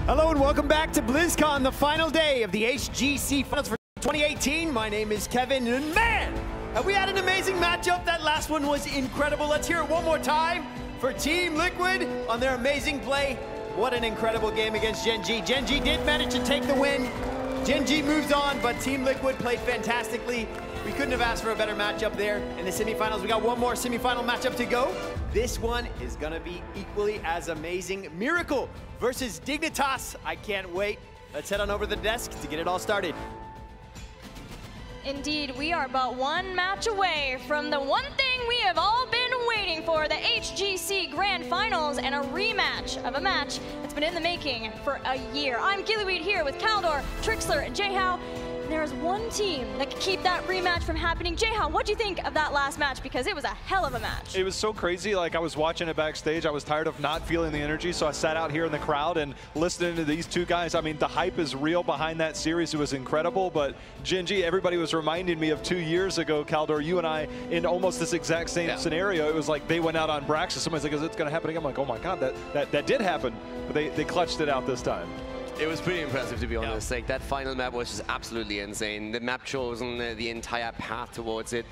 Hello and welcome back to BlizzCon, the final day of the HGC Finals for 2018. My name is Kevin, and man, have we had an amazing matchup. That last one was incredible. Let's hear it one more time for Team Liquid on their amazing play. What an incredible game against Gen G. Gen G did manage to take the win. Gen G moves on, but Team Liquid played fantastically. We couldn't have asked for a better matchup there in the semifinals. We got one more semifinal matchup to go. This one is gonna be equally as amazing. Miracle versus Dignitas. I can't wait. Let's head on over to the desk to get it all started. Indeed, we are but one match away from the one thing we have all been waiting for, the HGC Grand Finals, and a rematch of a match that's been in the making for a year. I'm Gillyweed here with Kaldor, Trixler, and Jayhow. There's one team that could keep that rematch from happening. Jayhow, what do you think of that last match? Because it was a hell of a match. It was so crazy. Like, I was watching it backstage. I was tired of not feeling the energy, so I sat out here in the crowd and listening to these two guys. I mean, the hype is real behind that series. It was incredible, but Gen G, everybody was reminding me of 2 years ago, Kaldor, you and I, in almost this exact same scenario. It was like they went out on Braxis. Somebody's like, is it going to happen again? I'm like, oh my God, that did happen. But they clutched it out this time. It was pretty impressive, to be honest. Like, that final map was just absolutely insane. The map chosen, the entire path towards it.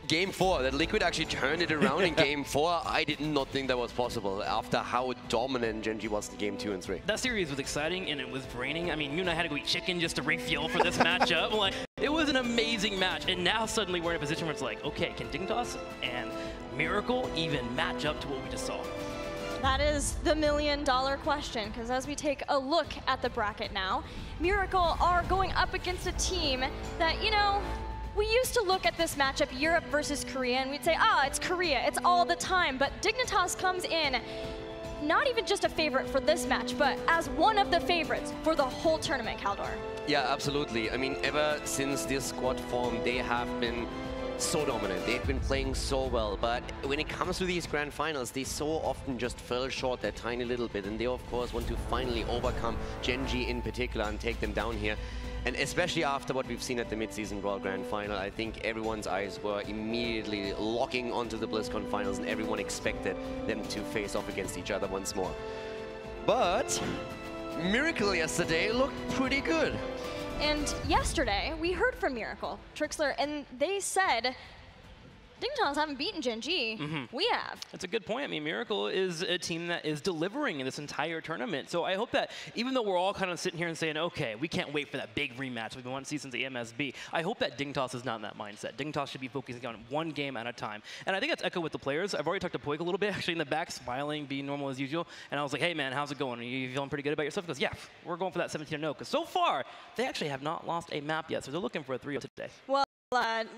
Game 4, that Liquid actually turned it around in Game 4. I did not think that was possible after how dominant Gen G was in Game 2 and 3. That series was exciting, and it was raining. I mean, you and I had to go eat chicken just to refuel for this matchup. Like, it was an amazing match, and now suddenly we're in a position where it's like, okay, can Dignitas and Miracle even match up to what we just saw? That is the million-dollar question, because as we take a look at the bracket now, Miracle are going up against a team that, you know, we used to look at this matchup, Europe versus Korea, and we'd say, it's Korea, it's all the time. But Dignitas comes in, not even just a favorite for this match, but as one of the favorites for the whole tournament, Kaldor. Yeah, absolutely. I mean, ever since this squad formed, they have been so dominant. They've been playing so well, but when it comes to these grand finals, they so often just fell short that tiny little bit, and they of course want to finally overcome Gen G in particular and take them down here. And especially after what we've seen at the mid-season World Grand Final, I think everyone's eyes were immediately locking onto the BlizzCon finals, and everyone expected them to face off against each other once more. But Miracle yesterday looked pretty good. And yesterday, we heard from Miracle, Trixler, and they said, Dignitas haven't beaten Gen G. We have. That's a good point. I mean, Miracle is a team that is delivering in this entire tournament. So I hope that even though we're all kind of sitting here and saying, okay, we can't wait for that big rematch we've been wanting to see since the MSB, I hope that Dignitas is not in that mindset. Dignitas should be focusing on one game at a time. And I think that's echoed with the players. I've already talked to Poik a little bit, actually in the back, smiling, being normal as usual. And I was like, hey man, how's it going? Are you feeling pretty good about yourself? He goes, yeah, we're going for that 17-0. Because so far, they actually have not lost a map yet. So they're looking for a 3-0 today. Well,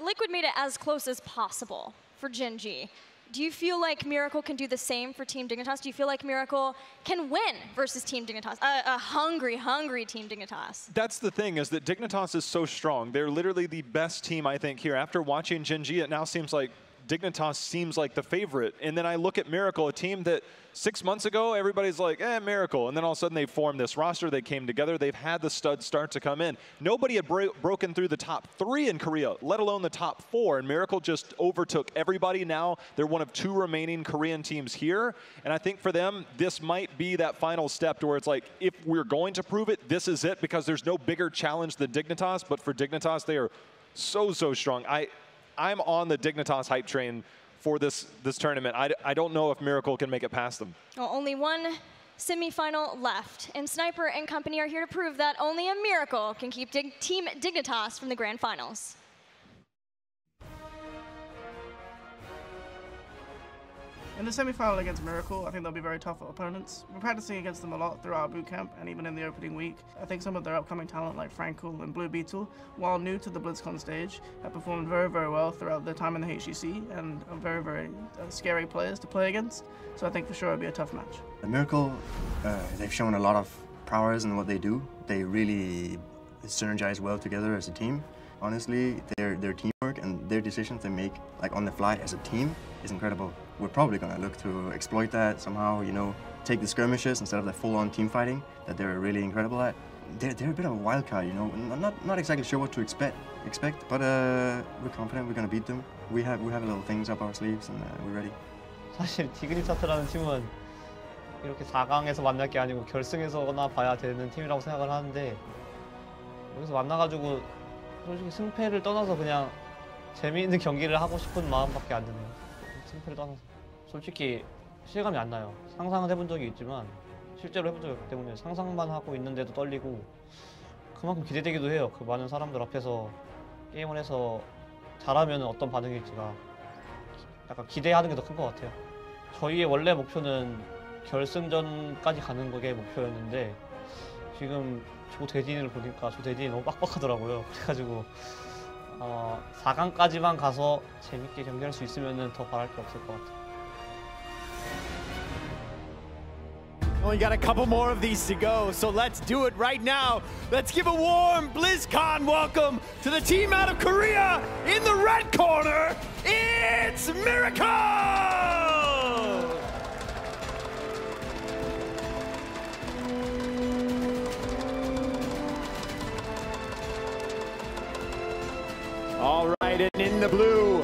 Liquid made it as close as possible for Gen G. Do you feel like Miracle can do the same for Team Dignitas? Do you feel like Miracle can win versus Team Dignitas? A hungry, hungry Team Dignitas. That's the thing, is that Dignitas is so strong. They're literally the best team, I think, here. After watching Gen G, it now seems like Dignitas seems like the favorite. And then I look at Miracle, a team that 6 months ago, everybody's like, Miracle. And then all of a sudden they formed this roster, they came together, they've had the studs start to come in. Nobody had broken through the top 3 in Korea, let alone the top 4. And Miracle just overtook everybody. Now they're one of 2 remaining Korean teams here. And I think for them, this might be that final step to where it's like, if we're going to prove it, this is it, because there's no bigger challenge than Dignitas. But for Dignitas, they are so, so strong. I'm on the Dignitas hype train for this tournament. I don't know if Miracle can make it past them. Well, only one semifinal left, and Sniper and company are here to prove that only a Miracle can keep Team Dignitas from the Grand Finals. In the semi-final against Miracle, I think they'll be very tough opponents. We're practicing against them a lot throughout our boot camp and even in the opening week. I think some of their upcoming talent like Frankel and Blue Beetle, while new to the BlizzCon stage, have performed very, very well throughout their time in the HGC and are very, very scary players to play against. So I think for sure it'll be a tough match. Miracle, they've shown a lot of prowess in what they do. They really synergize well together as a team. Honestly, their teamwork and their decisions they make like on the fly as a team is incredible. We're probably going to look to exploit that somehow, you know, take the skirmishes instead of the full-on team fighting that they're really incredible at. They're a bit of a wild card, you know. Not exactly sure what to expect, but we're confident we're going to beat them. We have little things up our sleeves and we're ready. 사실 디그니타스라는 팀은 이렇게 4강에서 만날 게 아니고 결승에서나 봐야 되는 팀이라고 생각을 하는데 여기서 만나가지고 솔직히 승패를 떠나서 그냥 재미있는 경기를 하고 싶은 마음밖에 안 드네요. 승패를 떠나서 솔직히 실감이 안 나요. 상상은 해본 적이 있지만 실제로 해본 적이 없기 때문에 상상만 하고 있는데도 떨리고 그만큼 기대되기도 해요. 그 많은 사람들 앞에서 게임을 해서 잘하면 어떤 반응일지가 약간 기대하는 게 더 큰 것 같아요. 저희의 원래 목표는 결승전까지 가는 게 목표였는데 지금 조대진을 보니까 조대진이 너무 빡빡하더라고요. 그래가지고 4강까지만 가서 재밌게 경기할 수 있으면 더 바랄 게 없을 것 같아요. Only got a couple more of these to go, so let's do it right now. Let's give a warm BlizzCon welcome to the team out of Korea. In the red corner, it's Miracle! All right, and in the blue,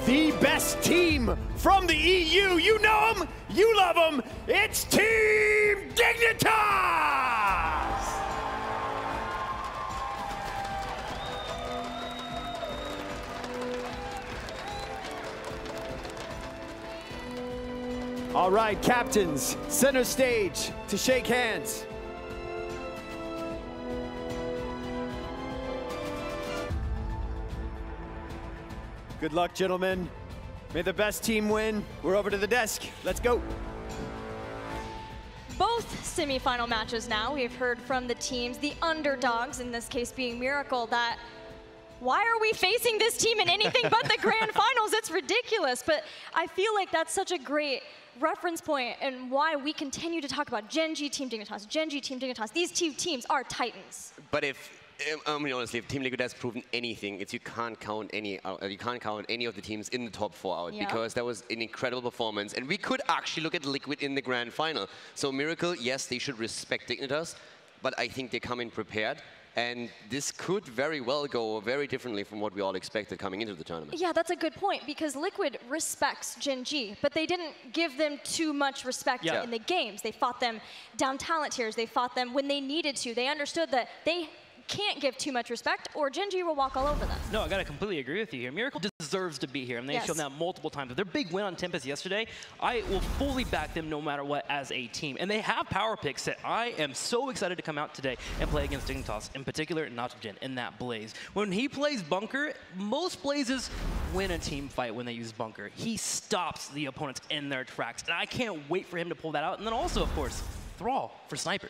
the best team from the EU. You know them, you love them. It's Team Dignitas! All right, captains, center stage to shake hands. Good luck, gentlemen. May the best team win. We're over to the desk. Let's go. Both semifinal matches now, we've heard from the teams, the underdogs, in this case being Miracle, that why are we facing this team in anything but the grand finals? It's ridiculous. But I feel like that's such a great reference point and why we continue to talk about Gen G, Team Dignitas, Gen G, Team Dignitas. These two teams are titans. But I mean, honestly, if Team Liquid has proven anything, it's you can't count any of the teams in the top 4 out, because that was an incredible performance, and we could actually look at Liquid in the grand final. So Miracle, yes, they should respect Dignitas, but I think they come in prepared, and this could very well go very differently from what we all expected coming into the tournament. Yeah, that's a good point, because Liquid respects Gen G, but they didn't give them too much respect in the games. They fought them down talent tiers. They fought them when they needed to. They understood that they can't give too much respect, or Gen G will walk all over them. No, I gotta completely agree with you here. Miracle deserves to be here, and they've shown that multiple times. With their big win on Tempest yesterday, I will fully back them no matter what as a team. And they have power picks that I am so excited to come out today and play against Dignitas, in particular Nachogen in that Blaze. When he plays Bunker, most Blazes win a team fight when they use Bunker. He stops the opponents in their tracks, and I can't wait for him to pull that out. And then also, of course, Thrall for Sniper.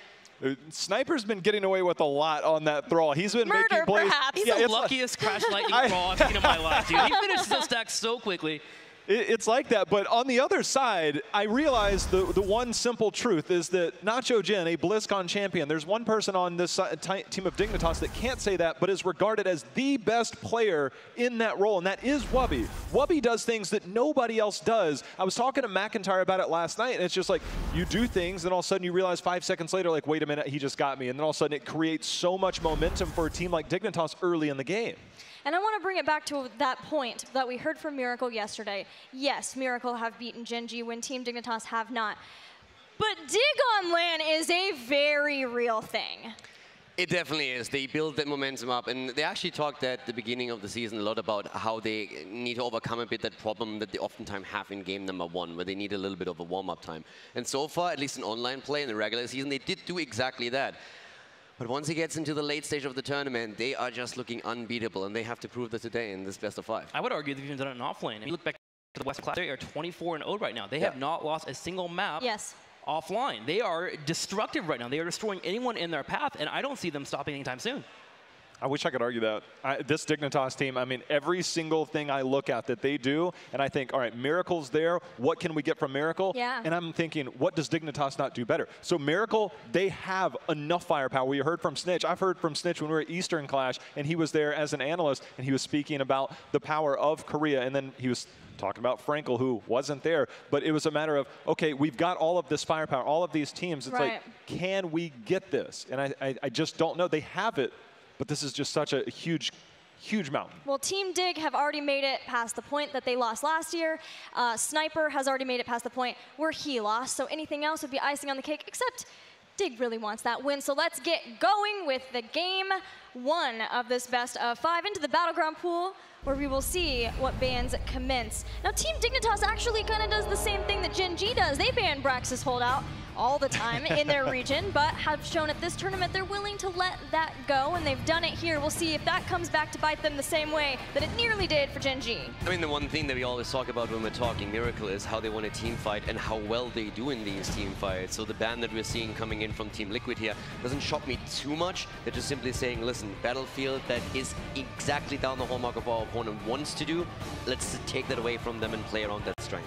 Sniper's been getting away with a lot on that Thrall. He's been making plays. Perhaps. He's the luckiest Crash Lightning Thrall I've seen in my life, dude. He finishes those stacks so quickly. It's like that, but on the other side, I realize the one simple truth is that Nachogen, a BlizzCon champion, there's one person on this team of Dignitas that can't say that, but is regarded as the best player in that role, and that is Wubby. Wubby does things that nobody else does. I was talking to McIntyre about it last night, and it's just like, you do things, and all of a sudden you realize 5 seconds later, like, wait a minute, he just got me, and then all of a sudden it creates so much momentum for a team like Dignitas early in the game. And I want to bring it back to that point that we heard from Miracle yesterday. Yes, Miracle have beaten Gen G when Team Dignitas have not. But Dig on LAN is a very real thing. It definitely is. They build that momentum up, and they actually talked at the beginning of the season a lot about how they need to overcome a bit that problem that they oftentimes have in game number 1, where they need a little bit of a warm-up time. And so far, at least in online play in the regular season, they did do exactly that. But once he gets into the late stage of the tournament, they are just looking unbeatable, and they have to prove that today in this best of 5. I would argue they've even done it in offlane. If you look back to the West Class, they are 24-0 right now. They have not lost a single map offline. They are destructive right now. They are destroying anyone in their path, and I don't see them stopping anytime soon. I wish I could argue that. This Dignitas team, I mean, every single thing I look at that they do, and I think, all right, Miracle's there. What can we get from Miracle? Yeah. And I'm thinking, what does Dignitas not do better? So Miracle, they have enough firepower. We heard from Snitch. I've heard from Snitch when we were at Eastern Clash, and he was there as an analyst, and he was speaking about the power of Korea, and then he was talking about Frankel, who wasn't there. But it was a matter of, okay, we've got all of this firepower, all of these teams. It's like, can we get this? And I just don't know. They have it. But this is just such a huge huge mountain. Well, Team Dig have already made it past the point that they lost last year. Sniper has already made it past the point where he lost, so anything else would be icing on the cake, except Dig really wants that win. So let's get going with the game 1 of this best of 5 into the Battleground pool, where we will see what bans commence. Now, Team Dignitas actually kind of does the same thing that Gen G does. They ban Braxis Holdout all the time in their region, but have shown at this tournament they're willing to let that go, and they've done it here. We'll see if that comes back to bite them the same way that it nearly did for Gen G. I mean, the one thing that we always talk about when we're talking Miracle is how they want a team fight and how well they do in these team fights. So the ban that we're seeing coming in from Team Liquid here doesn't shock me too much. They're just simply saying, listen, battlefield that is exactly down the hallmark of our opponent wants to do, let's take that away from them and play around that strength.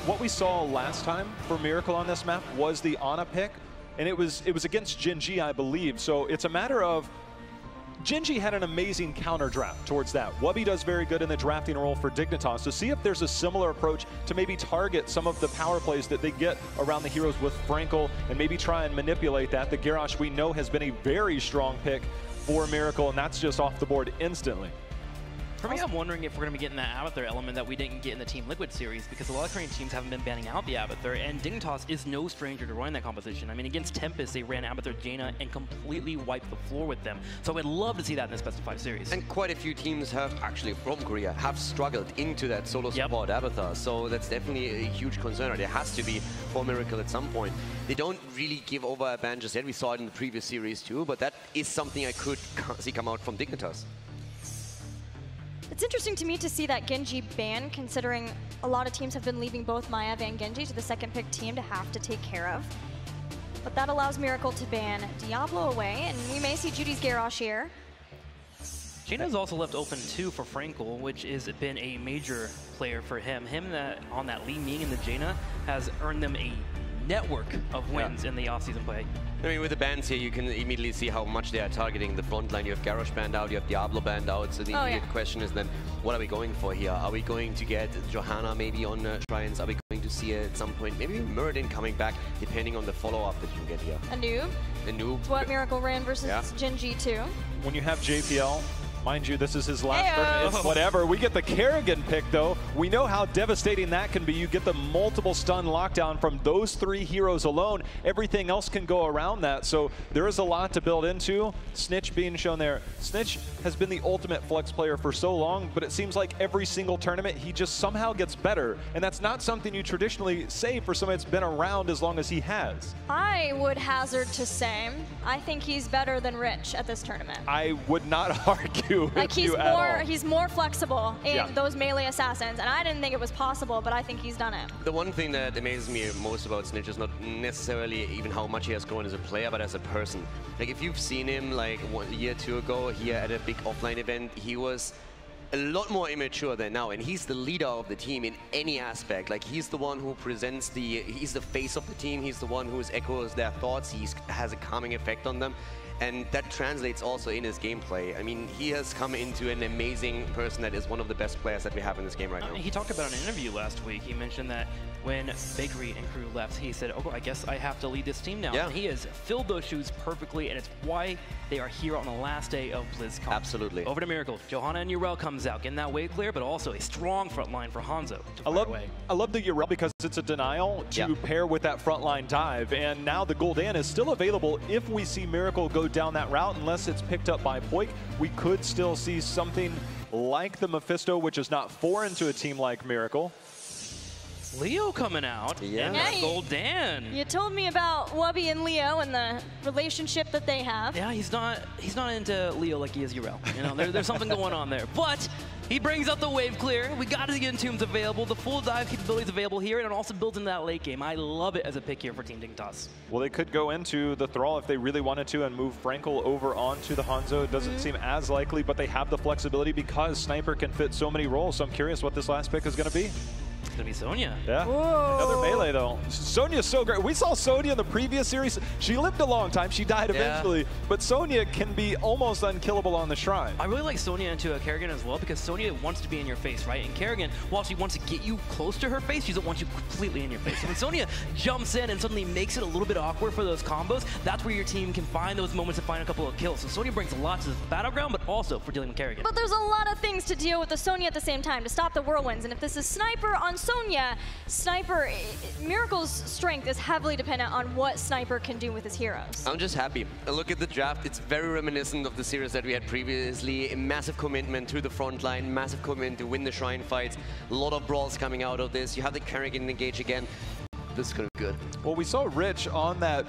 What we saw last time for Miracle on this map was the Ana pick, and it was against Gen G, I believe. So it's a matter of Gen G had an amazing counter draft towards that. Wubby does very good in the drafting role for Dignitas. So see if there's a similar approach to maybe target some of the power plays that they get around the heroes with Frankel and maybe try and manipulate that. The Garrosh we know has been a very strong pick for Miracle, and that's just off the board instantly. For me, I'm wondering if we're going to be getting that Abathur element that we didn't get in the Team Liquid series, because a lot of Korean teams haven't been banning out the Abathur, and Dignitas is no stranger to running that composition. I mean, against Tempest, they ran Abathur Jaina and completely wiped the floor with them. So I would love to see that in this best of 5 series. And quite a few teams have, actually from Korea, have struggled into that solo support Abathur. So that's definitely a huge concern, or there has to be for Miracle at some point. They don't really give over a ban just yet. We saw it in the previous series too, but that is something I could see come out from Dignitas. It's interesting to me to see that Genji ban, considering a lot of teams have been leaving both Maiev and Genji to the second pick team to have to take care of. But that allows Miracle to ban Diablo away, and we may see Judy's Garrosh here. Jaina is also left open too for Frankel, which has been a major player for him. On that Li Ming in the Jaina has earned them a network of wins in the offseason play. I mean, with the bans here, you can immediately see how much they are targeting the front line. You have Garrosh banned out, you have Diablo banned out, so the immediate question is then, what are we going for here? Are we going to get Johanna maybe on Shrines? Are we going to see at some point maybe Muradin coming back, depending on the follow-up that you get here? A noob. A noob. It's what Miracle ran versus Gen G too. When you have JPL, mind you, this is his last tournament. It's whatever. We get the Kerrigan pick, though. We know how devastating that can be. You get the multiple stun lockdown from those 3 heroes alone. Everything else can go around that, so there is a lot to build into. Snitch being shown there. Snitch has been the ultimate flex player for so long, but it seems like every single tournament, he just somehow gets better, and that's not something you traditionally say for somebody that's been around as long as he has. I would hazard to say, I think he's better than Rich at this tournament. I would not argue. Like he's more flexible in those melee assassins, and I didn't think it was possible, but I think he's done it. The one thing that amazes me most about Snitch is not necessarily even how much he has grown as a player, but as a person. Like, if you've seen him like 1 year or 2 ago here at a big offline event, he was a lot more immature than now, and he's the leader of the team in any aspect. Like, he's the one who presents he's the face of the team, he's the one who echoes their thoughts, he has a calming effect on them. And that translates also in his gameplay. I mean, he has come into an amazing person that is one of the best players that we have in this game right now. He talked about in an interview last week. He mentioned that when Bakery and crew left, he said, oh, I guess I have to lead this team now. And he has filled those shoes perfectly, and it's why they are here on the last day of BlizzCon. Absolutely. Over to Miracle. Johanna and Yrel comes out, getting that wave clear, but also a strong front line for Hanzo to fire away. I love the Yrel because it's a denial to pair with that frontline dive, and now the Gul'dan is still available if we see Miracle go down that route, unless it's picked up by Poik. We could still see something like the Mephisto, which is not foreign to a team like Miracle. Leo coming out, and that Gul'dan. You told me about Wubby and Leo and the relationship that they have. Yeah, he's not into Leo like he is Yrel. You know, there's something going on there. But he brings out the wave clear. We got his Entombs available. The full dive capabilities available here, and it also builds into that late game. I love it as a pick here for Team Dignitas. Well, they could go into the Thrall if they really wanted to and move Frankel over onto the Hanzo. It doesn't seem as likely, but they have the flexibility because Sniper can fit so many roles. So I'm curious what this last pick is going to be. going to be Sonya. Yeah, another melee though. Sonya's so great. We saw Sonya in the previous series. She lived a long time. She died eventually. But Sonya can be almost unkillable on the Shrine. I really like Sonya into a Kerrigan as well because Sonya wants to be in your face, right? And Kerrigan, while she wants to get you close to her face, she doesn't want you completely in your face. So when Sonya jumps in and suddenly makes it a little bit awkward for those combos, that's where your team can find those moments to find a couple of kills. So Sonya brings a lot to the battleground, but also for dealing with Kerrigan. But there's a lot of things to deal with the Sonya at the same time to stop the whirlwinds. And if this is Sniper on Sonya, Sniper, Miracle's strength is heavily dependent on what Sniper can do with his heroes. I'm just happy. Look at the draft. It's very reminiscent of the series that we had previously. A massive commitment to the front line, massive commitment to win the Shrine fights. A lot of brawls coming out of this. You have the Kerrigan engage again. This is going to be good. Well, we saw Rich on that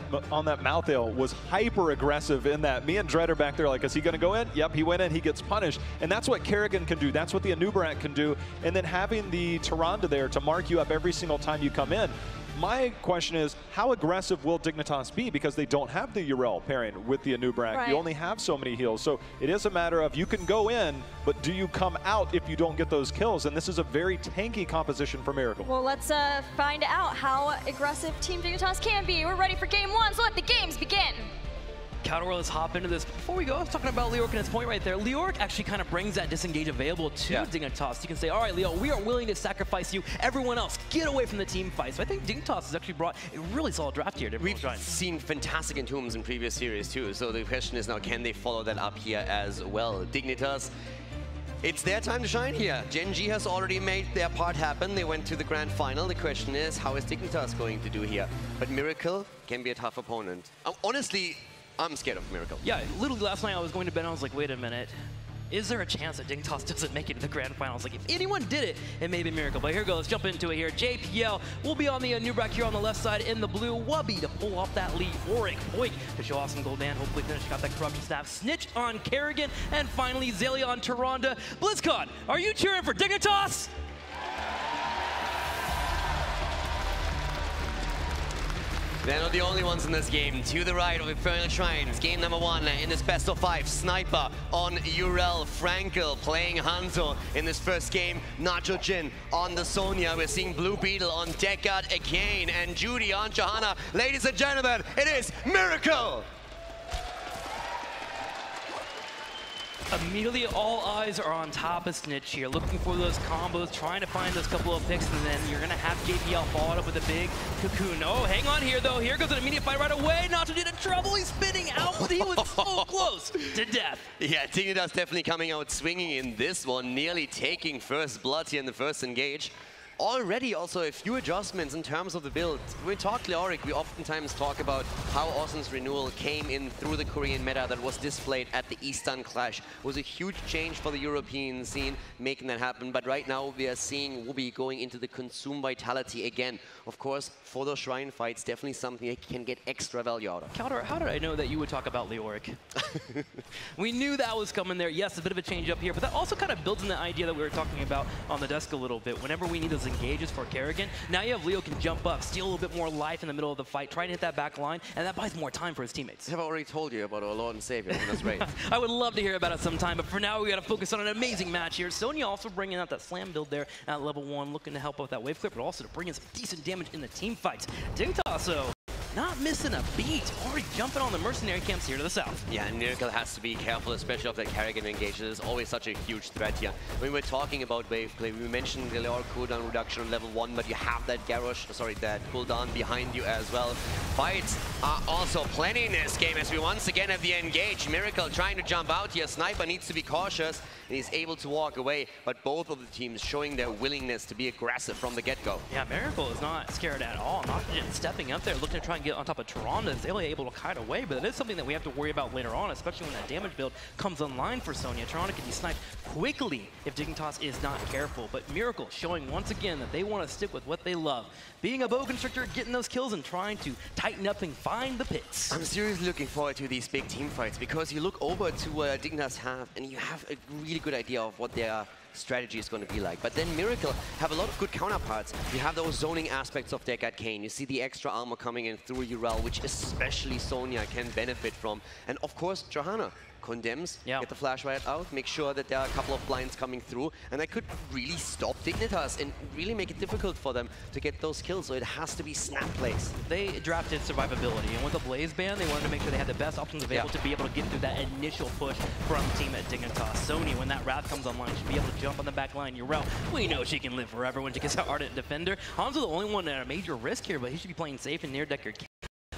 mouth ale was hyper aggressive in that. Me and Dread are back there like, is he going to go in? Yep, he went in, he gets punished. And that's what Kerrigan can do. That's what the Anubarak can do. And then having the Tyrande there to mark you up every single time you come in. My question is, how aggressive will Dignitas be? Because they don't have the Yrel pairing with the Anubarak. Right. You only have so many heals. So it is a matter of you can go in, but do you come out if you don't get those kills? And this is a very tanky composition for Miracle. Well, let's find out how aggressive Team Dignitas can be. We're ready for game one, so let the games begin. Counterworld, let's hop into this. Before we go, I was talking about Leoric and his point right there. Leoric actually kind of brings that disengage available to Dignitas. You can say, all right, Leo, we are willing to sacrifice you. Everyone else, get away from the team fight. So I think Dignitas has actually brought a really solid draft here. We've seen fantastic Entombs in previous series too. So the question is now, can they follow that up here as well? Dignitas, it's their time to shine here. Gen G has already made their part happen. They went to the grand final. The question is, how is Dignitas going to do here? But Miracle can be a tough opponent. Honestly, I'm scared of Miracle. Yeah, literally last night I was going to bed and I was like, wait a minute. Is there a chance that Dignitas doesn't make it to the grand finals? Like, if anyone did it, it may be Miracle. But here goes, jump into it here. JPL will be on the Anubarak here on the left side in the blue. Wubby to pull off that lead. Auric, Poik to show off some Goldan. Hopefully finish got that corruption staff. Snitch on Kerrigan. And finally, Zelia on Tyrande. BlizzCon, are you cheering for Dignitas? They're not the only ones in this game. To the right of Infernal Shrines, game number 1 in this best of 5. Sniper on Yrel, Frankel playing Hanzo in this first game. Nacho Jin on the Sonya. We're seeing Blue Beetle on Deckard again, and Judy on Johanna. Ladies and gentlemen, it is Miracle! Immediately, all eyes are on top of Snitch here, looking for those combos, trying to find those couple of picks, and then you're going to have JPL followed up with a big cocoon. Oh, hang on here, though. Here goes an immediate fight right away. Nacho did in trouble. He's spinning out, but he was so close to death. Yeah, Dignitas definitely coming out swinging in this one, nearly taking first blood here in the first engage. Already also a few adjustments in terms of the build. When we talk Leoric, we oftentimes talk about how Awesome's renewal came in through the Korean meta that was displayed at the Eastern Clash. It was a huge change for the European scene, making that happen. But right now we are seeing Wubby going into the Consume Vitality again. Of course, for those Shrine fights, definitely something they can get extra value out of. Counter, how did I know that you would talk about Leoric? We knew that was coming there. Yes, a bit of a change up here, but that also kind of builds in the idea that we were talking about on the desk a little bit. Whenever we need those engages for Kerrigan, now you have Leo can jump up, steal a little bit more life in the middle of the fight, try to hit that back line, and that buys more time for his teammates. I've already told you about our Lord and Savior, and that's great. I would love to hear about it sometime, but for now we got to focus on an amazing match here. Sonya also bringing out that slam build there at level 1, looking to help with that wave clip, but also to bring in some decent damage in the team fights. Dignitas, though, not missing a beat, already jumping on the mercenary camps here to the south. Yeah, and Miracle has to be careful, especially if that Kerrigan engages. There's always such a huge threat here. When we're talking about wave play, we mentioned the Leor cooldown reduction on level 1, but you have that that cooldown behind you as well. Fights are also plenty in this game as we once again have the engage. Miracle trying to jump out here. Sniper needs to be cautious, and he's able to walk away, but both of the teams showing their willingness to be aggressive from the get-go. Yeah, Miracle is not scared at all. Not stepping up there, looking to try and get on top of Tyrande. Is able to kite away, but it is something that we have to worry about later on, especially when that damage build comes online for Sonya. Tyrande can be sniped quickly if Dignitas is not careful, but Miracle showing once again that they want to stick with what they love. Being a bow constrictor, getting those kills, and trying to tighten up and find the pits. I'm seriously looking forward to these big team fights, because you look over to Dignitas have, and you have a really good idea of what their strategy is going to be like. But then Miracle have a lot of good counterparts. You have those zoning aspects of Deckard Cain. You see the extra armor coming in through Yrel, which especially Sonya can benefit from. And of course, Johanna. condemns, Yeah. get the flash right out, make sure that there are a couple of blinds coming through, and that could really stop Dignitas and really make it difficult for them to get those kills. So it has to be snap plays. They drafted survivability, and with the Blaze ban, they wanted to make sure they had the best options available to be able to get through that initial push from team at Dignitas. Sony, when that Wrath comes online, should be able to jump on the back line. Urel, we know she can live forever when she gets an Ardent Defender. Hanzo the only one at a major risk here, but he should be playing safe in near-decker.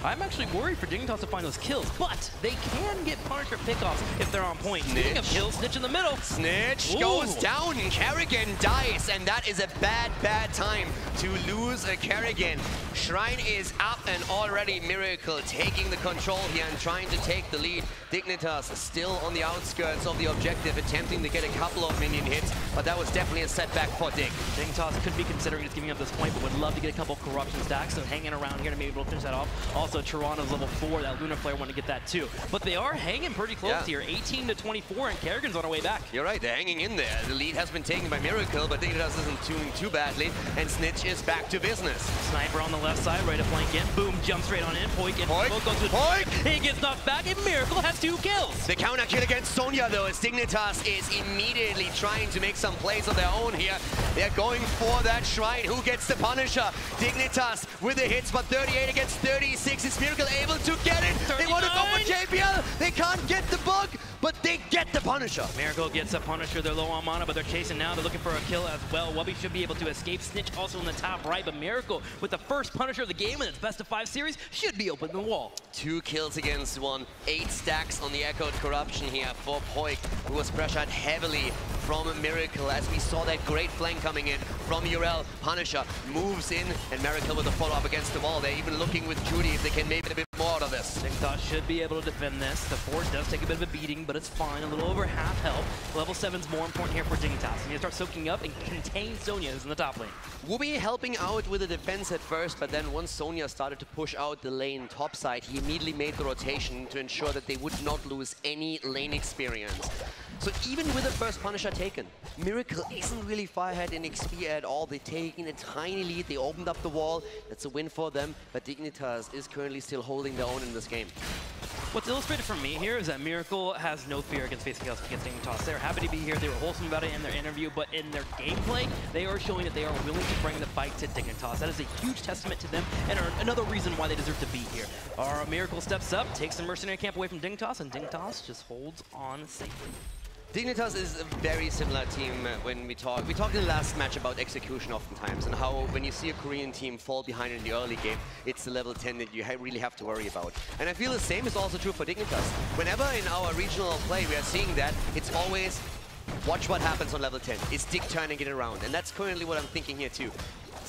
I'm actually worried for Dignitas to find those kills, but they can get Punisher pickoffs if they're on point. Speaking of kills, Snitch in the middle. Snitch Ooh. goes down, and Kerrigan dies, and that is a bad time to lose a Kerrigan. Shrine is up, and already Miracle taking the control here and trying to take the lead. Dignitas still on the outskirts of the objective, attempting to get a couple of minion hits, but that was definitely a setback for Dig. Dignitas could be considering just giving up this point, but would love to get a couple corruption stacks, so hanging around here to be able to finish that off. Also, Toronto's level 4, that Lunar Flare want to get that too. But they are hanging pretty close here, 18 to 24, and Kerrigan's on her way back. You're right, they're hanging in there. The lead has been taken by Miracle, but Dignitas isn't doing too badly, and Snitch is back to business. Sniper on the left side, ready to flank in. Boom, jump straight on in. Poik gets He gets knocked back, and Miracle has 2 kills. The counter kill against Sonya, though, as Dignitas is immediately trying to make some plays of their own here. They're going for that Shrine. Who gets the Punisher? Dignitas with the hits, but 38 against 36. Is Miracle able to get it? 39. They want to go for JPL. They can't get the bug, but they get the Punisher. Miracle gets a Punisher. They're low on mana, but they're chasing now. They're looking for a kill as well. Wubby should be able to escape. Snitch also in the top right, but Miracle, with the first Punisher of the game in its best of 5 series, should be opening the wall. 2 kills against 1. 8 stacks on the Echoed Corruption here for Poik, who was pressured heavily from Miracle as we saw that great flank coming in from Urel. Punisher moves in, and Miracle with a follow-up against the wall. They're even looking with Judy if they can make a bit more out of this. Dignitas should be able to defend this. The Fort does take a bit of a beating, but it's fine. A little over half health. Level 7's more important here for Dignitas. You need to start soaking up and contain Sonya, who's in the top lane. Wubby helping out with the defense at first, but then once Sonya started to push out the lane topside, he immediately made the rotation to ensure that they would not lose any lane experience. So even with the first Punisher taken, Miracle isn't really far ahead in XP at all. They're taking a tiny lead. They opened up the wall. That's a win for them, but Dignitas is currently still holding their own in this game. What's illustrated for me here is that Miracle has no fear against facing us against Dignitas. They're happy to be here. They were wholesome about it in their interview, but in their gameplay, they are showing that they are willing to bring the fight to Dignitas. That is a huge testament to them, and another reason why they deserve to be here. Our Miracle steps up, takes the mercenary camp away from Dignitas, and Dignitas just holds on safely. Dignitas is a very similar team when we talked in the last match about execution oftentimes, and how when you see a Korean team fall behind in the early game, it's the level 10 that you really have to worry about. And I feel the same is also true for Dignitas. Whenever in our regional play we are seeing that, it's always watch what happens on level 10. It's Dig turning it around, and that's currently what I'm thinking here too.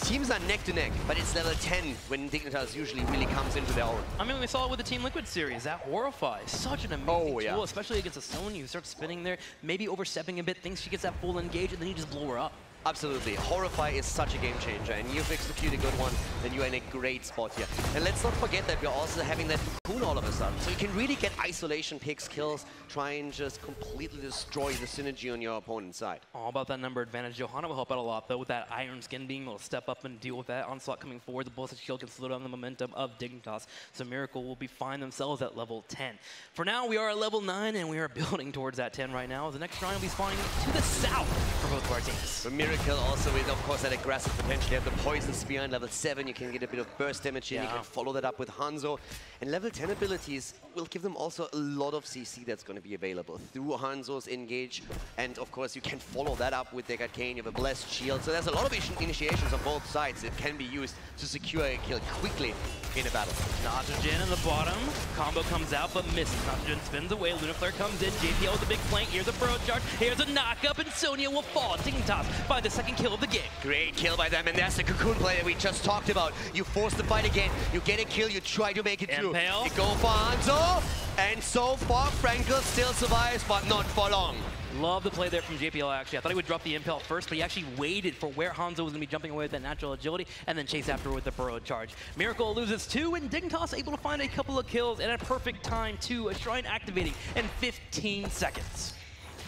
Teams are neck to neck, but it's level 10 when Dignitas usually really comes into their own. I mean, we saw it with the Team Liquid series. That Horrify, such an amazing tool, especially against a Sonya who starts spinning there, maybe overstepping a bit, thinks she gets that full engage, and then you just blow her up. Absolutely. Horrify is such a game changer, and you've executed a good one, then you're in a great spot here. And let's not forget that we're also having that cocoon all of a sudden. So you can really get isolation picks, kills, try and just completely destroy the synergy on your opponent's side. All about that number advantage. Johanna will help out a lot, though, with that Iron Skin being able to step up and deal with that onslaught coming forward. The Ballistic Shield can slow down the momentum of Dignitas, so Miracle will be fine themselves at level 10. For now, we are at level 9, and we are building towards that 10 right now. The next shrine will be spawning to the south for both of our teams. Miracle also with, of course, that aggressive potential. You have the Poison Spear on level 7. You can get a bit of burst damage in. You can follow that up with Hanzo. And level 10 abilities will give them also a lot of CC that's going to be available through Hanzo's engage. And, of course, you can follow that up with the Arcane. You have a Blessed Shield. So there's a lot of initiations on both sides that can be used to secure a kill quickly in a battle. Nitrogen in the bottom. Combo comes out, but misses. Nitrogen spins away. Lunar Flare comes in. JPL with a big flank. Here's a Burrow Charge. Here's a knock-up, and Sonya will fall. Dignitas by the second kill of the game. Great kill by them, and that's the cocoon play that we just talked about. You force the fight again, you get a kill, you try to make it through. Impale. You go for Hanzo, and so far Frankel still survives, but not for long. Love the play there from JPL, actually. I thought he would drop the Impale first, but he actually waited for where Hanzo was going to be jumping away with that natural agility, and then chase after with the Burrow Charge. Miracle loses 2, and Dignitas able to find a couple of kills at a perfect time, too. A Shrine activating in 15 seconds.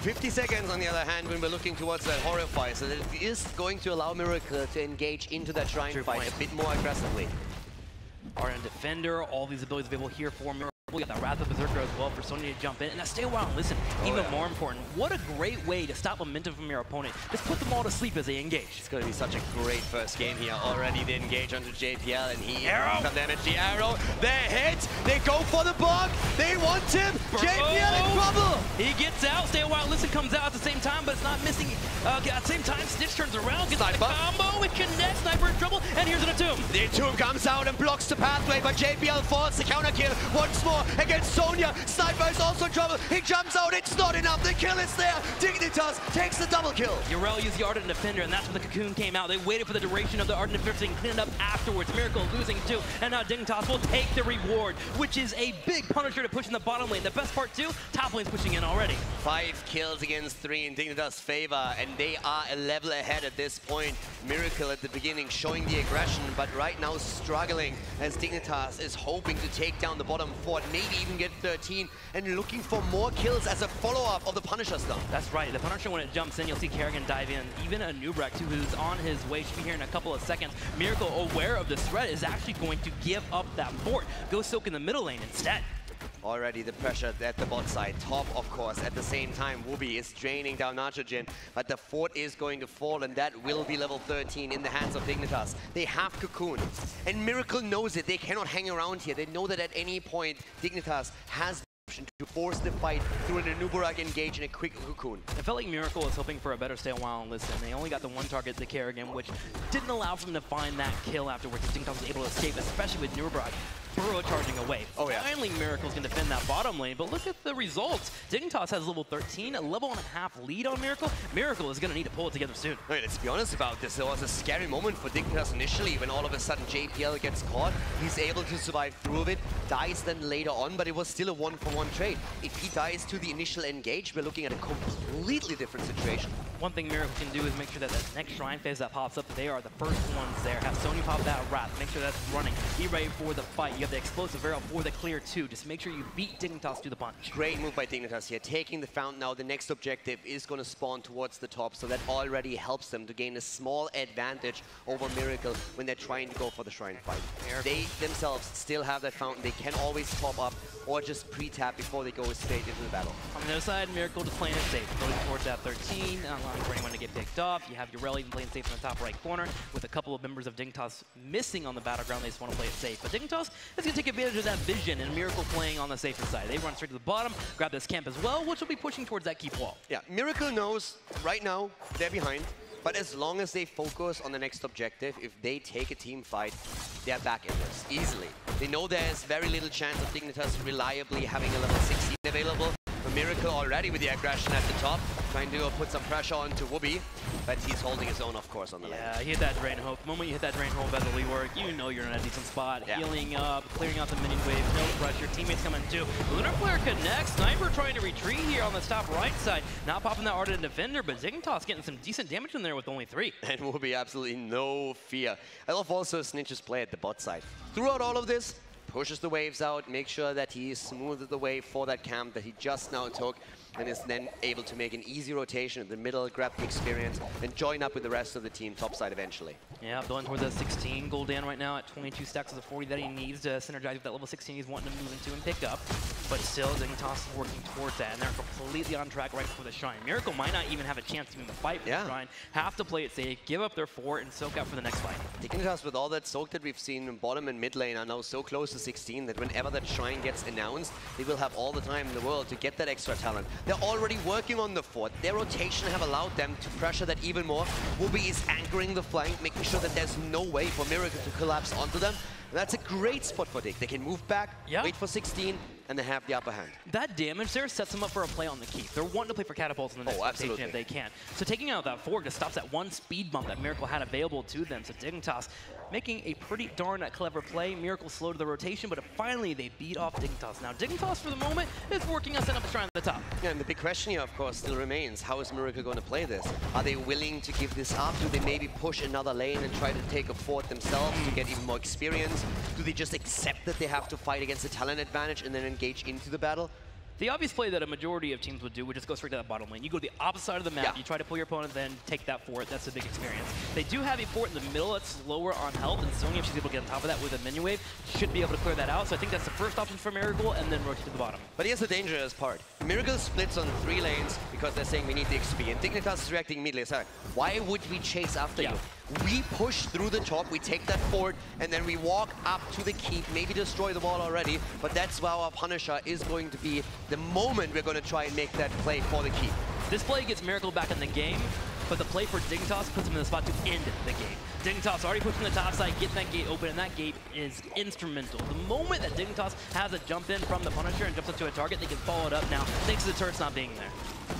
50 seconds, on the other hand, when we're looking towards that Horrify, so that it is going to allow Miracle to engage into that Shrine fight a bit more aggressively. Ardent Defender, all these abilities available here for Miracle. We got the Wrath of Berserker as well for Sonya to jump in, and now stay a while and listen. Even more important, what a great way to stop momentum from your opponent. Just put them all to sleep as they engage. It's going to be such a great first game here. Already they engage onto JPL, and he Arrow. some damage. The arrow, they're hit. They go for the bug. They want him. JPL in trouble. He gets out. Stay a while. Listen comes out at the same time, but it's not missing. At the same time, Stitch turns around, gets the combo. It connects. Sniper in trouble, and here's an Entomb. The Entomb comes out and blocks the pathway, but JPL falls the counter kill once more against Sonya. Sniper is also in trouble. He jumps out. It's not enough. The kill is there. Dignitas takes the double kill. Yrel used the Ardent Defender, and that's when the Cocoon came out. They waited for the duration of the Ardent Defender and cleaned it up afterwards. Miracle losing too, and now Dignitas will take the reward, which is a big punisher to push in the bottom lane. The best part too, top lane's pushing in already. 5 kills against 3 in Dignitas' favor, and they are a level ahead at this point. Miracle at the beginning showing the aggression, but right now struggling as Dignitas is hoping to take down the bottom fort, maybe even get 13, and looking for more kills as a follow-up of the Punisher stuff. That's right. The Punisher, when it jumps in, you'll see Kerrigan dive in. Even a Nubrak, too, who's on his way, should be here in a couple of seconds. Miracle, aware of this threat, is actually going to give up that fort. Go soak in the middle lane instead. Already the pressure at the bot side. Top, of course, at the same time, Wooby is draining down nitrogen, but the fort is going to fall, and that will be level 13 in the hands of Dignitas. They have Cocoon, and Miracle knows it. They cannot hang around here. They know that at any point, Dignitas has the option to force the fight through an Anubarak engage in a quick Cocoon. It felt like Miracle was hoping for a better stay a while and listen. They only got the one target, the Kerrigan, which didn't allow for them to find that kill afterwards. Dignitas was able to escape, especially with Nubrak. Burrow charging away. Oh, yeah. Finally, Miracle's going to defend that bottom lane, but look at the results. Dignitas has level 13, a level and a half lead on Miracle. Miracle is going to need to pull it together soon. Right, let's be honest about this. There was a scary moment for Dignitas initially when all of a sudden JPL gets caught. He's able to survive through of it, dies then later on, but it was still a one-for-one trade. If he dies to the initial engage, we're looking at a completely different situation. One thing Miracle can do is make sure that that next Shrine phase that pops up, they are the first ones there. Have Sonya pop that Wrath, make sure that's running. Be ready for the fight. You have the explosive arrow for the clear too. Just make sure you beat Dignitas to the punch. Great move by Dignitas here, taking the fountain now. The next objective is going to spawn towards the top, so that already helps them to gain a small advantage over Miracle when they're trying to go for the Shrine fight. They themselves still have that fountain. They can always top up or just pre-tap before they go straight into the battle. On the other side, Miracle just playing it safe, going towards that 13, not allowing for anyone to get picked off. You have Yrel even playing safe in the top right corner, with a couple of members of Dignitas missing on the battleground. They just want to play it safe. But Dignitas is going to take advantage of that vision, and Miracle playing on the safer side. They run straight to the bottom, grab this camp as well, which will be pushing towards that keep wall. Yeah, Miracle knows right now they're behind, but as long as they focus on the next objective, if they take a team fight, they're back in this easily. They know there's very little chance of Dignitas reliably having a level 16 available. But Miracle already with the aggression at the top, trying to put some pressure onto Wooby, but he's holding his own, of course, on the lane. Yeah, he hit that Drain Hope. The moment you hit that Drain Hope as a Leework, you know you're in a decent spot. Yeah. Healing up, clearing out the mini wave, no pressure. Teammates coming too. Lunar Flare connects. Sniper trying to retreat here on the top right side. Not popping that Ardent Defender, but Dignitas getting some decent damage in there with only 3. And Wooby absolutely no fear. I love also Snitch's play at the bot side. Throughout all of this, pushes the waves out, makes sure that he smoothed the way for that camp that he just now took, and is then able to make an easy rotation in the middle, grab the experience, and join up with the rest of the team topside eventually. Yeah, going towards that 16. Gul'dan right now at 22 stacks of the 40 that he needs to synergize with that level 16 he's wanting to move into and pick up. But still, Dignitas is working towards that, and they're completely on track right before the Shrine. Miracle might not even have a chance to even fight for the Shrine. Have to play it safe, give up their fort, and soak out for the next fight. Dignitas, with all that soak that we've seen in bottom and mid lane, are now so close to 16 that whenever that Shrine gets announced, they will have all the time in the world to get that extra talent. They're already working on the fort. Their rotation have allowed them to pressure that even more. Wooby is anchoring the flank, making sure that there's no way for Miracle to collapse onto them. And that's a great spot for Dig. They can move back, wait for 16, and they have the upper hand. That damage there sets them up for a play on the keep. They're wanting to play for catapults in the next rotation if they can. So taking out that fort just stops that one speed bump that Miracle had available to them. So Dignitas making a pretty darn clever play. Miracle slowed to the rotation, but finally they beat off Dignitas. Now Dignitas for the moment is working on setting up a Shrine at the top. Yeah, and the big question here, of course, still remains. How is Miracle going to play this? Are they willing to give this up? Do they maybe push another lane and try to take a fort themselves to get even more experience? Do they just accept that they have to fight against a talent advantage and then engage into the battle? The obvious play that a majority of teams would do would just go straight to that bottom lane. You go to the opposite side of the map, you try to pull your opponent, then take that fort. That's a big experience. They do have a fort in the middle that's lower on health, and Sonya, if she's able to get on top of that with a minion wave, should be able to clear that out. So I think that's the first option for Miracle, and then rotate to the bottom. But here's the dangerous part. Miracle splits on 3 lanes because they're saying we need the XP, and Dignitas is reacting immediately. It's like, why would we chase after you? We push through the top, we take that fort, and then we walk up to the keep, maybe destroy the wall already, but that's where our Punisher is going to be the moment we're going to try and make that play for the keep. This play gets Miracle back in the game, but the play for Dignitas puts him in the spot to end the game. Dignitas already pushing the top side, getting that gate open, and that gate is instrumental. The moment that Dignitas has a jump in from the Punisher and jumps up to a target, they can follow it up now, thanks to the turrets not being there.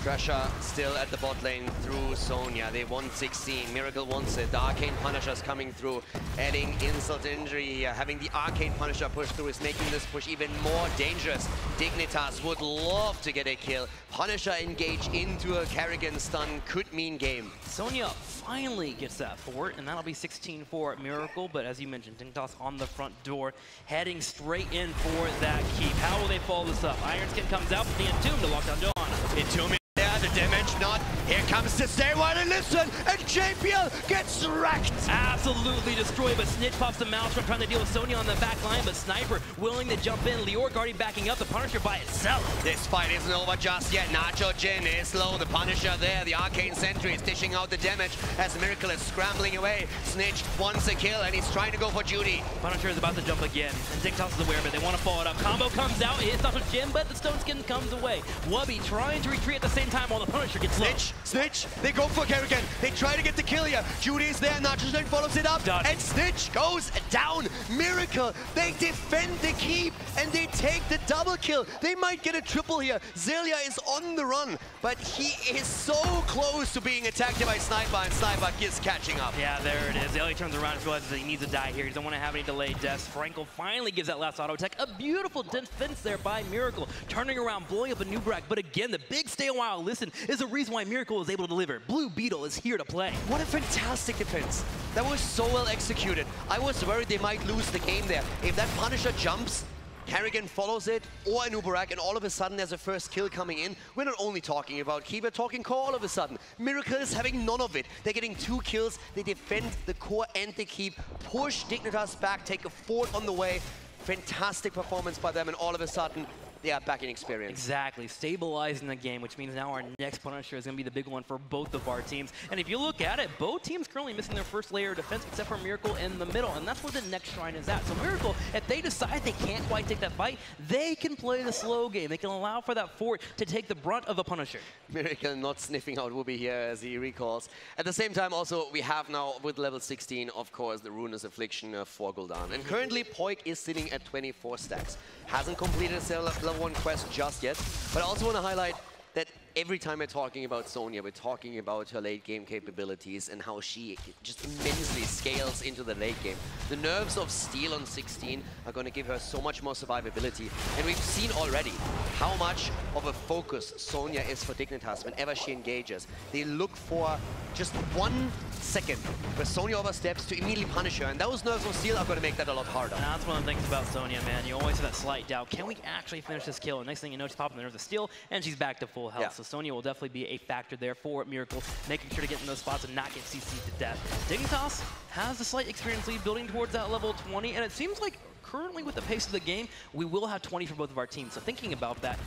Pressure still at the bot lane through Sonya. They want 16. Miracle wants it. The Arcane Punisher's coming through, adding insult to injury here. Having the Arcane Punisher push through is making this push even more dangerous. Dignitas would love to get a kill. Punisher engage into a Kerrigan stun could mean game. Sonya finally gets that fort, and that'll be 16 for Miracle, but as you mentioned, Dignitas on the front door, heading straight in for that keep. How will they follow this up? Iron Skin comes out from the Entomb to lock down Johanna. Entomb there, the damage not. Here comes the stay while and listen, and JPL gets wrecked. Absolutely destroyed, but Snitch pops the mouse from trying to deal with Sonya on the back line, but Sniper willing to jump in. Leorc already backing up the Punisher by itself. This fight isn't over just yet. Nacho Jin is low, the Punisher there. The Arcane Sentry is dishing out the damage as Miracle is scrambling away. Snitch wants a kill, and he's trying to go for Judy. Punisher is about to jump again, and Dignitas is aware of it. They want to follow it up. Combo comes out, it hits Nacho Jin, but the Stone Skin comes away. Wubby trying to retreat at the same time while the Punisher gets low. Snitch, they go for Kerrigan. They try to get the kill here. Judy is there, Nacho Jin follows it up, and Snitch goes down. Miracle, they defend the keep, and they take the double kill. They might get a triple here. Zelia is on the run, but he is so close to being attacked by Sniper, and Sniper is catching up. Yeah, there it is. Zelia turns around and realizes that he needs to die here. He doesn't want to have any delayed deaths. Frankel finally gives that last auto attack. A beautiful defense there by Miracle, turning around, blowing up a new Brack. But again, the big stay a while listen is the reason why Miracle is able to deliver. Blue Beetle is here to play. What a fantastic defense. That was so well executed. I was worried they might lose the game there. If that Punisher jumps, Kerrigan follows it, or an Uberak, and all of a sudden there's a first kill coming in. We're not only talking about Key, we're talking core all of a sudden. Miracle is having none of it. They're getting 2 kills, they defend the core and the keep, push Dignitas back, take a fort on the way. Fantastic performance by them, and all of a sudden, they are back in experience. Exactly, stabilizing the game, which means now our next Punisher is going to be the big one for both of our teams. And if you look at it, both teams currently missing their first layer of defense, except for Miracle in the middle, and that's where the next shrine is at. So Miracle, if they decide they can't quite take that fight, they can play the slow game. They can allow for that fort to take the brunt of a Punisher. Miracle not sniffing out Whoopi here as he recalls. At the same time, also, we have now, with level 16, of course, the Ruinous Affliction for Gul'dan. And currently, Poik is sitting at 24 stacks. Hasn't completed a level 1 quest just yet, but I also want to highlight that every time we're talking about Sonya, we're talking about her late game capabilities and how she just immensely scales into the late game. The nerves of Steel on 16 are going to give her so much more survivability. And we've seen already how much of a focus Sonya is for Dignitas whenever she engages. They look for just 1 second where Sonya oversteps to immediately punish her. And those nerves of Steel are going to make that a lot harder. And that's one of the things about Sonya, man. You always have that slight doubt. Can we actually finish this kill? And next thing you know, she's popping the nerves of Steel, and she's back to full health. Yeah. So Sonya will definitely be a factor there for Miracle, making sure to get in those spots and not get CC'd to death. Dignitas has a slight experience lead building towards that level 20, and it seems like currently with the pace of the game, we will have 20 for both of our teams. So thinking about that,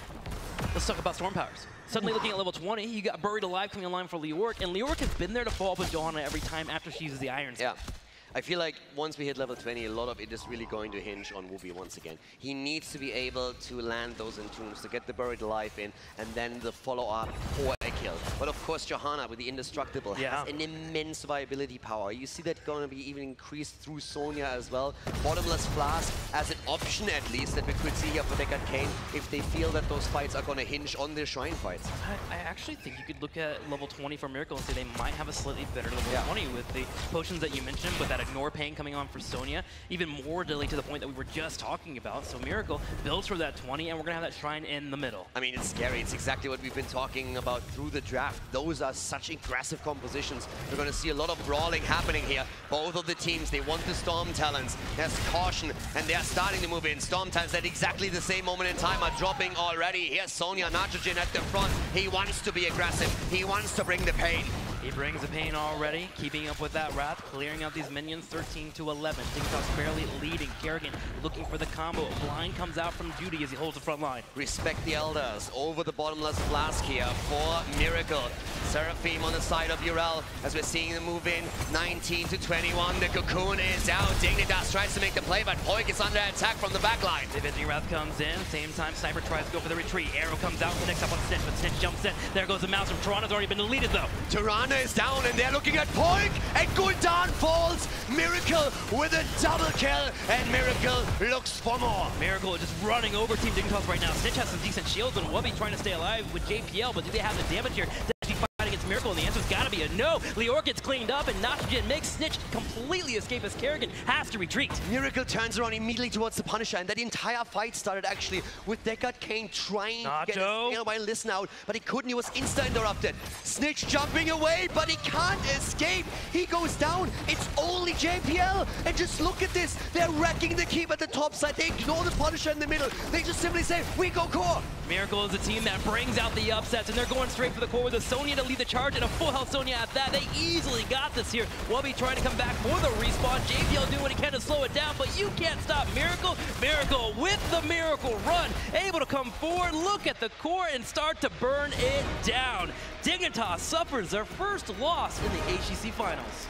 let's talk about Storm Powers. Suddenly looking at level 20, you got Buried Alive coming online for Leorc, and Leorc has been there to follow up with Johanna every time after she uses the Iron Skin. Yeah. I feel like once we hit level 20, a lot of it is really going to hinge on Whoopi once again. He needs to be able to land those entombs to get the Buried Alive in, and then the follow-up for a kill. But of course, Johanna with the Indestructible has an immense viability power. You see that going to be even increased through Sonya as well. Bottomless Flask as an option at least that we could see here for Deckard Cain if they feel that those fights are going to hinge on their Shrine fights. I actually think you could look at level 20 for Miracle and say they might have a slightly better level 20 with the potions that you mentioned, with that ignore Pain coming on for Sonya. Even more delay to the point that we were just talking about. So Miracle builds for that 20, and we're going to have that Shrine in the middle. I mean, it's scary. It's exactly what we've been talking about through the draft. Those are such aggressive compositions. We're going to see a lot of brawling happening here. Both of the teams, they want the Storm Talons. There's caution, and they're starting to move in. Storm Talons at exactly the same moment in time are dropping already. Here's Sonya Nitrogen at the front. He wants to be aggressive. He wants to bring the pain. He brings the pain already, keeping up with that Wrath, clearing out these minions 13 to 11. Dignitas barely leading. Kerrigan looking for the combo. Blind comes out from duty as he holds the front line. Respect the Elders over the bottomless flask here for Miracle. Seraphim on the side of Urel as we're seeing them move in. 19 to 21. The cocoon is out. Dignitas tries to make the play, but Poik is under attack from the back line. Divinity Wrath comes in. Same time, Sniper tries to go for the retreat. Arrow comes out, connects up on Snitch, but Snitch jumps in. There goes the mouse from Toronto's already been deleted though. Tirana is down, and they're looking at Poik, and Gul'dan falls. Miracle with a double kill, and Miracle looks for more. Miracle is just running over Team Dignitas right now. Snitch has some decent shields, and Wubby trying to stay alive with JPL, but do they have the damage here to actually fight against Miracle? And the answer's gotta be a no. Leor gets cleaned up, and Nitrogen makes Snitch completely escape as Kerrigan has to retreat. Miracle turns around immediately towards the Punisher, and that entire fight started actually with Deckard Cain trying to get his tail by Listen out, but he couldn't. He was insta-interrupted. Snitch jumping away, but he can't escape. He goes down. It's only JPL, and just look at this. They're wrecking the keep at the top side. They ignore the Punisher in the middle. They just simply say, we go core. Miracle is a team that brings out the upsets, and they're going straight for the core with a Sonya to lead the charge, and a full health Sonya at that. They easily got this here. Wubby trying to come back for the respawn. JPL doing what he can to slow it down, but you can't stop Miracle. Miracle with the Miracle run, able to come forward, look at the core, and start to burn it down. Dignitas suffers their first loss in the HGC Finals.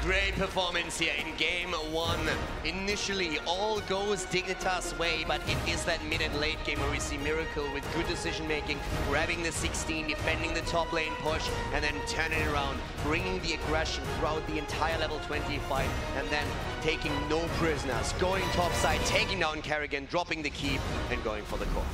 Great performance here in game one. Initially, all goes Dignitas' way, but it is that mid and late game where we see Miracle with good decision-making, grabbing the 16, defending the top lane push, and then turning it around, bringing the aggression throughout the entire level 20 fight, and then taking no prisoners, going topside, taking down Kerrigan, dropping the keep, and going for the core.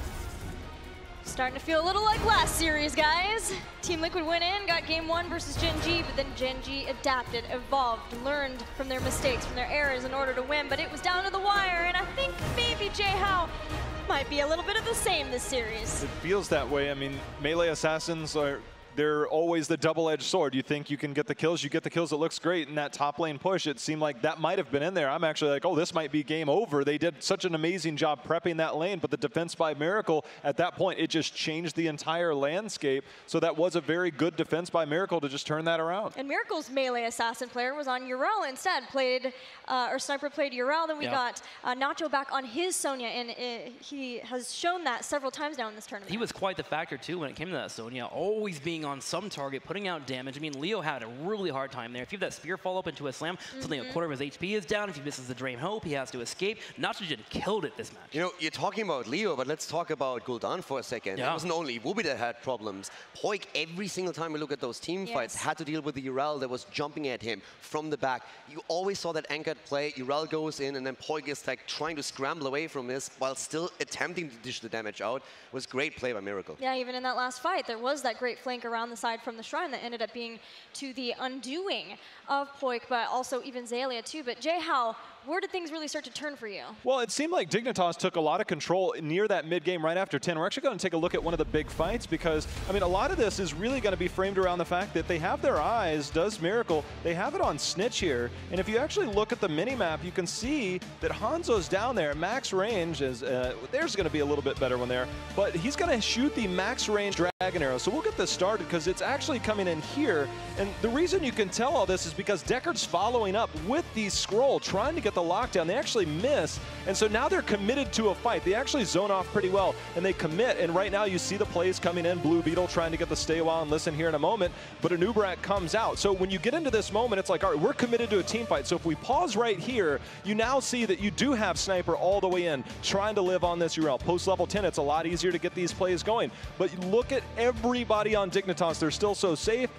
Starting to feel a little like last series, guys. Team Liquid went in, got game one versus Gen G, but then Gen G adapted, evolved, learned from their mistakes, from their errors in order to win, but it was down to the wire, and I think maybe J-How might be a little bit of the same this series. It feels that way. I mean, melee assassins they're always the double-edged sword. You think you can get the kills, you get the kills, it looks great. In that top lane push, it seemed like that might have been in there. I'm actually like, oh, this might be game over. They did such an amazing job prepping that lane, but the defense by Miracle, at that point, it just changed the entire landscape. So that was a very good defense by Miracle to just turn that around. And Miracle's melee assassin player was on Urel instead, or Sniper played Urel, then we got Nacho back on his Sonya, and he has shown that several times now in this tournament. He was quite the factor too when it came to that Sonya, always being on some target, putting out damage. I mean, Leo had a really hard time there. If you have that spear follow up into a slam, something a quarter of his HP is down. If he misses the Drain Hope, he has to escape. Nitrogen killed it this match. You know, you're talking about Leo, but let's talk about Gul'dan for a second. It wasn't only Wubby that had problems. Poik, every single time we look at those team fights, had to deal with the Urel that was jumping at him from the back. You always saw that anchored play. Urel goes in, and then Poik is like trying to scramble away from this while still attempting to dish the damage out. It was great play by Miracle. Yeah, even in that last fight, there was that great flank around the side from the Shrine that ended up being to the undoing of Poik, but also even Zalia too. But J-How, where did things really start to turn for you? Well, it seemed like Dignitas took a lot of control near that mid game right after 10. We're actually going to take a look at one of the big fights because, I mean, a lot of this is really going to be framed around the fact that they have their eyes, does Miracle, they have it on Snitch here. And if you actually look at the mini-map, you can see that Hanzo's down there. Max range is, there's going to be a little bit better one there, but he's going to shoot the max range Dragon Arrow. So we'll get this started because it's actually coming in here. And the reason you can tell all this is because Deckard's following up with the scroll, trying to get the lockdown. They actually miss, and so now they're committed to a fight. They actually zone off pretty well, and they commit, and right now you see the plays coming in. Blue Beetle trying to get the stay while and listen here in a moment, but Anubrak comes out. So when you get into this moment, it's like, all right, we're committed to a team fight. So if we pause right here, you now see that you do have Sniper all the way in, trying to live on this URL. Post level 10, it's a lot easier to get these plays going, but look at everybody on Dignitas. They're still so safe.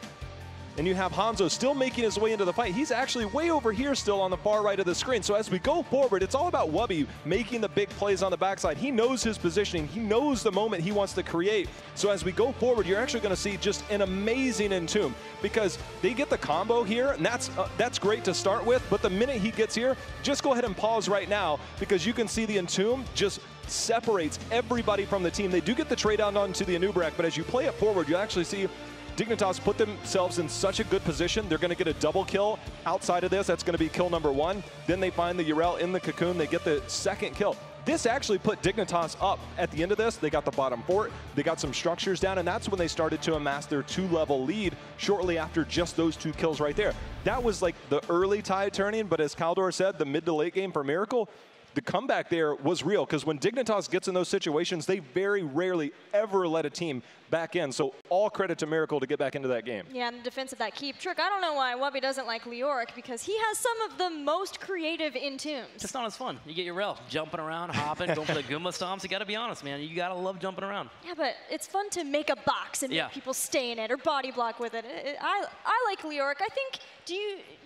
and you have Hanzo still making his way into the fight. He's actually way over here still on the far right of the screen. So as we go forward, it's all about Wubby making the big plays on the backside. He knows his positioning. He knows the moment he wants to create. So as we go forward, you're actually going to see just an amazing Entomb, because they get the combo here, and that's great to start with. But the minute he gets here, just go ahead and pause right now, because you can see the Entomb just separates everybody from the team. They do get the trade out onto the Anubarak, but as you play it forward, you actually see Dignitas put themselves in such a good position. They're going to get a double kill outside of this. That's going to be kill number 1. Then they find the Yrel in the cocoon. They get the second kill. This actually put Dignitas up at the end of this. They got the bottom fort. They got some structures down, and that's when they started to amass their 2-level lead shortly after just those 2 kills right there. That was like the early tide turning, but as Kaldor said, the mid to late game for Miracle, the comeback there was real, because when Dignitas gets in those situations, they very rarely ever let a team back in. So all credit to Miracle to get back into that game. Yeah, in the defense of that keep. Trick, I don't know why Wubby doesn't like Leoric, because he has some of the most creative Entombs. It's not as fun. You get your Rel jumping around, hopping, going for the Goomba stomps. You got to be honest, man. You got to love jumping around. Yeah, but it's fun to make a box and make people stay in it or body block with it. I like Leoric. I think, do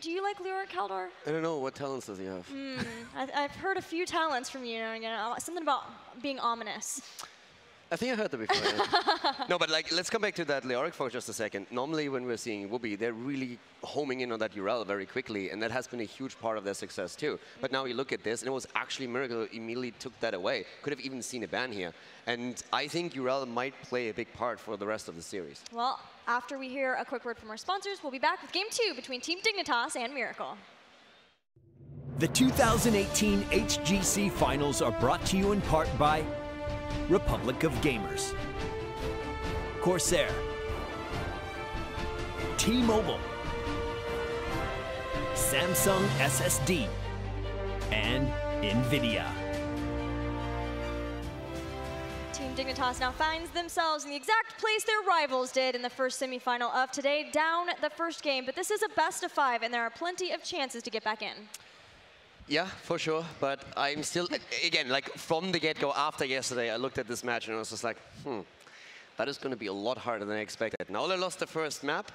you like Leoric, Kaldor? I don't know. What talents does he have? I've heard a few talents from you, something about being ominous. I think I heard that before. Yeah. No, but like, let's come back to that Leoric for just a second. Normally, when we're seeing Wubby, they're really homing in on that Yrel very quickly, and that has been a huge part of their success too. But now you look at this, and it was actually Miracle who immediately took that away. Could have even seen a ban here. And I think Yrel might play a big part for the rest of the series. Well, after we hear a quick word from our sponsors, we'll be back with Game 2 between Team Dignitas and Miracle. The 2018 HGC Finals are brought to you in part by Republic of Gamers, Corsair, T-Mobile, Samsung SSD, and NVIDIA. Team Dignitas now finds themselves in the exact place their rivals did in the first semifinal of today, down the first game. But this is a best of 5, and there are plenty of chances to get back in. Yeah, for sure. But I'm still, again, like from the get-go after yesterday, I looked at this match and I was just like, that is going to be a lot harder than I expected. Now they lost the first map.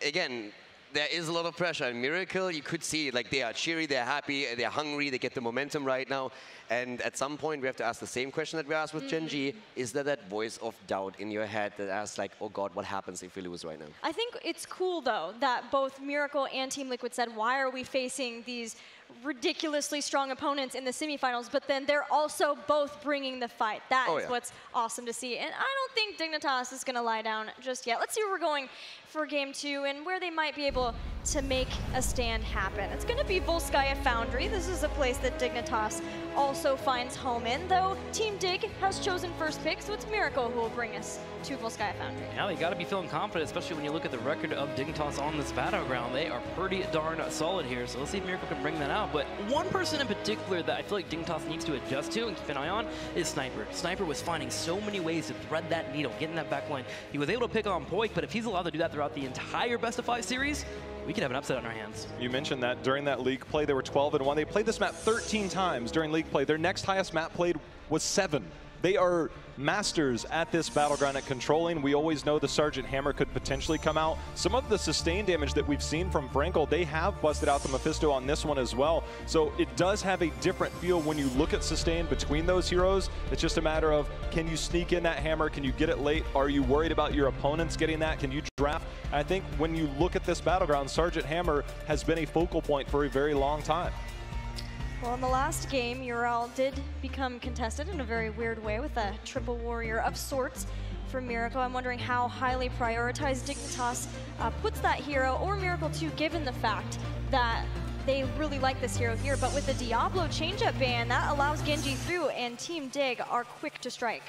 Again, there is a lot of pressure. And Miracle, you could see, like, they are cheery, they're happy, they're hungry, they get the momentum right now. And at some point, we have to ask the same question that we asked with Gen G. Is there that voice of doubt in your head that asks, like, oh God, what happens if we lose right now? I think it's cool, though, that both Miracle and Team Liquid said, why are we facing these ridiculously strong opponents in the semifinals, but then they're also both bringing the fight. That is what's awesome to see. And I don't think Dignitas is going to lie down just yet. Let's see where we're going for Game 2 and where they might be able to make a stand happen. It's going to be Volskaya Foundry. This is a place that Dignitas also finds home in, though Team Dig has chosen first pick, so it's Miracle who will bring us to Volskaya Foundry. Yeah, they got to be feeling confident, especially when you look at the record of Dignitas on this battleground. They are pretty darn solid here, so let's see if Miracle can bring that out. But one person in particular that I feel like Dignitas needs to adjust to and keep an eye on is Sniper. Sniper was finding so many ways to thread that needle, get in that back line. He was able to pick on Poik, but if he's allowed to do that throughout the entire best of 5 series, we could have an upset on our hands. You mentioned that during that league play, they were 12-1. They played this map 13 times during league play. Their next highest map played was 7. They are masters at this battleground at controlling. We always know the Sergeant Hammer could potentially come out. Some of the sustained damage that we've seen from Frankel, they have busted out the Mephisto on this one as well. So it does have a different feel when you look at sustain between those heroes. It's just a matter of, can you sneak in that hammer? Can you get it late? Are you worried about your opponents getting that? Can you draft? I think when you look at this battleground, Sergeant Hammer has been a focal point for a very long time. Well, in the last game, Yrel did become contested in a very weird way with a triple warrior of sorts for Miracle. I'm wondering how highly prioritized Dignitas puts that hero, or Miracle too, given the fact that they really like this hero here. But with the Diablo change-up ban, that allows Genji through, and Team Dig are quick to strike.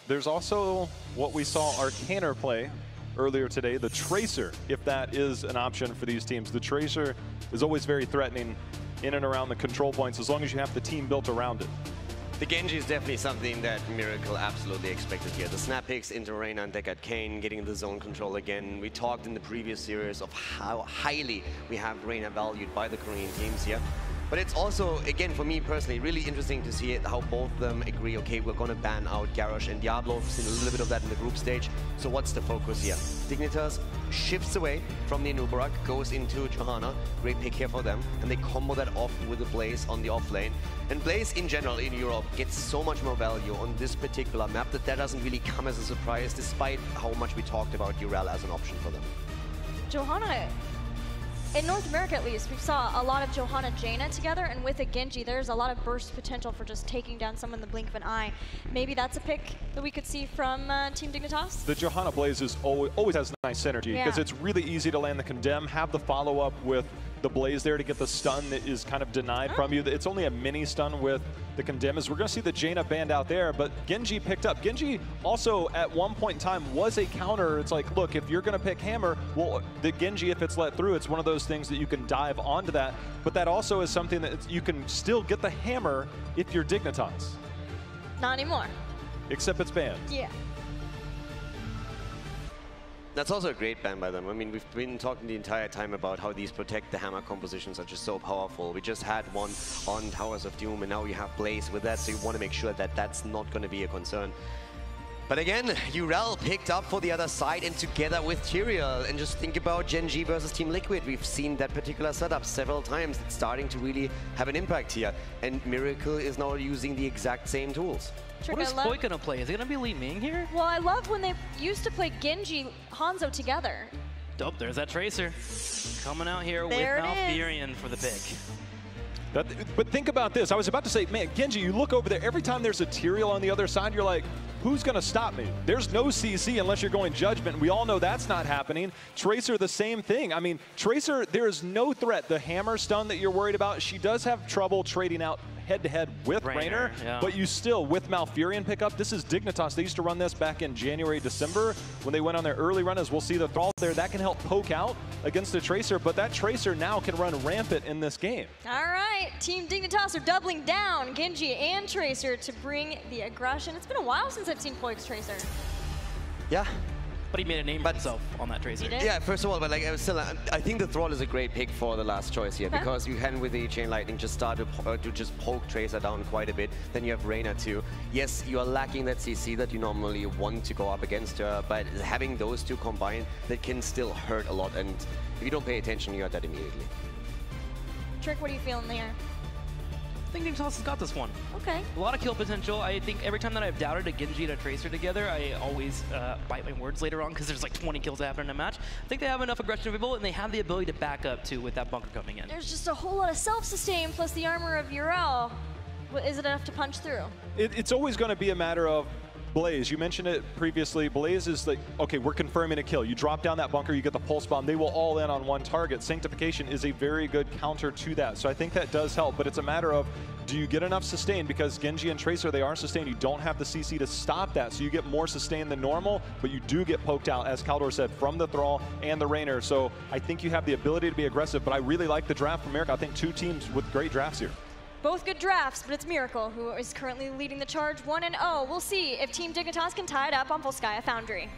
There's also what we saw Arcaner play earlier today, the Tracer, if that is an option for these teams. The Tracer is always very threatening in and around the control points, as long as you have the team built around it. The Genji is definitely something that Miracle absolutely expected here. The snap picks into Reyna and Deckard Cain, getting the zone control again. We talked in the previous series of how highly we have Reyna valued by the Korean teams here. But it's also, again, for me personally, really interesting to see how both of them agree, okay, we're going to ban out Garrosh and Diablo. We've seen a little bit of that in the group stage. So what's the focus here? Dignitas shifts away from the Anubarak, goes into Johanna. Great pick here for them. And they combo that off with the Blaze on the off lane. And Blaze in general in Europe gets so much more value on this particular map that doesn't really come as a surprise, despite how much we talked about Urel as an option for them. Johanna, in North America at least, we saw a lot of Johanna Jaina together, and with a Genji, there's a lot of burst potential for just taking down someone in the blink of an eye. Maybe that's a pick that we could see from Team Dignitas? The Johanna Blaze is always has nice synergy because it's really easy to land the condemn, have the follow-up with the Blaze there to get the stun that is kind of denied from you. It's only a mini stun with the condemn. As we're going to see the Jaina banned out there, but Genji picked up. Genji also at one point in time was a counter. It's like, look, if you're going to pick Hammer, well, the Genji, if it's let through, it's one of those things that you can dive onto that. But that also is something that you can still get the Hammer if you're Dignitas. Not anymore. Except it's banned. Yeah. That's also a great ban by them. I mean, we've been talking the entire time about how these protect the hammer compositions are just so powerful. We just had one on Towers of Doom, and now we have Blaze with that, so you want to make sure that that's not going to be a concern. But again, Urel picked up for the other side and together with Tyrael. And just think about Gen G versus Team Liquid. We've seen that particular setup several times. It's starting to really have an impact here. And Miracle is now using the exact same tools. What is Koi going to play? Is he going to be Li Ming here? Well, I love when they used to play Genji, Hanzo together. Dope, there's that Tracer. Coming out here with Malfurion for the pick. But think about this. I was about to say, man, Genji, you look over there. Every time there's a Tyrael on the other side, you're like, who's going to stop me? There's no CC unless you're going Judgment. We all know that's not happening. Tracer, the same thing. I mean, Tracer, there is no threat. The hammer stun that you're worried about, she does have trouble trading out head-to-head with Raynor, but you still, with Malfurion pickup, this is Dignitas. They used to run this back in January, December, when they went on their early run, as we'll see the Thrall there. That can help poke out against the Tracer, but that Tracer now can run rampant in this game. All right, Team Dignitas are doubling down, Genji and Tracer, to bring the aggression. It's been a while since I've seen Poik's Tracer. Yeah. But he made a name for himself on that Tracer. Yeah, first of all, but like I think the Thrall is a great pick for the last choice here, because you can, with the Chain Lightning, just start to just poke Tracer down quite a bit. Then you have Raynor too. Yes, you are lacking that CC that you normally want to go up against her, but having those two combined, that can still hurt a lot. And if you don't pay attention, you hurt that immediately. Trick, what are you feeling there? I think Dignitas has got this one. Okay. A lot of kill potential. I think every time that I've doubted a Genji and a Tracer together, I always bite my words later on because there's like 20 kills that happen in a match. I think they have enough aggression available, and they have the ability to back up too with that bunker coming in. There's just a whole lot of self-sustain plus the armor of Urel. Is it enough to punch through? It's always going to be a matter of Blaze. You mentioned it previously. Blaze is like, okay, we're confirming a kill. You drop down that bunker, you get the pulse bomb. They will all in on one target. Sanctification is a very good counter to that. So I think that does help, but it's a matter of, do you get enough sustain? Because Genji and Tracer, they are sustained. You don't have the CC to stop that, so you get more sustain than normal, but you do get poked out, as Kaldor said, from the Thrall and the Raynor. So I think you have the ability to be aggressive, but I really like the draft from America. I think two teams with great drafts here. Both good drafts, but it's Miracle who is currently leading the charge 1-0. We'll see if Team Dignitas can tie it up on Volskaya Foundry.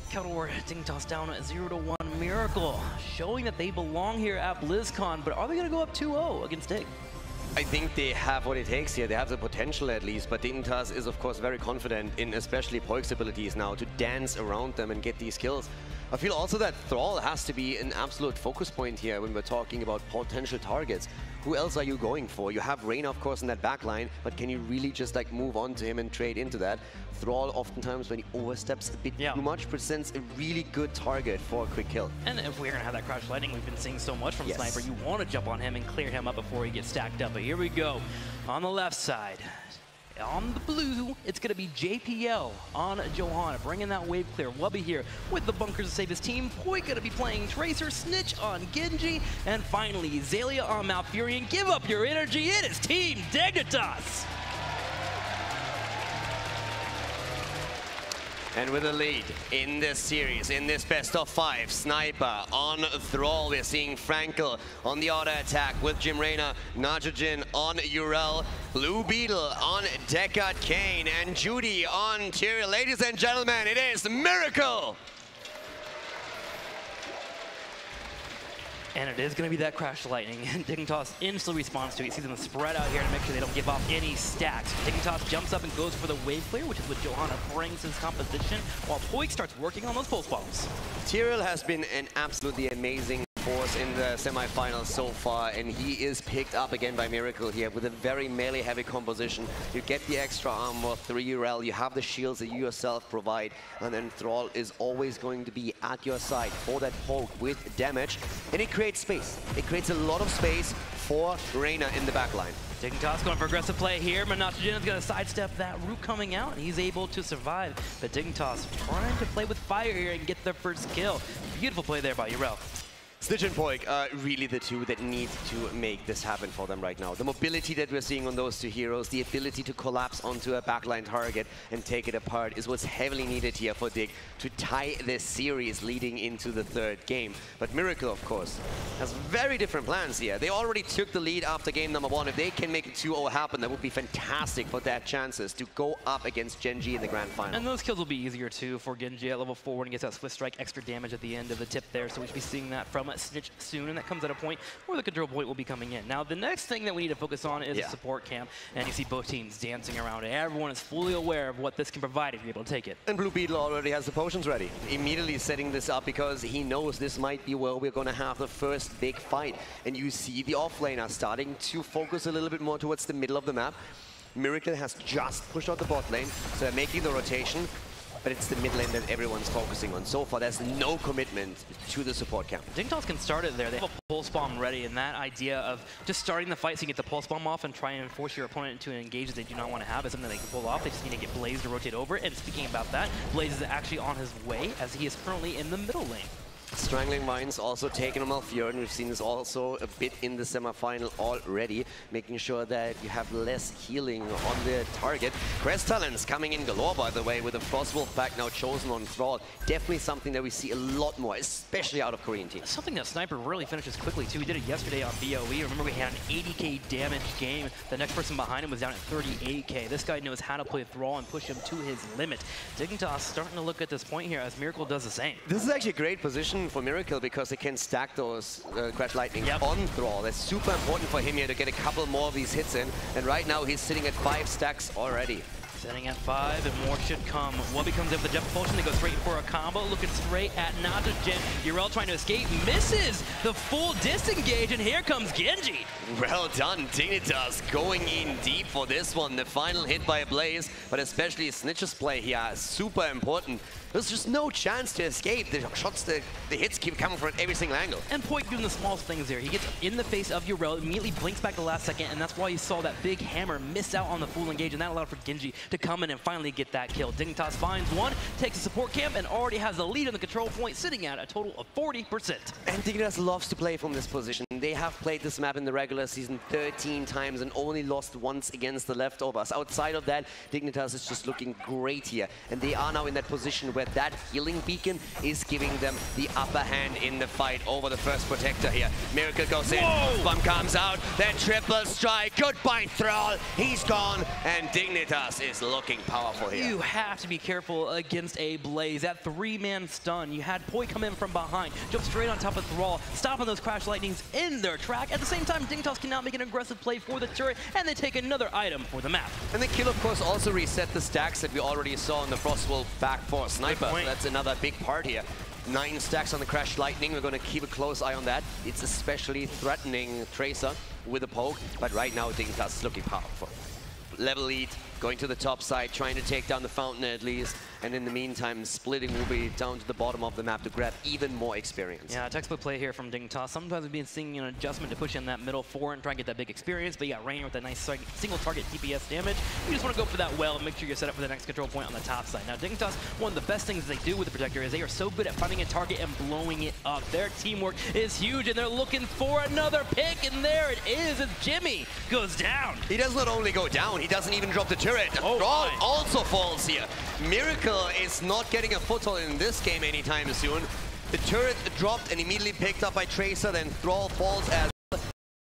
Kaldor, Dignitas down at 0-1. Miracle showing that they belong here at BlizzCon, but are they going to go up 2-0 against Dig? I think they have what it takes here. They have the potential at least, but Dignitas is of course very confident in especially Poik's abilities now to dance around them and get these kills. I feel also that Thrall has to be an absolute focus point here when we're talking about potential targets. Who else are you going for? You have Raynor, of course, in that back line, but can you really just like move on to him and trade into that? Thrall, oftentimes, when he oversteps a bit too much, presents a really good target for a quick kill. And if we're going to have that Crash Lightning we've been seeing so much from Sniper, you want to jump on him and clear him up before he gets stacked up. But here we go. On the left side, on the blue, it's going to be JPL on Johanna, bringing that wave clear. Wubby here with the bunkers to save his team. Poik going to be playing Tracer, Snitch on Genji, and finally, Zalia on Malfurion. Give up your energy, it is Team Dignitas! And with a lead in this series, in this best of 5, Sniper on Thrall. We're seeing Frankel on the auto attack with Jim Raynor, Nitrogen on Urel, Blue Beetle on Deckard Cain, and Judy on Tyrael. Ladies and gentlemen, it is Miracle! And it is going to be that Crash Lightning. And Dignitas instantly responds to it. He sees them spread out here to make sure they don't give off any stacks. Dignitas jumps up and goes for the wave clear, which is what Johanna brings his composition, while Poik starts working on those pulse bombs. Tyrell has been an absolutely amazing force in the semifinals so far, and he is picked up again by Miracle here with a very melee-heavy composition. You get the extra armor, 3 rel, you have the shields that you yourself provide, and then Thrall is always going to be at your side for that poke with damage, and it creates space. It creates a lot of space for Reyna in the backline. Dignitas going for aggressive play here. Manachijin is going to sidestep that root coming out, and he's able to survive. But Dignitas trying to play with fire here and get their first kill. Beautiful play there by Urel. Snitch and Poik are really the two that need to make this happen for them right now. The mobility that we're seeing on those two heroes, the ability to collapse onto a backline target and take it apart is what's heavily needed here for Dig to tie this series leading into the 3rd game. But Miracle, of course, has very different plans here. They already took the lead after game number 1. If they can make a 2-0 happen, that would be fantastic for their chances to go up against Genji in the grand final. And those kills will be easier too for Genji at level 4 when he gets that Swift Strike, extra damage at the end of the tip there. So we should be seeing that from Snitch soon, and that comes at a point where the control point will be coming in. Now, the next thing that we need to focus on is the support camp, and you see both teams dancing around it. Everyone is fully aware of what this can provide if you're able to take it. And Blue Beetle already has the potions ready, immediately setting this up because he knows this might be where we're going to have the first big fight. And you see the offlaner starting to focus a little bit more towards the middle of the map. Miracle has just pushed out the bot lane, so they're making the rotation. But it's the mid lane that everyone's focusing on. So far, there's no commitment to the support camp. Dignitas can start it there. They have a pulse bomb ready, and that idea of just starting the fight so you get the pulse bomb off and try and force your opponent into an engage that they do not want to have is something they can pull off. They just need to get Blaze to rotate over. And speaking about that, Blaze is actually on his way as he is currently in the middle lane. Strangling Vines also taking on Malfurion. We've seen this also a bit in the semifinal already, making sure that you have less healing on the target. Crest Talents coming in galore, by the way, with a Frostwolf pack now chosen on Thrall. Definitely something that we see a lot more, especially out of Korean teams. Something that Sniper really finishes quickly, too. He did it yesterday on BOE. Remember, we had an 80k damage game. The next person behind him was down at 38k. This guy knows how to play Thrall and push him to his limit. Dignitas starting to look at this point here as Miracle does the same. This is actually a great position for Miracle because they can stack those Crash Lightning on Thrall. That's super important for him here to get a couple more of these hits in. And right now he's sitting at 5 stacks already. Sitting at 5, and more should come. What becomes of the Jet Propulsion? They go straight for a combo, looking straight at Najin. Urel trying to escape, misses the full disengage, and here comes Genji. Well done, Dignitas going in deep for this one. The final hit by Blaze, but especially Snitch's play here is super important. There's just no chance to escape. The shots, the hits keep coming from every single angle. And Poik doing the small things there. He gets in the face of Urel, immediately blinks back the last second, and that's why you saw that big hammer miss out on the full engage, and that allowed for Genji to come in and finally get that kill. Dignitas finds one, takes a support camp, and already has the lead on the control point, sitting at a total of 40%. And Dignitas loves to play from this position. They have played this map in the regular season 13 times and only lost once against the leftovers. Outside of that, Dignitas is just looking great here. And they are now in that position where that healing beacon is giving them the upper hand in the fight over the first protector here. Miracle goes in, bomb comes out, then triple strike, goodbye Thrall, he's gone, and Dignitas is looking powerful here. You have to be careful against a Blaze. That 3-man stun, you had Poik come in from behind, jump straight on top of Thrall, stopping those Crash Lightnings in their track. At the same time, Dignitas cannot make an aggressive play for the turret, and they take another item for the map. And the kill, of course, also reset the stacks that we already saw in the Frostwolf back for Sniper. So that's another big part here. 9 stacks on the Crash Lightning. We're going to keep a close eye on that. It's especially threatening Tracer with a poke, but right now Dignitas is looking powerful. Level lead, going to the top side, trying to take down the fountain at least, and in the meantime, splitting Ruby down to the bottom of the map to grab even more experience. Yeah, textbook play here from Dignitas. Sometimes we've been seeing an adjustment to push in that middle 4 and try and get that big experience, but you got Rainer with that nice single target DPS damage. You just want to go for that well and make sure you're set up for the next control point on the top side. Now, Dignitas, one of the best things they do with the Protector is they are so good at finding a target and blowing it up. Their teamwork is huge, and they're looking for another pick, and there it is as Jimmy goes down. He does not only go down, he doesn't even drop the turret. Thrall also falls here. Miracle is not getting a foothold in this game anytime soon. The turret dropped and immediately picked up by Tracer, then Thrall falls as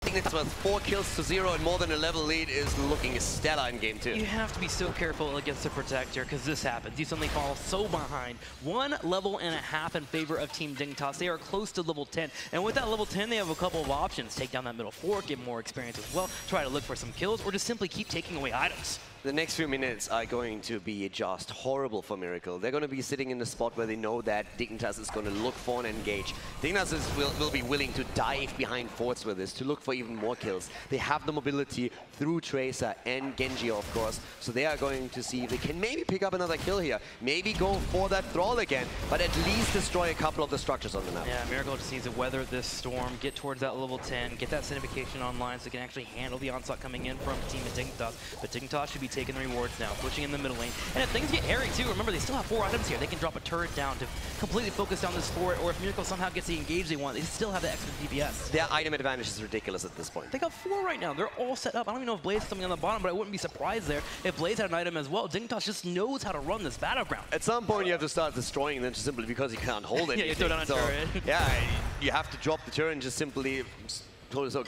Dignitas with 4 kills to 0 and more than a level lead is looking stellar in game 2. You have to be so careful against the Protector because this happens. You suddenly fall so behind. 1 level and a half in favor of Team Dignitas. They are close to level 10. And with that level 10, they have a couple of options. Take down that middle fork, get more experience as well, try to look for some kills, or just simply keep taking away items. The next few minutes are going to be just horrible for Miracle. They're going to be sitting in the spot where they know that Dignitas is going to look for and engage. Dignitas will be willing to dive behind forts with this to look for even more kills. They have the mobility through Tracer and Genji, of course, so they are going to see if they can maybe pick up another kill here. Maybe go for that Thrall again, but at least destroy a couple of the structures on the map. Yeah, Miracle just needs to weather this storm, get towards that level 10, get that certification online so they can actually handle the onslaught coming in from Team Dignitas. But Dignitas should be taking the rewards now, pushing in the middle lane. And if things get hairy too, remember they still have 4 items here. They can drop a turret down to completely focus down this fort, or if Miracle somehow gets the engage they want, they still have the extra DPS. Their item advantage is ridiculous at this point. They got 4 right now. They're all set up. I don't even know if Blaze is something on the bottom, but I wouldn't be surprised there if Blaze had an item as well. Dignitas just knows how to run this battleground. At some point you have to start destroying them just simply because you can't hold anything. Yeah, you throw down a turret. Yeah, you have to drop the turret and just simply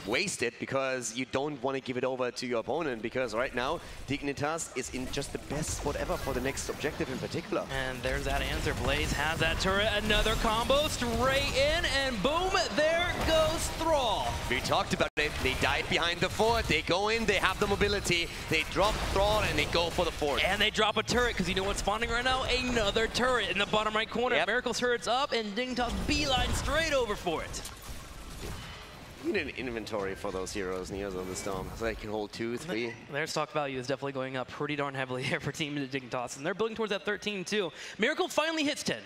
waste it because you don't want to give it over to your opponent, because right now Dignitas is in just the best spot ever for the next objective in particular. And there's that answer. Blaze has that turret, another combo straight in, and boom, there goes Thrall. We talked about it. They dive behind the fort, they go in, they have the mobility, they drop Thrall and they go for the fort. And they drop a turret, because you know what's spawning right now? Another turret in the bottom right corner. Yep. Miracle's turret's up, and Dignitas beeline straight over for it. You need an inventory for those heroes near the storm, so they can hold 2, 3. Their stock value is definitely going up pretty darn heavily here for Team Dignitas, and they're building towards that 13 too. Miracle finally hits 10.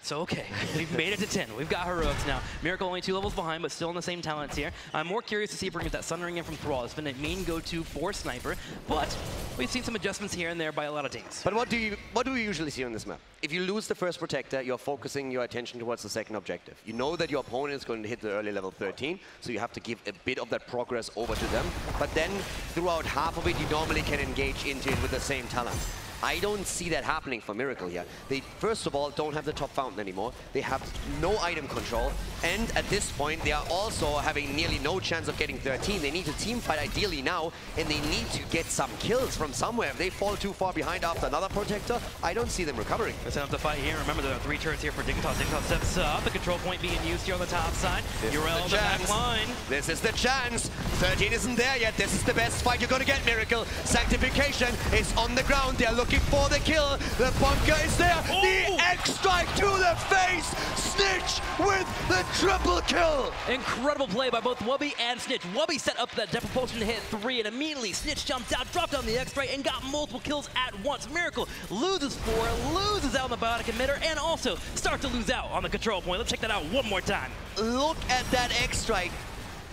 So okay, we've made it to 10. We've got heroics now. Miracle only 2 levels behind, but still in the same talents here. I'm more curious to see if we're going to get that Sundering in from Thrall. It's been a main go-to for Sniper, but we've seen some adjustments here and there by a lot of teams. But what do we usually see on this map? If you lose the first Protector, you're focusing your attention towards the second objective. You know that your opponent is going to hit the early level 13, so you have to give a bit of that progress over to them. But then, throughout half of it, you normally can engage into it with the same talent. I don't see that happening for Miracle here. They, first of all, don't have the top fountain anymore. They have no item control. And at this point, they are also having nearly no chance of getting 13. They need to team fight ideally now, and they need to get some kills from somewhere. If they fall too far behind after another Protector, I don't see them recovering. Let's set up the fight here. Remember, there are 3 turrets here for Dignitas. Dignitas steps up. The control point being used here on the top side. Urel on the back line. This is the chance. 13 isn't there yet. This is the best fight you're going to get, Miracle. Sanctification is on the ground. They're looking for the kill. The bunker is there. Oh! The X-Strike to the face. Snitch with the triple kill. Incredible play by both Wubby and Snitch. Wubby set up that depth propulsion to hit 3, and immediately Snitch jumped out, dropped down the X-Strike, and got multiple kills at once. Miracle loses 4, loses out on the biotic emitter, and also starts to lose out on the control point. Let's check that out one more time. Look at that X-Strike.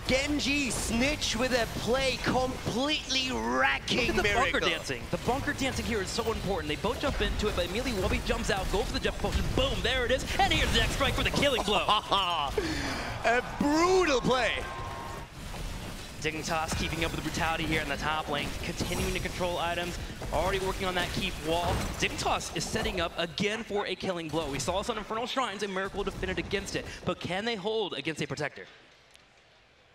Genji, Snitch with a play completely racking Look at the Miracle. bunker dancing. The bunker dancing here is so important. They both jump into it, but immediately Wubby jumps out, goes for the jet propulsion, boom, there it is, and here's the X-Strike for the killing blow. A brutal play. Dignitas keeping up with the brutality here in the top lane, continuing to control items, already working on that keep wall. Dignitas is setting up again for a killing blow. We saw this on Infernal Shrines, and Miracle defended against it, but can they hold against a Protector?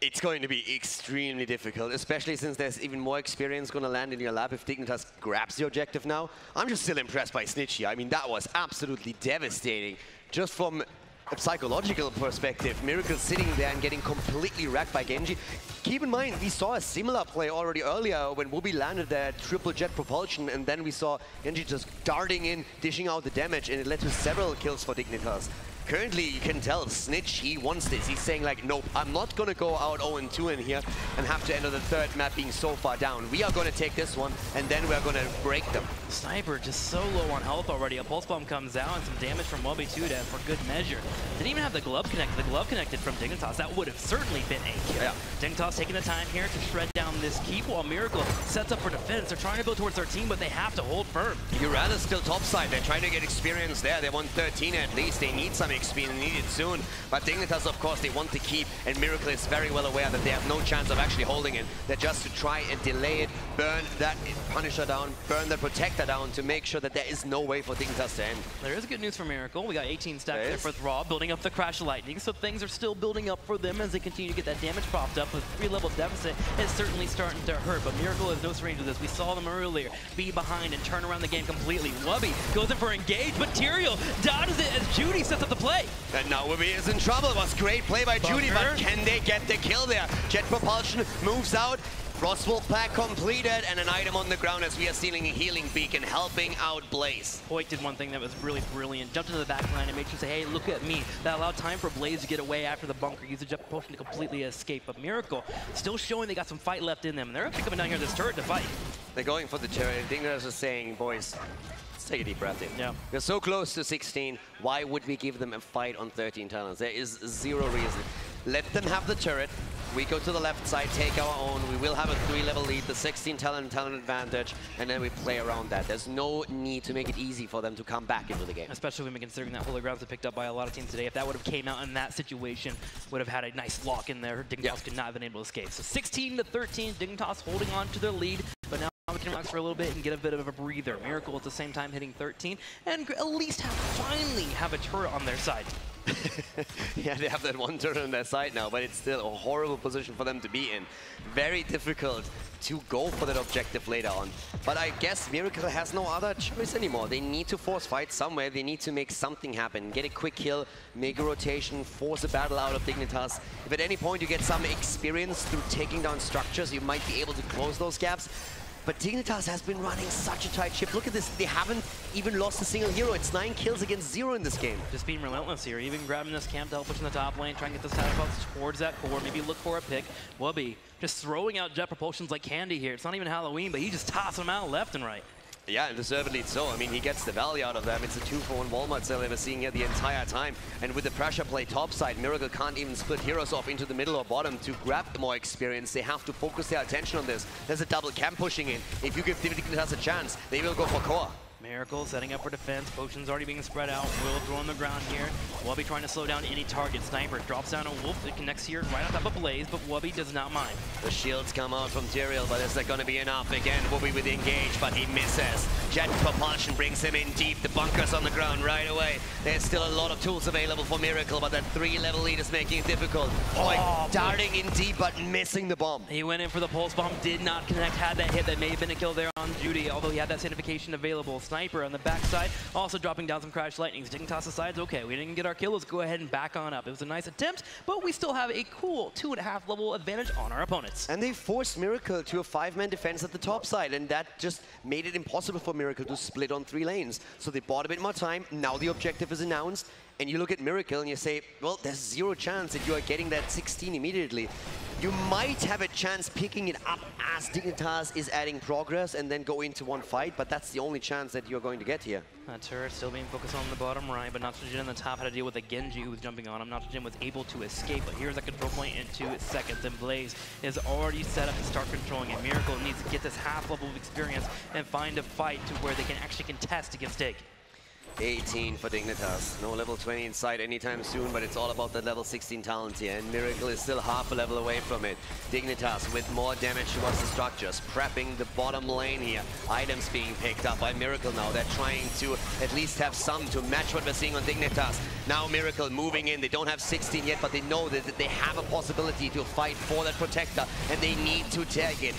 It's going to be extremely difficult, especially since there's even more experience going to land in your lap if Dignitas grabs the objective now. I'm just still impressed by Snitch here. I mean, that was absolutely devastating. Just from a psychological perspective, Miracle sitting there and getting completely wrecked by Genji. Keep in mind, we saw a similar play already earlier when Wubby landed that triple jet propulsion, and then we saw Genji just darting in, dishing out the damage, and it led to several kills for Dignitas. Currently, you can tell Snitch, he wants this. He's saying like, nope, I'm not going to go out 0-2 in here and have to enter the third map being so far down. We are going to take this one, and then we're going to break them. Sniper just so low on health already. A pulse bomb comes out, and some damage from Wubby too, for good measure. Didn't even have the glove connected. The glove connected from Dignitas. That would have certainly been a kill. Yeah. Dignitas taking the time here to shred down this keep while Miracle sets up for defense. They're trying to build towards 13, but they have to hold firm. Urel is still topside. They're trying to get experience there. They want 13 at least. They need some experience. They need it soon. But Dignitas, of course, they want to keep, and Miracle is very well aware that they have no chance of actually holding it. They're just to try and delay it, burn that Punisher down, burn that Protector down to make sure that there is no way for Dignitas to end. There is good news for Miracle. We got 18 stacks there for Thrall, building up the Crash Lightning, so things are still building up for them as they continue to get that damage propped up. With 3-level deficit is certainly starting to hurt, but Miracle is no stranger to this. We saw them earlier be behind and turn around the game completely. Wubby goes in for engage, but Tyrael dodges it as Judy sets up the play. And now Wubby is in trouble. It was great play by Judy, but can they get the kill there? Jet Propulsion moves out. Frostwolf pack completed, and an item on the ground as we are stealing a healing beacon, helping out Blaze. Poik did one thing that was really brilliant. Jumped into the back line and made sure to say, hey, look at me. That allowed time for Blaze to get away after the bunker. Use the Jet Potion to completely escape. But Miracle still showing they got some fight left in them. And they're actually coming down here to this turret to fight. They're going for the turret. Dignitas is saying, boys, let's take a deep breath in. Yeah. We're so close to 16. Why would we give them a fight on 13 talents? There is zero reason. Let them have the turret. We go to the left side, take our own. We will have a 3-level lead, the 16 talent advantage, and then we play around that. There's no need to make it easy for them to come back into the game. Especially when we're considering that Holy Grounds are picked up by a lot of teams today. If that would have came out in that situation, would have had a nice lock in there. Dignitas could not have been able to escape. So 16-13, Dignitas holding on to their lead, but now we can relax for a little bit and get a bit of a breather. Miracle at the same time hitting 13, and at least finally have a turret on their side. Yeah, they have that one turret on their side now, but it's still a horrible position for them to be in. Very difficult to go for that objective later on. But I guess Miracle has no other choice anymore. They need to force fight somewhere. They need to make something happen. Get a quick kill, make a rotation, force a battle out of Dignitas. If at any point you get some experience through taking down structures, you might be able to close those gaps. But Dignitas has been running such a tight ship. Look at this. They haven't even lost a single hero. It's 9 kills against 0 in this game. Just being relentless here. Even grabbing this camp to help push in the top lane, trying to get the catapults towards that core. Maybe look for a pick. Wubby just throwing out jet propulsions like candy here. It's not even Halloween, but he just tossing them out left and right. Yeah, and deservedly so. I mean, he gets the value out of them. It's a 2-for-1 Walmart sale they were seeing here the entire time. And with the pressure play topside, Miracle can't even split heroes off into the middle or bottom to grab more experience. They have to focus their attention on this. There's a double camp pushing in. If you give Dignitas a chance, they will go for core. Miracle setting up for defense. Potions already being spread out. Will throw on the ground here. Wubby trying to slow down any target. Sniper drops down a Wolf. It connects here right on top of Blaze, but Wubby does not mind. The shields come out from Tyrael, but is that going to be enough? Again, Wubby with engage, but he misses. Jet Propulsion brings him in deep. The bunker's on the ground right away. There's still a lot of tools available for Miracle, but that 3-level lead is making it difficult. Darting in deep, but missing the bomb. He went in for the pulse bomb, did not connect. Had that hit, that may have been a kill there on Judy, although he had that signification available. Sniper on the backside, also dropping down some Crash Lightnings. Dignitas decides, okay, we didn't get our kill, let's go ahead and back on up. It was a nice attempt, but we still have a cool 2.5 level advantage on our opponents. And they forced Miracle to a 5-man defense at the top side, and that just made it impossible for Miracle to split on 3 lanes. So they bought a bit more time. Now the objective is announced, and you look at Miracle and you say, well, there's 0 chance that you are getting that 16 immediately. You might have a chance picking it up as Dignitas is adding progress and then go into one fight, but that's the only chance that you're going to get here. That turret still being focused on the bottom right, but Noxygen in the top had to deal with a Genji who was jumping on him. Noxygen was able to escape, but here's a control point in 2 seconds, and Blaze is already set up to start controlling it. Miracle needs to get this half level of experience and find a fight to where they can actually contest against Dig. 18 for Dignitas. No level 20 in sight anytime soon, but it's all about that level 16 talent here, and Miracle is still half a level away from it. Dignitas with more damage towards the structures, prepping the bottom lane here. Items being picked up by Miracle now. They're trying to at least have some to match what we're seeing on Dignitas. Now Miracle moving in. They don't have 16 yet, but they know that they have a possibility to fight for that Protector, and they need to take it.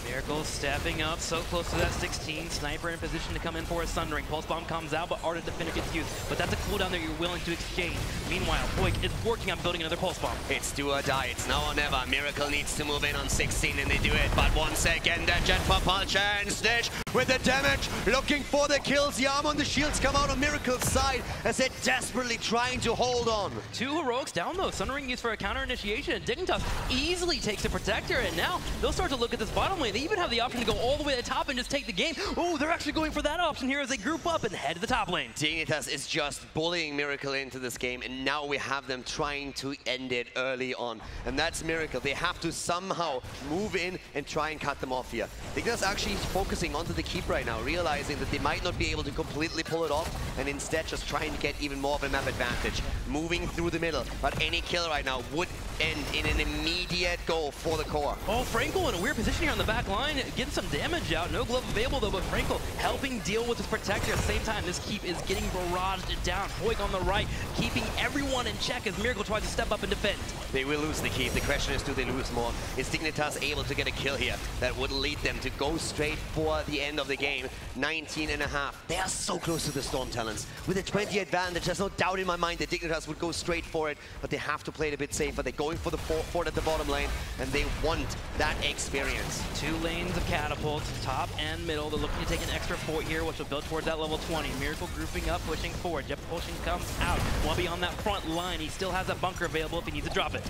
Miracle stepping up, so close to that 16. Sniper in position to come in for a Sundering. Pulse Bomb comes out, but Art of Defender gets used. But that's a cooldown that you're willing to exchange. Meanwhile, Poik is working on building another Pulse Bomb. It's do or die. It's now or never. Miracle needs to move in on 16, and they do it. But once again, that Jet Propulsion. Snitch with the damage, looking for the kills. The arm on the shields come out on Miracle's side as they're desperately trying to hold on. 2 heroics down, though. Sundering used for a counter initiation. Dignitas easily takes the Protector, and now they'll start to look at this bottom lane. They even have the option to go all the way to the top and just take the game. Oh, they're actually going for that option here as they group up and head to the top lane. Dignitas is just bullying Miracle into this game, and now we have them trying to end it early on. And that's Miracle. They have to somehow move in and try and cut them off here. Dignitas actually is focusing onto the keep right now, realizing that they might not be able to completely pull it off, and instead just trying to get even more of a map advantage. Moving through the middle, but any kill right now would end in an immediate goal for the core. Oh, Frankel in a weird position here on the back line, getting some damage out. No glove available though, but Frankel helping deal with his protector at the same time. This keep is getting barraged down. Hoik on the right, keeping everyone in check as Miracle tries to step up and defend. They will lose the keep. The question is, do they lose more? Is Dignitas able to get a kill here that would lead them to go straight for the end of the game? 19.5. They are so close to the Storm Talents. With a 20 advantage, there's no doubt in my mind that Dignitas would go straight for it, but they have to play it a bit safer. They're going for the fort at the bottom lane, and they want that experience. 2 lanes of catapults, top and middle. They're looking to take an extra fort here, which will build towards that level 20. Miracle grouping up, pushing forward. Jet Propulsion comes out. Wubby on that front line. He still has a bunker available if he needs to drop it.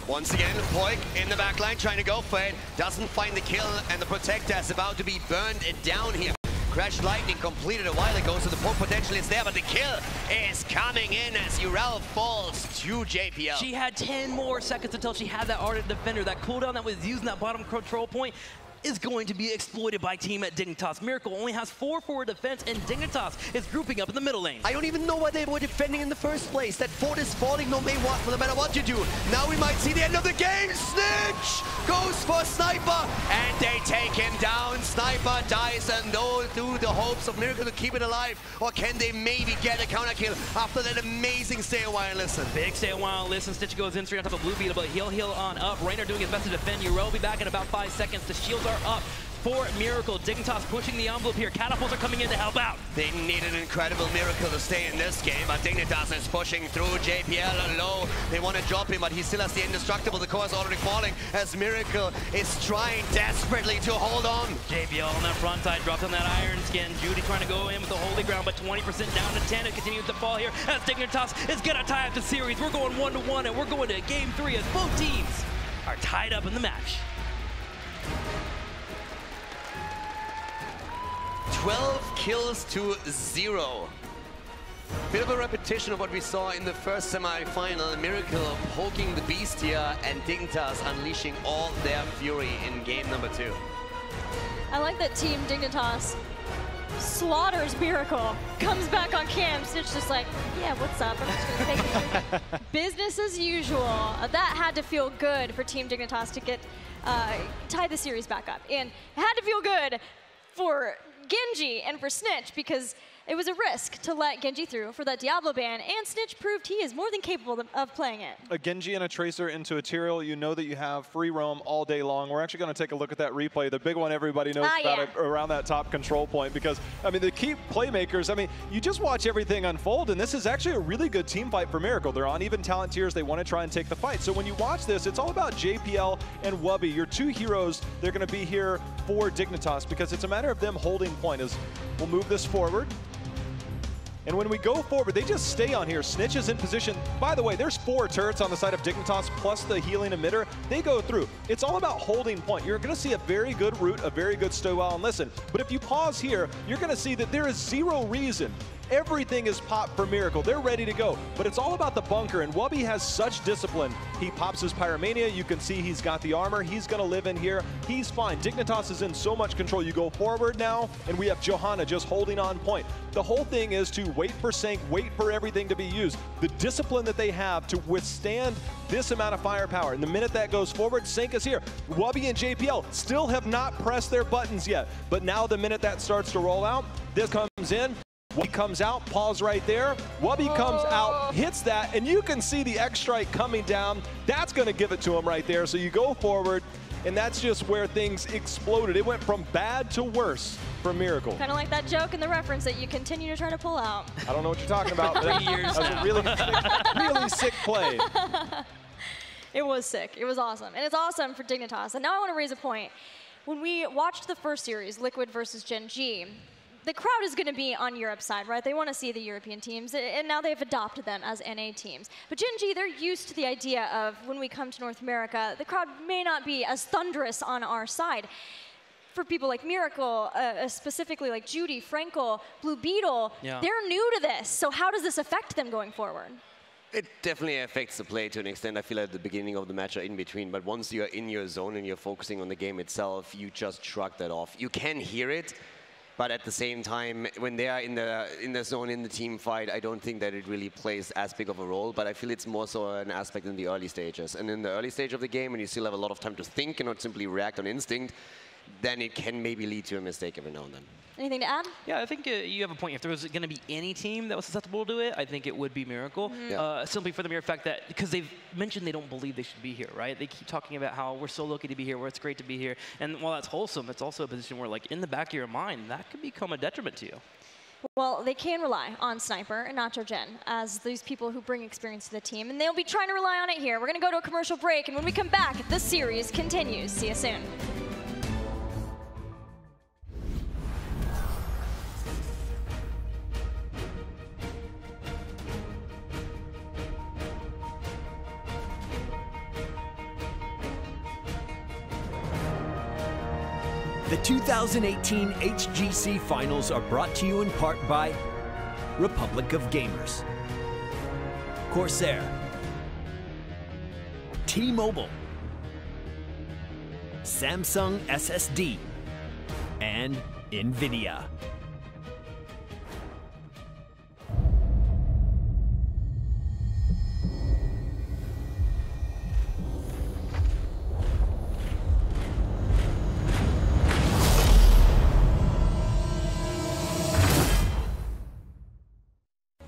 Once again, Hoik in the back line trying to go for it. Doesn't find the kill, and the Protector is about to be burned down here. Crash Lightning completed a while ago, so the poke potential is there, but the kill is coming in as Urel falls to JPL. She had 10 more seconds until she had that Ardent Defender. That cooldown that was using that bottom control point is going to be exploited by team at Dignitas. Miracle only has 4 forward defense, and Dignitas is grouping up in the middle lane. I don't even know why they were defending in the first place. That fort is falling no matter what you do. Now we might see the end of the game. Snitch goes for Sniper, and they take him down. Sniper dies, and do the hopes of Miracle to keep it alive, or can they maybe get a counter kill after that amazing stay a while and listen? Big stay a while and listen. Stitch goes in straight on top of Blue Beetle, but he'll heal on up. Raynor doing his best to defend. Uro will be back in about 5 seconds. The shields are up for Miracle. Dignitas pushing the envelope here. Catapults are coming in to help out. They need an incredible Miracle to stay in this game, but Dignitas is pushing through. JPL low. They want to drop him, but he still has the indestructible. The core is already falling as Miracle is trying desperately to hold on. JPL on that front side, dropped on that Iron Skin. Judy trying to go in with the holy ground, but 20% down to 10. It continues to fall here as Dignitas is going to tie up the series. We're going 1-1, and we're going to game 3 as both teams are tied up in the match. 12 kills to 0. Bit of a repetition of what we saw in the first semi-final. Miracle poking the beast here, and Dignitas unleashing all their fury in game number 2. I like that Team Dignitas slaughters Miracle, comes back on cam. Stitch just like, yeah, what's up? I'm just gonna take it. Business as usual. That had to feel good for Team Dignitas to get tie the series back up, and it had to feel good for Genji and for Snitch, because it was a risk to let Genji through for that Diablo ban, and Snitch proved he is more than capable of playing it. A Genji and a Tracer into a Tyrael, you know that you have free roam all day long. We're actually going to take a look at that replay, the big one everybody knows about around that top control point, because, I mean, the key playmakers, I mean, you just watch everything unfold, and this is actually a really good team fight for Miracle. They're on even talent tiers. They want to try and take the fight. So when you watch this, it's all about JPL and Wubby, your 2 heroes. They're going to be here for Dignitas, because it's a matter of them holding point. As we'll move this forward. And when we go forward, they just stay on here. Snitch is in position. By the way, there's 4 turrets on the side of Dignitas plus the healing emitter. They go through. It's all about holding point. You're going to see a very good route, a very good stow well and listen. But if you pause here, you're going to see that there is 0 reason. Everything is popped for Miracle. They're ready to go. But it's all about the bunker, and Wubby has such discipline. He pops his Pyromania. You can see he's got the armor. He's going to live in here. He's fine. Dignitas is in so much control. You go forward now, and we have Johanna just holding on point. The whole thing is to wait for sync, wait for everything to be used. The discipline that they have to withstand this amount of firepower. And the minute that goes forward, sync is here. Wubby and JPL still have not pressed their buttons yet. But now the minute that starts to roll out, this comes in. Wubby comes out, pause right there. Wubby comes out, hits that, and you can see the X strike coming down. That's going to give it to him right there. So you go forward, and that's just where things exploded. It went from bad to worse for Miracle. Kind of like that joke in the reference that you continue to try to pull out. I don't know what you're talking about. But 3 years that was now. a really sick play. It was sick. It was awesome. And it's awesome for Dignitas. And now I want to raise a point. When we watched the first series, Liquid versus Gen G, the crowd is going to be on Europe's side, right? They want to see the European teams, and now they've adopted them as NA teams. But Gen G, they're used to the idea of when we come to North America, the crowd may not be as thunderous on our side. For people like Miracle, specifically like Judy, Frankel, Blue Beetle, they're new to this. So how does this affect them going forward? It definitely affects the play to an extent. I feel at the beginning of the match or in between, but once you're in your zone and you're focusing on the game itself, you just shrug that off. You can hear it, But at the same time, when they are in the zone, in the team fight, I don't think that it really plays as big of a role. But I feel it's more so an aspect in the early stages. And in the early stage of the game, when you still have a lot of time to think and not simply react on instinct, then it can maybe lead to a mistake every now and then. Anything to add? Yeah, I think you have a point. If there was going to be any team that was susceptible to it, I think it would be Miracle. Simply for the mere fact that, because they've mentioned they don't believe they should be here, right? They keep talking about how we're so lucky to be here, where it's great to be here. And while that's wholesome, it's also a position where, like, in the back of your mind, that could become a detriment to you. Well, they can rely on Sniper and Nacho Gen as these people who bring experience to the team, and they'll be trying to rely on it here. We're going to go to a commercial break, and when we come back, the series continues. See you soon. The 2018 HGC Finals are brought to you in part by Republic of Gamers, Corsair, T-Mobile, Samsung SSD, and NVIDIA.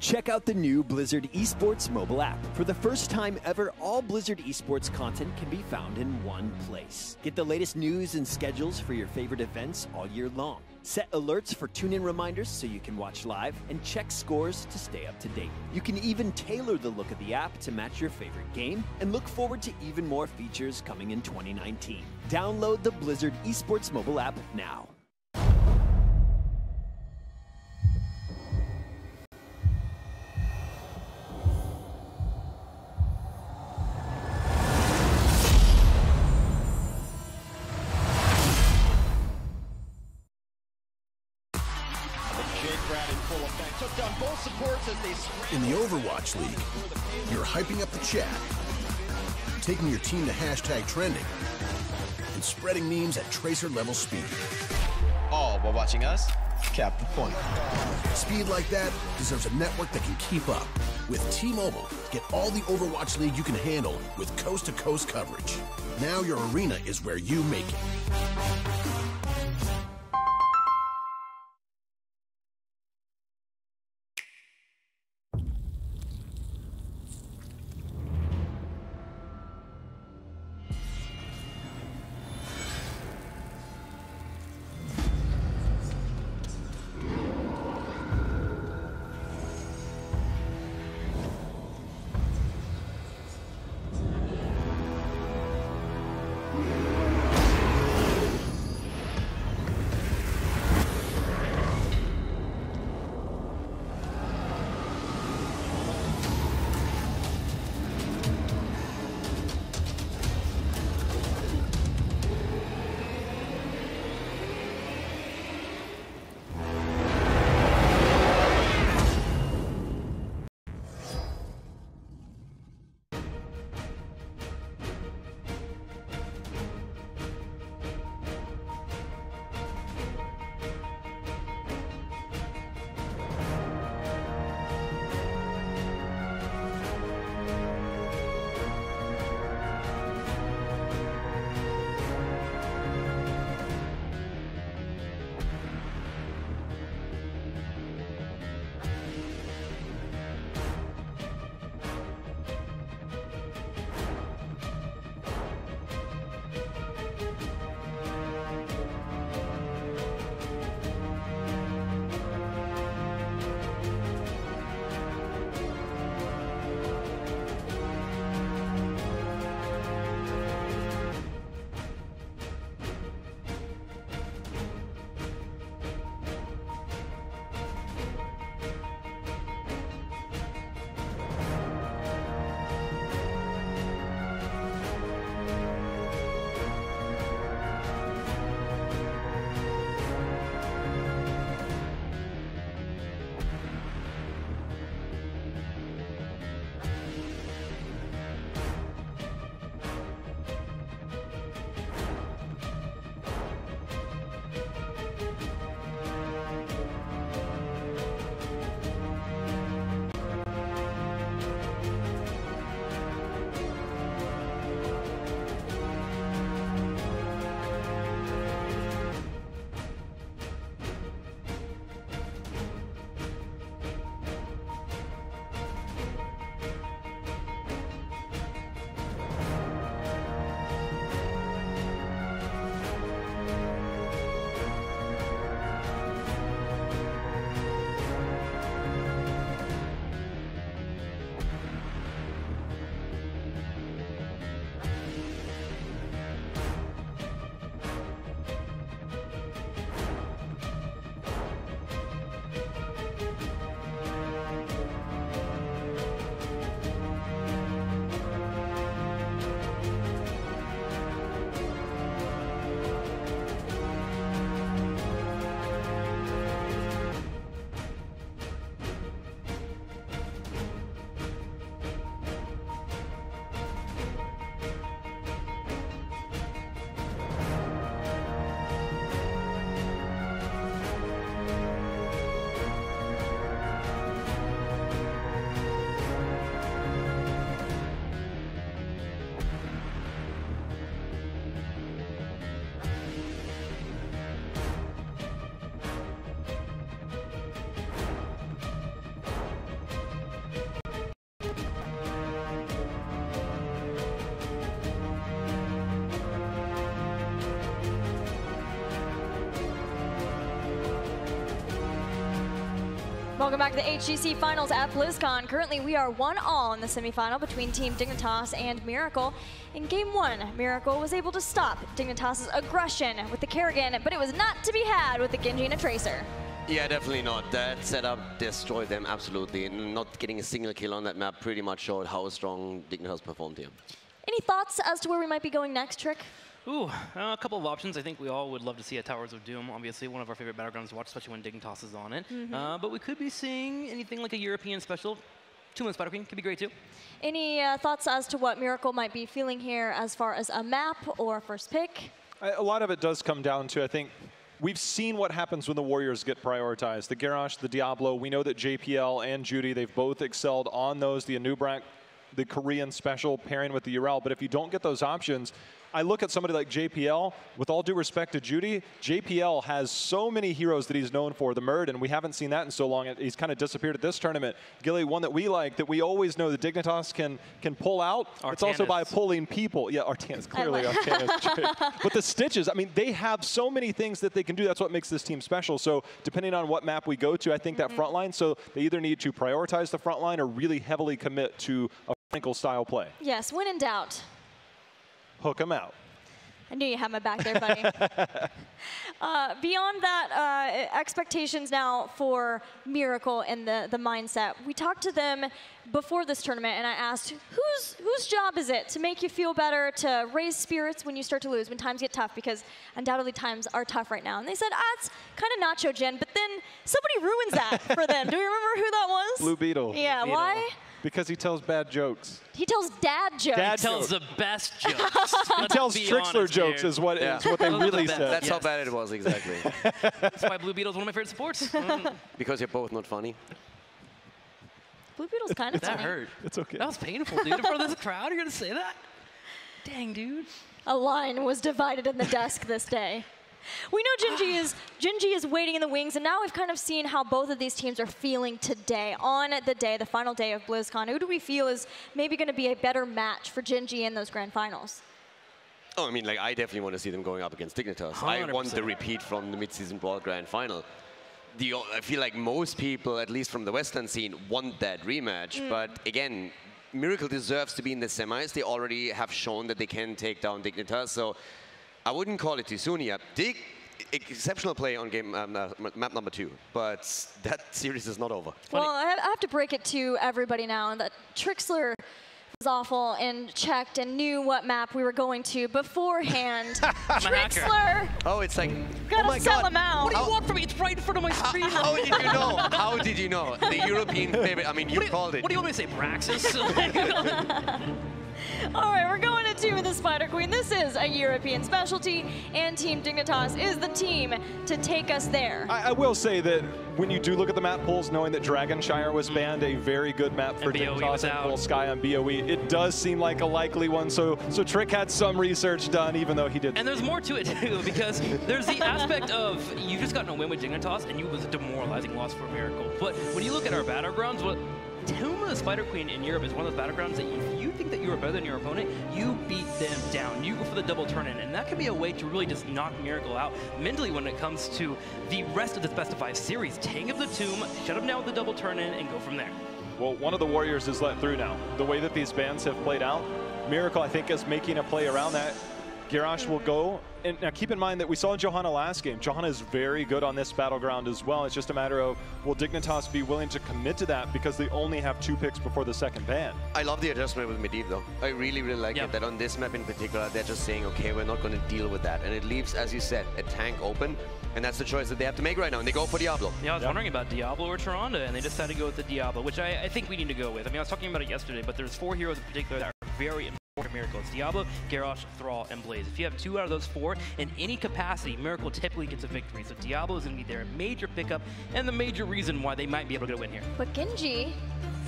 Check out the new Blizzard Esports mobile app. For the first time ever, all Blizzard Esports content can be found in one place. Get the latest news and schedules for your favorite events all year long. Set alerts for tune-in reminders so you can watch live, and check scores to stay up to date. You can even tailor the look of the app to match your favorite game, and look forward to even more features coming in 2019. Download the Blizzard Esports mobile app now. In the Overwatch League, you're hyping up the chat, taking your team to hashtag trending, and spreading memes at tracer level speed. All while watching us cap the point. Speed like that deserves a network that can keep up. With T-Mobile, get all the Overwatch League you can handle with coast-to-coast coverage. Now your arena is where you make it. Welcome back to the HGC Finals at BlizzCon. Currently, we are 1-all in the semifinal between Team Dignitas and Miracle. In Game 1, Miracle was able to stop Dignitas' aggression with the Kerrigan, but it was not to be had with the Genji and a Tracer. Yeah, definitely not. That setup destroyed them absolutely. And not getting a single kill on that map pretty much showed how strong Dignitas performed here. Any thoughts as to where we might be going next, Trick? Ooh, a couple of options. I think we all would love to see a Towers of Doom. Obviously, one of our favorite battlegrounds to watch, especially when Dignitas is on it. But we could be seeing anything like a European special. 2-man Spider Queen could be great too. Any thoughts as to what Miracle might be feeling here as far as a map or first pick? A lot of it does come down to, I think, we've seen what happens when the Warriors get prioritized. The Garrosh, the Diablo, we know that JPL and Judy, they've both excelled on those. The Anubrak, the Korean special pairing with the Ural. But if you don't get those options, I look at somebody like JPL, with all due respect to Judy, JPL has so many heroes that he's known for, the Murd, and we haven't seen that in so long. He's kind of disappeared at this tournament. Gilly, one that we like, that we always know that Dignitas can pull out. Artanis. It's also by pulling people. Yeah, Artanis, clearly Artanis. But the Stitches, I mean, they have so many things that they can do. That's what makes this team special. So depending on what map we go to, I think that front line, so they either need to prioritize the front line or really heavily commit to a Frankel-style play. Yes, when in doubt. Hook them out. I knew you had my back there, buddy. Beyond that, expectations now for Miracle and the mindset. We talked to them before this tournament, and I asked, whose job is it to make you feel better, to raise spirits when you start to lose, when times get tough? Because undoubtedly times are tough right now. And they said, it's kind of Nacho Gen, but then somebody ruins that for them. Do you remember who that was? Blue Beetle. Yeah, Beetle. Why? Because he tells bad jokes. He tells dad jokes. He tells the best jokes. He tells Trixler jokes is what they really said. That's how bad it was, exactly. That's why Blue Beetle's one of my favorite sports. Because you're both not funny. Blue Beetle's kind of funny. That hurt. It's okay. That was painful, dude. In front of this crowd, you're going to say that? Dang, dude. A line was divided in the desk this day. We know Genji is waiting in the wings, and now we've kind of seen how both of these teams are feeling today, on the final day of BlizzCon. Who do we feel is maybe going to be a better match for Genji in those grand finals? Oh, I mean, like, I definitely want to see them going up against Dignitas. 100%. I want the repeat from the mid-season Brawl grand final. I feel like most people, at least from the Western scene, want that rematch. But again, Miracle deserves to be in the semis. They already have shown that they can take down Dignitas. So I wouldn't call it too soon yet. Exceptional play on game map number 2, but that series is not over. Well, I have to break it to everybody now that Trixler was awful and checked and knew what map we were going to beforehand. Trixler! Oh, it's like, gotta sell him out. What do you want from me? It's right in front of my screen. How did you know? How did you know? The European favorite, I mean, you called it. What do you want me to say, Praxis? All right, we're going to 2 with the Spider Queen. This is a European specialty, and Team Dignitas is the team to take us there. I will say that when you do look at the map pools, knowing that Dragonshire was banned, a very good map for Dignitas and Full Sky on BOE, it does seem like a likely one. So Trick had some research done, even though he didn't. And there's more to it, too, because there's the aspect of you just got a win with Dignitas, and you was a demoralizing loss for Miracle. But when you look at our battlegrounds, Tomb of the Spider Queen in Europe is one of those battlegrounds that if you think that you are better than your opponent, you beat them down. You go for the double turn-in, and that can be a way to really just knock Miracle out mentally when it comes to the rest of the Best of 5 series. Take up the Tomb, shut them down with the double turn-in, and go from there. Well, one of the Warriors is let through now. The way that these bans have played out, Miracle, I think, is making a play around that. Garrosh will go. And now keep in mind that we saw Johanna last game. Johanna is very good on this battleground as well. It's just a matter of, will Dignitas be willing to commit to that because they only have 2 picks before the second ban? I love the adjustment with Medivh, though. I really, really like it that on this map in particular, they're just saying, okay, we're not going to deal with that. And it leaves, as you said, a tank open. And that's the choice that they have to make right now. And they go for Diablo. Yeah, I was wondering about Diablo or Tyrande, and they decided to go with the Diablo, which I think we need to go with. I mean, I was talking about it yesterday, but there's 4 heroes in particular that are very important for Miracle. It's Diablo, Garrosh, Thrall, and Blaze. If you have 2 out of those 4 in any capacity, Miracle typically gets a victory. So Diablo is going to be their major pickup and the major reason why they might be able to get a win here. But Genji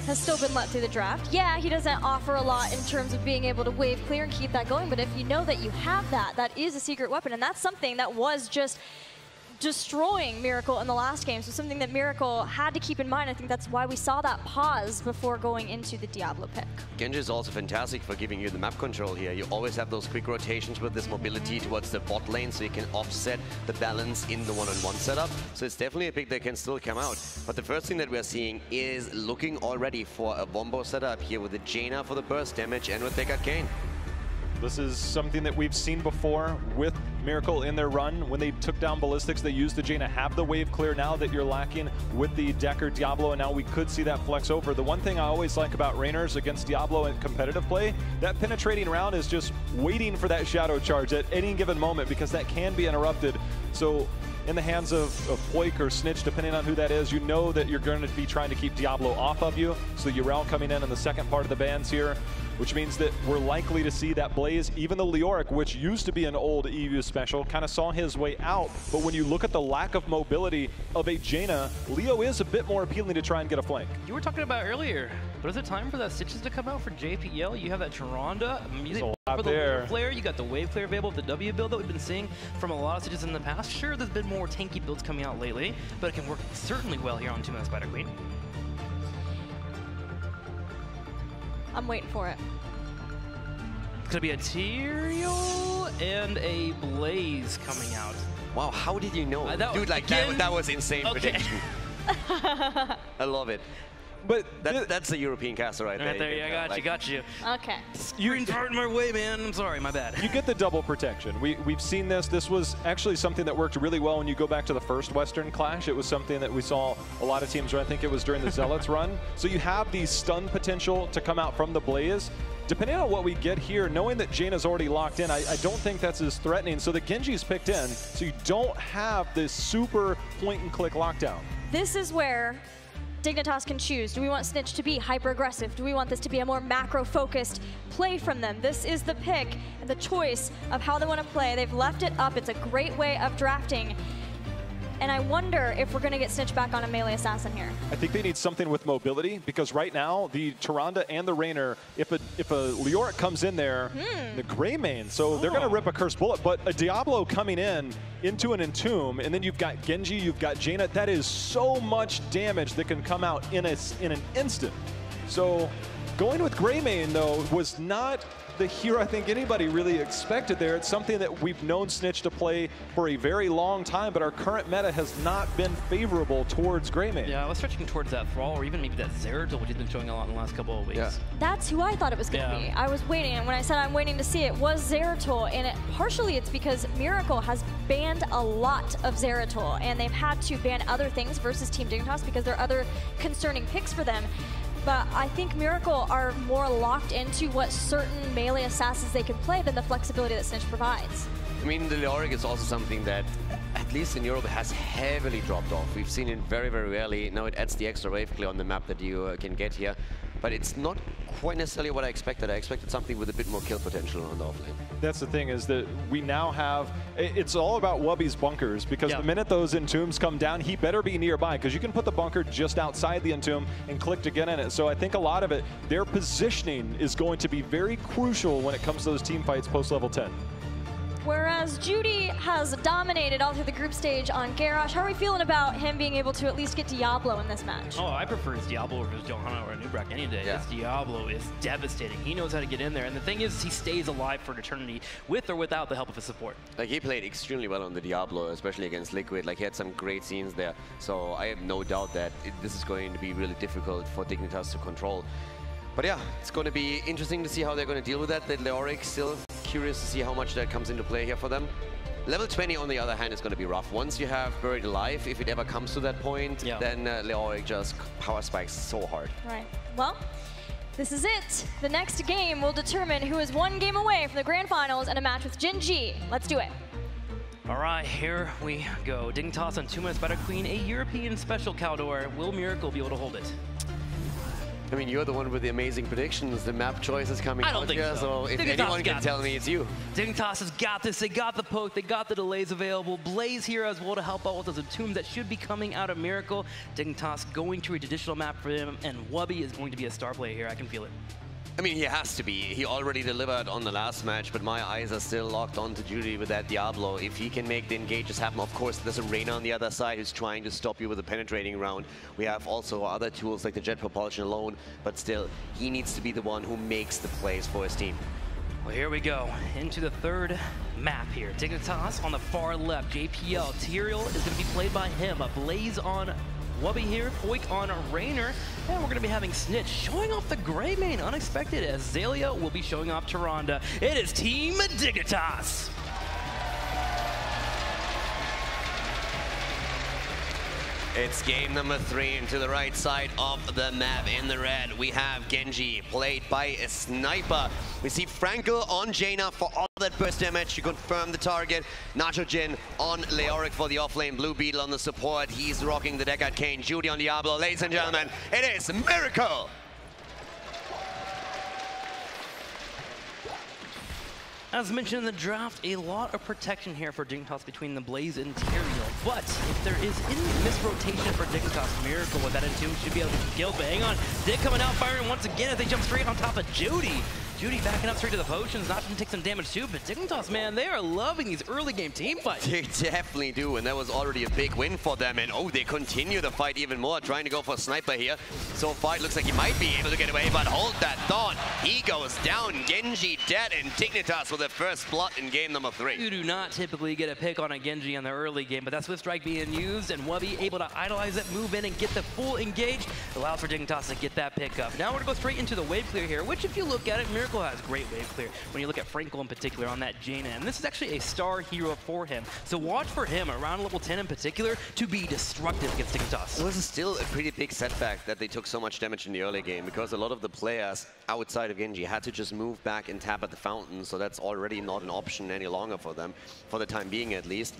has still been let through the draft. Yeah, he doesn't offer a lot in terms of being able to wave clear and keep that going, but if you know that you have that, that is a secret weapon, and that's something that was just destroying Miracle in the last game. So something that Miracle had to keep in mind. I think that's why we saw that pause before going into the Diablo pick. Genji is also fantastic for giving you the map control here. You always have those quick rotations with this mobility towards the bot lane, so you can offset the balance in the one-on-one setup. So it's definitely a pick that can still come out. But the first thing that we're seeing is looking already for a Wombo setup here with the Jaina for the burst damage and with Deckard Cain. This is something that we've seen before with Miracle in their run. When they took down Ballistics, they used the Jaina, have the wave clear now that you're lacking with the Deckard Diablo, and now we could see that flex over. The one thing I always like about Rayners against Diablo in competitive play, that penetrating round is just waiting for that shadow charge at any given moment, because that can be interrupted. So in the hands of Poik or Snitch, depending on who that is, you know that you're going to be trying to keep Diablo off of you. So Urel coming in the second part of the bans here, which means that we're likely to see that Blaze, even though Leoric, which used to be an old EU special, kind of saw his way out. But when you look at the lack of mobility of a Jaina, Leo is a bit more appealing to try and get a flank. You were talking about earlier, but is it time for that Stitches to come out for JPL? You have that Tyrande, for the flare, you got the wave clear available with the W build that we've been seeing from a lot of Stitches in the past. Sure, there's been more tanky builds coming out lately, but it can work certainly well here on 2-Man Spider Queen. I'm waiting for it. It's gonna be a Tyrael and a Blaze coming out. Wow, how did you know? Dude, like that was insane prediction. I love it. But that's the European caster right there. Right there, yeah, got you. Okay. You're in my way, man. I'm sorry, my bad. You get the double protection. We've seen this. This was actually something that worked really well when you go back to the first Western Clash. It was something that we saw a lot of teams run. I think it was during the Zealots run. So you have the stun potential to come out from the Blaze. Depending on what we get here, knowing that Jaina's already locked in, I don't think that's as threatening. So the Genji's picked in, so you don't have this super point-and-click lockdown. This is where Dignitas can choose. Do we want Snitch to be hyper-aggressive? Do we want this to be a more macro-focused play from them? This is the pick and the choice of how they want to play. They've left it up. It's a great way of drafting. And I wonder if we're going to get Snitch back on a melee assassin here. I think they need something with mobility, because right now, the Tyrande and the Rayner, if a Leoric comes in there, the Greymane, so they're going to rip a Cursed Bullet, but a Diablo coming in into an Entomb, and then you've got Genji, you've got Jaina, that is so much damage that can come out in an instant. So going with Greymane, though, was not the hero I think anybody really expected there. It's something that we've known Snitch to play for a very long time, but our current meta has not been favorable towards Greymane. Yeah, I was stretching towards that Thrall, or even maybe that Zeratul, which has been showing a lot in the last couple of weeks. Yeah. That's who I thought it was going to be. I was waiting, and when I said I'm waiting to see it, was Zeratul, and partially it's because Miracle has banned a lot of Zeratul, and they've had to ban other things versus Team Dignitas because there are other concerning picks for them. But I think Miracle are more locked into what certain melee assassins they can play than the flexibility that Snitch provides. I mean, the Leoric is also something that, at least in Europe, has heavily dropped off. We've seen it very, very rarely. Now it adds the extra wave clear on the map that you can get here. But it's not quite necessarily what I expected. I expected something with a bit more kill potential on the offlane. That's the thing, is that we now have, it's all about Wubby's bunkers, because the minute those Entombs come down, he better be nearby, because you can put the bunker just outside the Entomb and click to get in it. So I think a lot of it, their positioning is going to be very crucial when it comes to those team fights post-level 10. Whereas Judy has dominated all through the group stage on Garrosh, how are we feeling about him being able to at least get Diablo in this match? Oh, I prefer his Diablo over his Johanna or Nubrak any day. His Diablo is devastating. He knows how to get in there, and the thing is, he stays alive for an eternity with or without the help of his support. Like, he played extremely well on the Diablo, especially against Liquid. Like, he had some great scenes there. So I have no doubt that this is going to be really difficult for Dignitas to control. But yeah, it's going to be interesting to see how they're going to deal with that. The Leoric, still curious to see how much that comes into play here for them. Level 20, on the other hand, is going to be rough. Once you have Buried Alive, if it ever comes to that point, then Leoric just power spikes so hard. Right. Well, this is it. The next game will determine who is one game away from the Grand Finals and a match with Gen G. Let's do it. All right, here we go. Dignitas on 2-Man Spider Queen, a European special Caldor. Will Miracle be able to hold it? I mean, you're the one with the amazing predictions. The map choice is coming out here, so if anyone can tell me, it's you. Dignitas has got this. They got the poke. They got the delays available. Blaze here as well to help out with those Entombs that should be coming out of Miracle. Dignitas going to a traditional map for them, and Wubby is going to be a star player here. I can feel it. I mean, he has to be. He already delivered on the last match, but my eyes are still locked onto Judy with that Diablo. If he can make the engages happen, of course, there's a Reyna on the other side who's trying to stop you with a penetrating round. We have also other tools like the jet propulsion alone, but still, he needs to be the one who makes the plays for his team. Well, here we go into the third map here. Dignitas on the far left. JPL. Tyrael is going to be played by him. A Blaze on Wubby here, Foik on Raynor, and we're going to be having Snitch showing off the gray main, unexpected, as Zalia will be showing off Tyrande. It is Team Dignitas. It's game number 3, and to the right side of the map in the red, we have Genji, played by a Sniper. We see Frankel on Jaina for all that burst damage to confirm the target. Nacho Jin on Leoric for the offlane. Blue Beetle on the support. He's rocking the Deckard Cain. Judy on Diablo. Ladies and gentlemen, it is Miracle! As mentioned in the draft, a lot of protection here for Dignitas between the Blaze and Tyrael. But if there is any misrotation for Dignitas, Miracle with that Entomb should be able to kill. But hang on, Dig coming out firing once again as they jump straight on top of Judy. Judy backing up straight to the potions, not going to take some damage too, but Dignitas, man, they are loving these early game team fights. They definitely do, and that was already a big win for them. And oh, they continue the fight even more, trying to go for Sniper here. So far, it looks like he might be able to get away, but hold that thought. He goes down, Genji dead, and Dignitas with the first blood in game number 3. You do not typically get a pick on a Genji in the early game, but that Swift Strike being used, and Wubby able to idolize it, move in, and get the full engage. Allows for Dignitas to get that pick up. Now we're going to go straight into the wave clear here, which if you look at it, Miracle has great wave clear when you look at Frankel in particular on that Jaina, and this is actually a star hero for him. So watch for him around level 10 in particular to be destructive against Dignitas. Well, this is still a pretty big setback that they took so much damage in the early game, because a lot of the players outside of Genji had to just move back and tap at the fountain, so that's already not an option any longer for them, for the time being at least.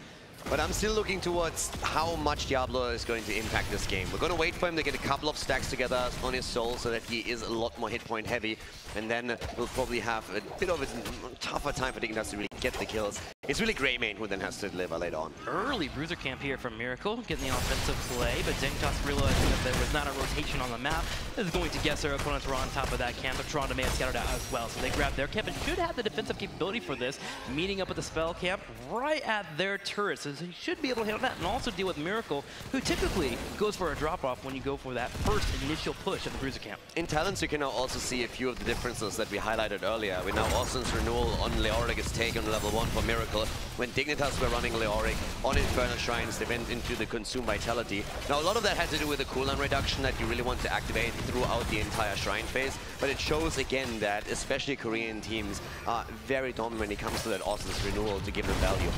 But I'm still looking towards how much Diablo is going to impact this game. We're going to wait for him to get a couple of stacks together on his soul so that he is a lot more hit point heavy. And then we'll probably have a bit of a tougher time for Dignitas to really get the kills. It's really Greymane who then has to deliver later on. Early Bruiser camp here from Miracle, getting the offensive play, but Dignitas realizing that there was not a rotation on the map, is going to guess their opponents were on top of that camp, but Tyrande may have scattered out as well. So they grab their camp and should have the defensive capability for this, meeting up with the spell camp right at their turret. So he should be able to handle that and also deal with Miracle, who typically goes for a drop-off when you go for that first initial push of the Bruiser camp. In talents, you can now also see a few of the differences that we highlighted earlier. With now Austin's renewal on Leoric is taken on level 1 for Miracle. When Dignitas were running Leoric on Infernal Shrines, they went into the Consume Vitality. Now, a lot of that had to do with the cooldown reduction that you really want to activate throughout the entire Shrine phase, but it shows again that especially Korean teams are very dominant when it comes to that Austin's renewal to give them value.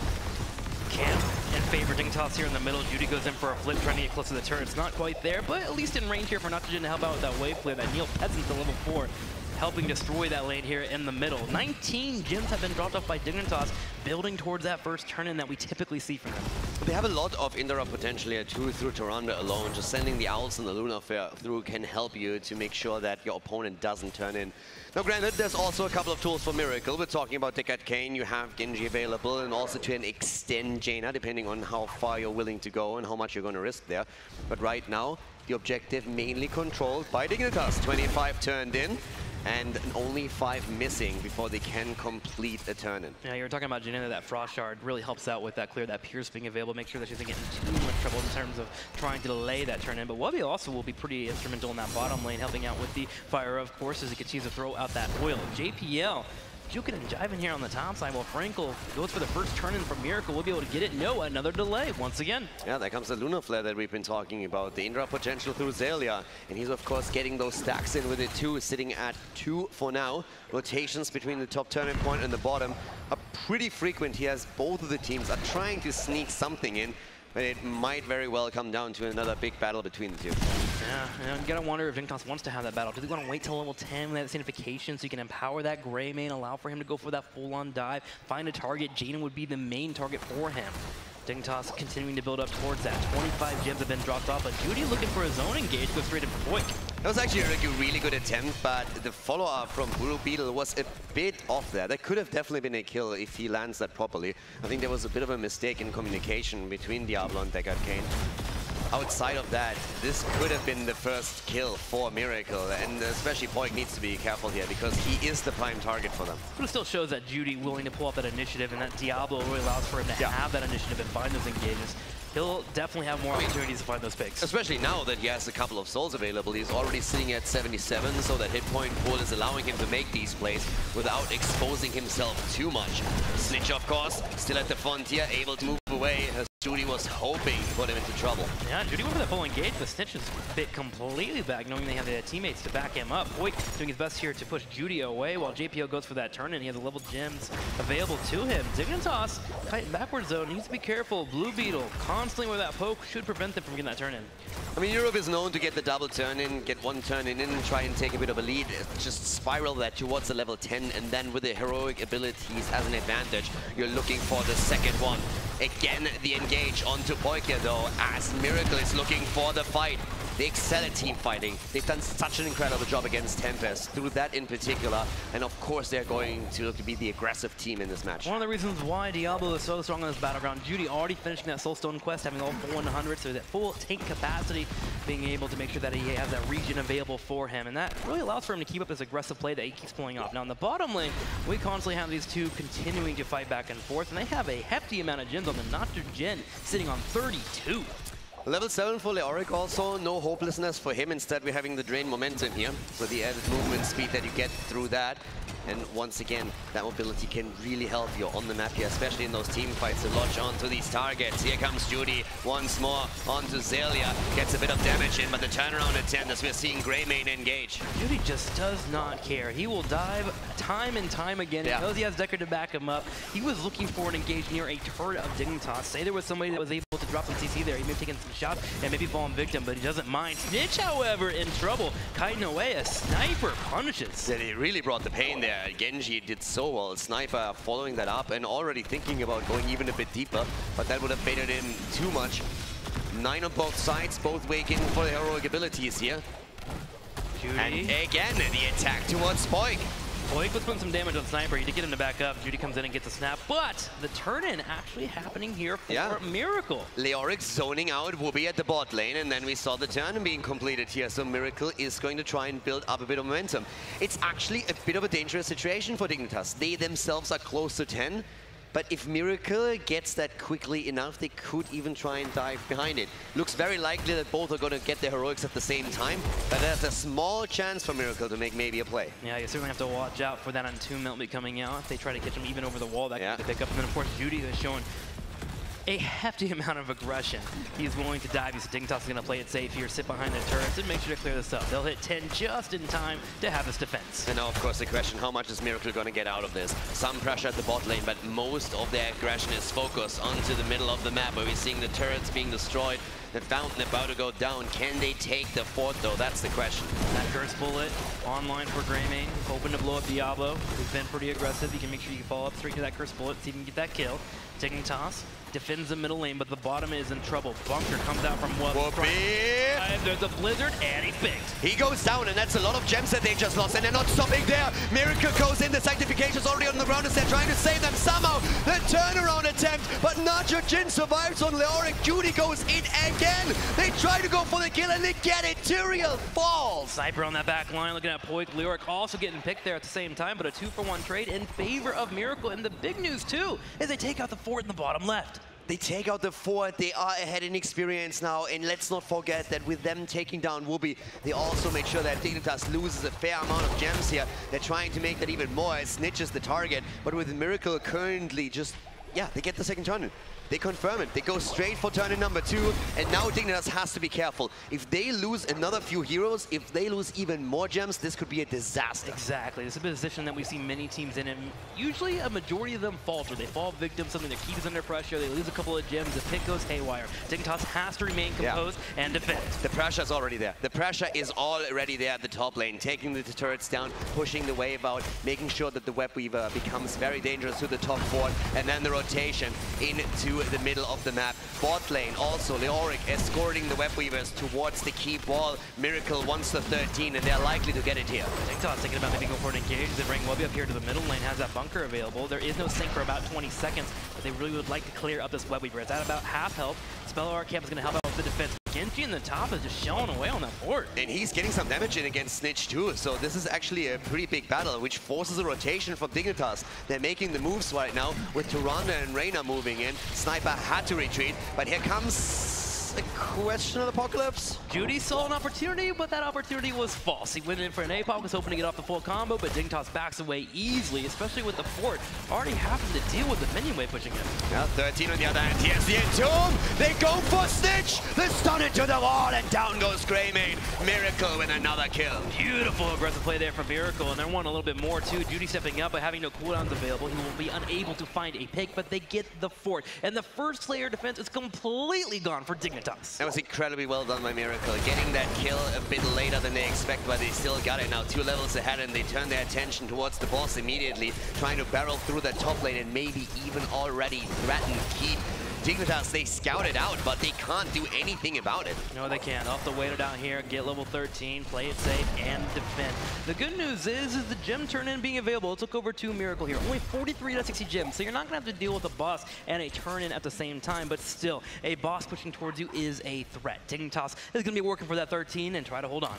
Camp in favor Dignitas here in the middle. Judy goes in for a flip, trying to get close to the turret. It's not quite there, but at least in range here for Nacho Jin to help out with that wave clear. That Neil Peasant to level 4, helping destroy that lane here in the middle. 19 gems have been dropped off by Dignitas, building towards that first turn-in that we typically see from them. They have a lot of interrupt potential here too through Tyrande alone. Just sending the Owls and the Luna Fair through can help you to make sure that your opponent doesn't turn in. Now granted, there's also a couple of tools for Miracle. We're talking about Deckard Cain, you have Genji available, and also to an extent Jaina, depending on how far you're willing to go and how much you're going to risk there. But right now, the objective mainly controlled by Dignitas. 25 turned in, and only 5 missing before they can complete a turn-in. Yeah, you were talking about Janina, that Frost Shard really helps out with that clear, that Pierce being available, make sure that she doesn't get in too much trouble in terms of trying to delay that turn-in. But Wubby also will be pretty instrumental in that bottom lane, helping out with the fire, of course, as he continues to throw out that oil. JPL juking and jiving here on the top side, while Frankel goes for the first turn-in from Miracle. We'll be able to get it. No, another delay once again. Yeah, there comes the Lunar Flare that we've been talking about. The Indra potential through Zalia. And he's, of course, getting those stacks in with it, too. Sitting at 2 for now. Rotations between the top turning point and the bottom are pretty frequent. He has both of the teams are trying to sneak something in. But it might very well come down to another big battle between the two. Yeah, you gotta wonder if Dignitas wants to have that battle. Do they want to wait till level 10 with that signification so you can empower that gray main, allow for him to go for that full-on dive, find a target? Jaina would be the main target for him. Dignitas continuing to build up towards that. 25 gems have been dropped off, but Judy looking for his own engage, goes straight in for Foik. That was actually a really good attempt, but the follow-up from Blue Beetle was a bit off there. That could have definitely been a kill if he lands that properly. I think there was a bit of a mistake in communication between Diablo and Deckard Cain. outside of that, this could have been the first kill for Miracle, and especially Poik needs to be careful here because he is the prime target for them. But it still shows that Judy willing to pull up that initiative, and that Diablo really allows for him to have that initiative and find those engages. He'll definitely have more opportunities to find those picks. Especially now that he has a couple of souls available. He's already sitting at 77, so that hit point pool is allowing him to make these plays without exposing himself too much. Snitch, of course, still at the frontier, able to move away as Judy was hoping to put him into trouble. Yeah, Judy went for that full engage, but Snitch is bit completely back, knowing they have the teammates to back him up. Poik doing his best here to push Judy away, while JPO goes for that turn, and he has the level gems available to him. Dignitas, kite backward zone, needs to be careful. Blue Beetle, constantly with that poke, should prevent them from getting that turn in. I mean, Europe is known to get the double turn in, get one turn in, and try and take a bit of a lead. Just spiral that towards the level 10, and then with the heroic abilities as an advantage, you're looking for the second one. Again, the engage onto Poik though, as Miracle is looking for the fight. They excel at team fighting. They've done such an incredible job against Tempest, through that in particular. And of course, they're going to look to be the aggressive team in this match. One of the reasons why Diablo is so strong in this battleground, Judy already finishing that Soulstone quest, having all 100, so that full tank capacity, being able to make sure that he has that region available for him. And that really allows for him to keep up this aggressive play that he keeps pulling off. Now, in the bottom lane, we constantly have these two continuing to fight back and forth, and they have a hefty amount of gens on the Noctur Gen, sitting on 32. Level 7 for Leoric also, no hopelessness for him. Instead, we're having the drain momentum here. So the added movement speed that you get through that. And once again, that mobility can really help you on the map here, especially in those team fights to launch onto these targets. Here comes Judy once more onto Zelia. Gets a bit of damage in, but the turnaround attempt as we're seeing Greymane engage. Judy just does not care. He will dive time and time again. He knows he has Decker to back him up. He was looking for an engage near a turret of Dignitas. Say there was somebody that was able to drop some CC there. He may have taken some shots and maybe fallen victim, but he doesn't mind. Snitch, however, in trouble. Kiting away, a sniper punishes. Yeah, he really brought the pain there. Genji did so well. Sniper following that up and already thinking about going even a bit deeper, but that would have baited in too much. 9 on both sides, both waking for the heroic abilities here. Judy. And again, the attack towards Poik. Poik was putting some damage on Sniper. He did get him to back up. Judy comes in and gets a snap, but the turn-in actually happening here for Miracle. Leoric zoning out Wooby at the bot lane, and then we saw the turn being completed here. So Miracle is going to try and build up a bit of momentum. It's actually a bit of a dangerous situation for Dignitas. They themselves are close to 10. But if Miracle gets that quickly enough, they could even try and dive behind it. Looks very likely that both are going to get their heroics at the same time, but there's a small chance for Miracle to make maybe a play. Yeah, you certainly have to watch out for that Entombment be coming out. If they try to catch him even over the wall, that could pick up. And then, of course, Judy has shown a hefty amount of aggression. He's willing to dive. He's Dignitas is going to play it safe here, sit behind the turrets, and make sure to clear this up. They'll hit 10 just in time to have this defense. And now, of course, the question, how much is Miracle going to get out of this? Some pressure at the bot lane, but most of their aggression is focused onto the middle of the map, where we're seeing the turrets being destroyed, the fountain about to go down. Can they take the fort, though? That's the question. That curse bullet online for Greymane, hoping to blow up Diablo, who's been pretty aggressive. You can make sure you can follow up straight to that curse bullet, see if you can get that kill. Dignitas defends the middle lane, but the bottom is in trouble. Bunker comes out from there's a blizzard, and he's picked. He goes down, and that's a lot of gems that they just lost, and they're not stopping there. Miracle goes in, the sanctification's already on the ground as they're trying to save them somehow. The turnaround attempt, but Nacho Jin survives on Leoric. Judy goes in again. They try to go for the kill, and they get it. Tyrael falls. Sniper on that back line, looking at Poik. Leoric also getting picked there at the same time, but a 2-for-1 trade in favor of Miracle. And the big news, too, is they take out the fort in the bottom left. They take out the fort. They are ahead in experience now, and let's not forget that with them taking down Wooby, they also make sure that Dignitas loses a fair amount of gems here. They're trying to make that even more as Snitch is the target, but with Miracle currently just, they get the second turn. They confirm it. They go straight for turn in number 2, and now Dignitas has to be careful. If they lose another few heroes, if they lose even more gems, this could be a disaster. Exactly. This is a position that we see many teams in, and usually a majority of them falter. They fall victim, something that keeps them under pressure. They lose a couple of gems. The pick goes haywire. Dignitas has to remain composed and defend. The pressure's already there. The pressure is already there at the top lane, taking the turrets down, pushing the wave out, making sure that the Web Weaver becomes very dangerous to the top fort, and then the rotation into the middle of the map. Bot lane also, Leoric escorting the Web Weavers towards the key wall. Miracle wants the 13, and they're likely to get it here. Dignitas thinking about maybe go for an engage. They bring Webby up here to the middle lane, has that bunker available. There is no sync for about 20 seconds, but they really would like to clear up this Web Weaver. It's at about half health. Spell Arc Camp is going to help out with the defense. Genji in the top is just shelling away on that fort. And he's getting some damage in against Snitch too, so this is actually a pretty big battle, which forces a rotation from Dignitas. They're making the moves right now with Tyrande and Reyna moving in. Sniper had to retreat, but here comes a question of Apocalypse. Judy saw an opportunity, but that opportunity was false. He went in for an APOC, was hoping to get off the full combo, but Dignitas backs away easily, especially with the fort already having to deal with the minion wave pushing in. Now 13 on the other hand, here's the Entomb. They go for Snitch. They stun it to the wall, and down goes Greymane. Miracle with another kill. Beautiful aggressive play there from Miracle, and they're wanting a little bit more too. Judy stepping up, but having no cooldowns available, he will be unable to find a pick, but they get the fort. And the first layer defense is completely gone for Dignitas. That was incredibly well done by Miracle. Getting that kill a bit later than they expect, but they still got it now 2 levels ahead, and they turn their attention towards the boss immediately, trying to barrel through that top lane and maybe even already threaten keep. Dignitas, they scout it out, but they can't do anything about it. No, they can't. They'll have to wait it down here, get level 13, play it safe, and defend. The good news is the gem turn-in being available. It took over 2 Miracle here. Only 43 out of 60 gems, so you're not going to have to deal with a boss and a turn-in at the same time, but still, a boss pushing towards you is a threat. Dignitas is going to be working for that 13 and try to hold on.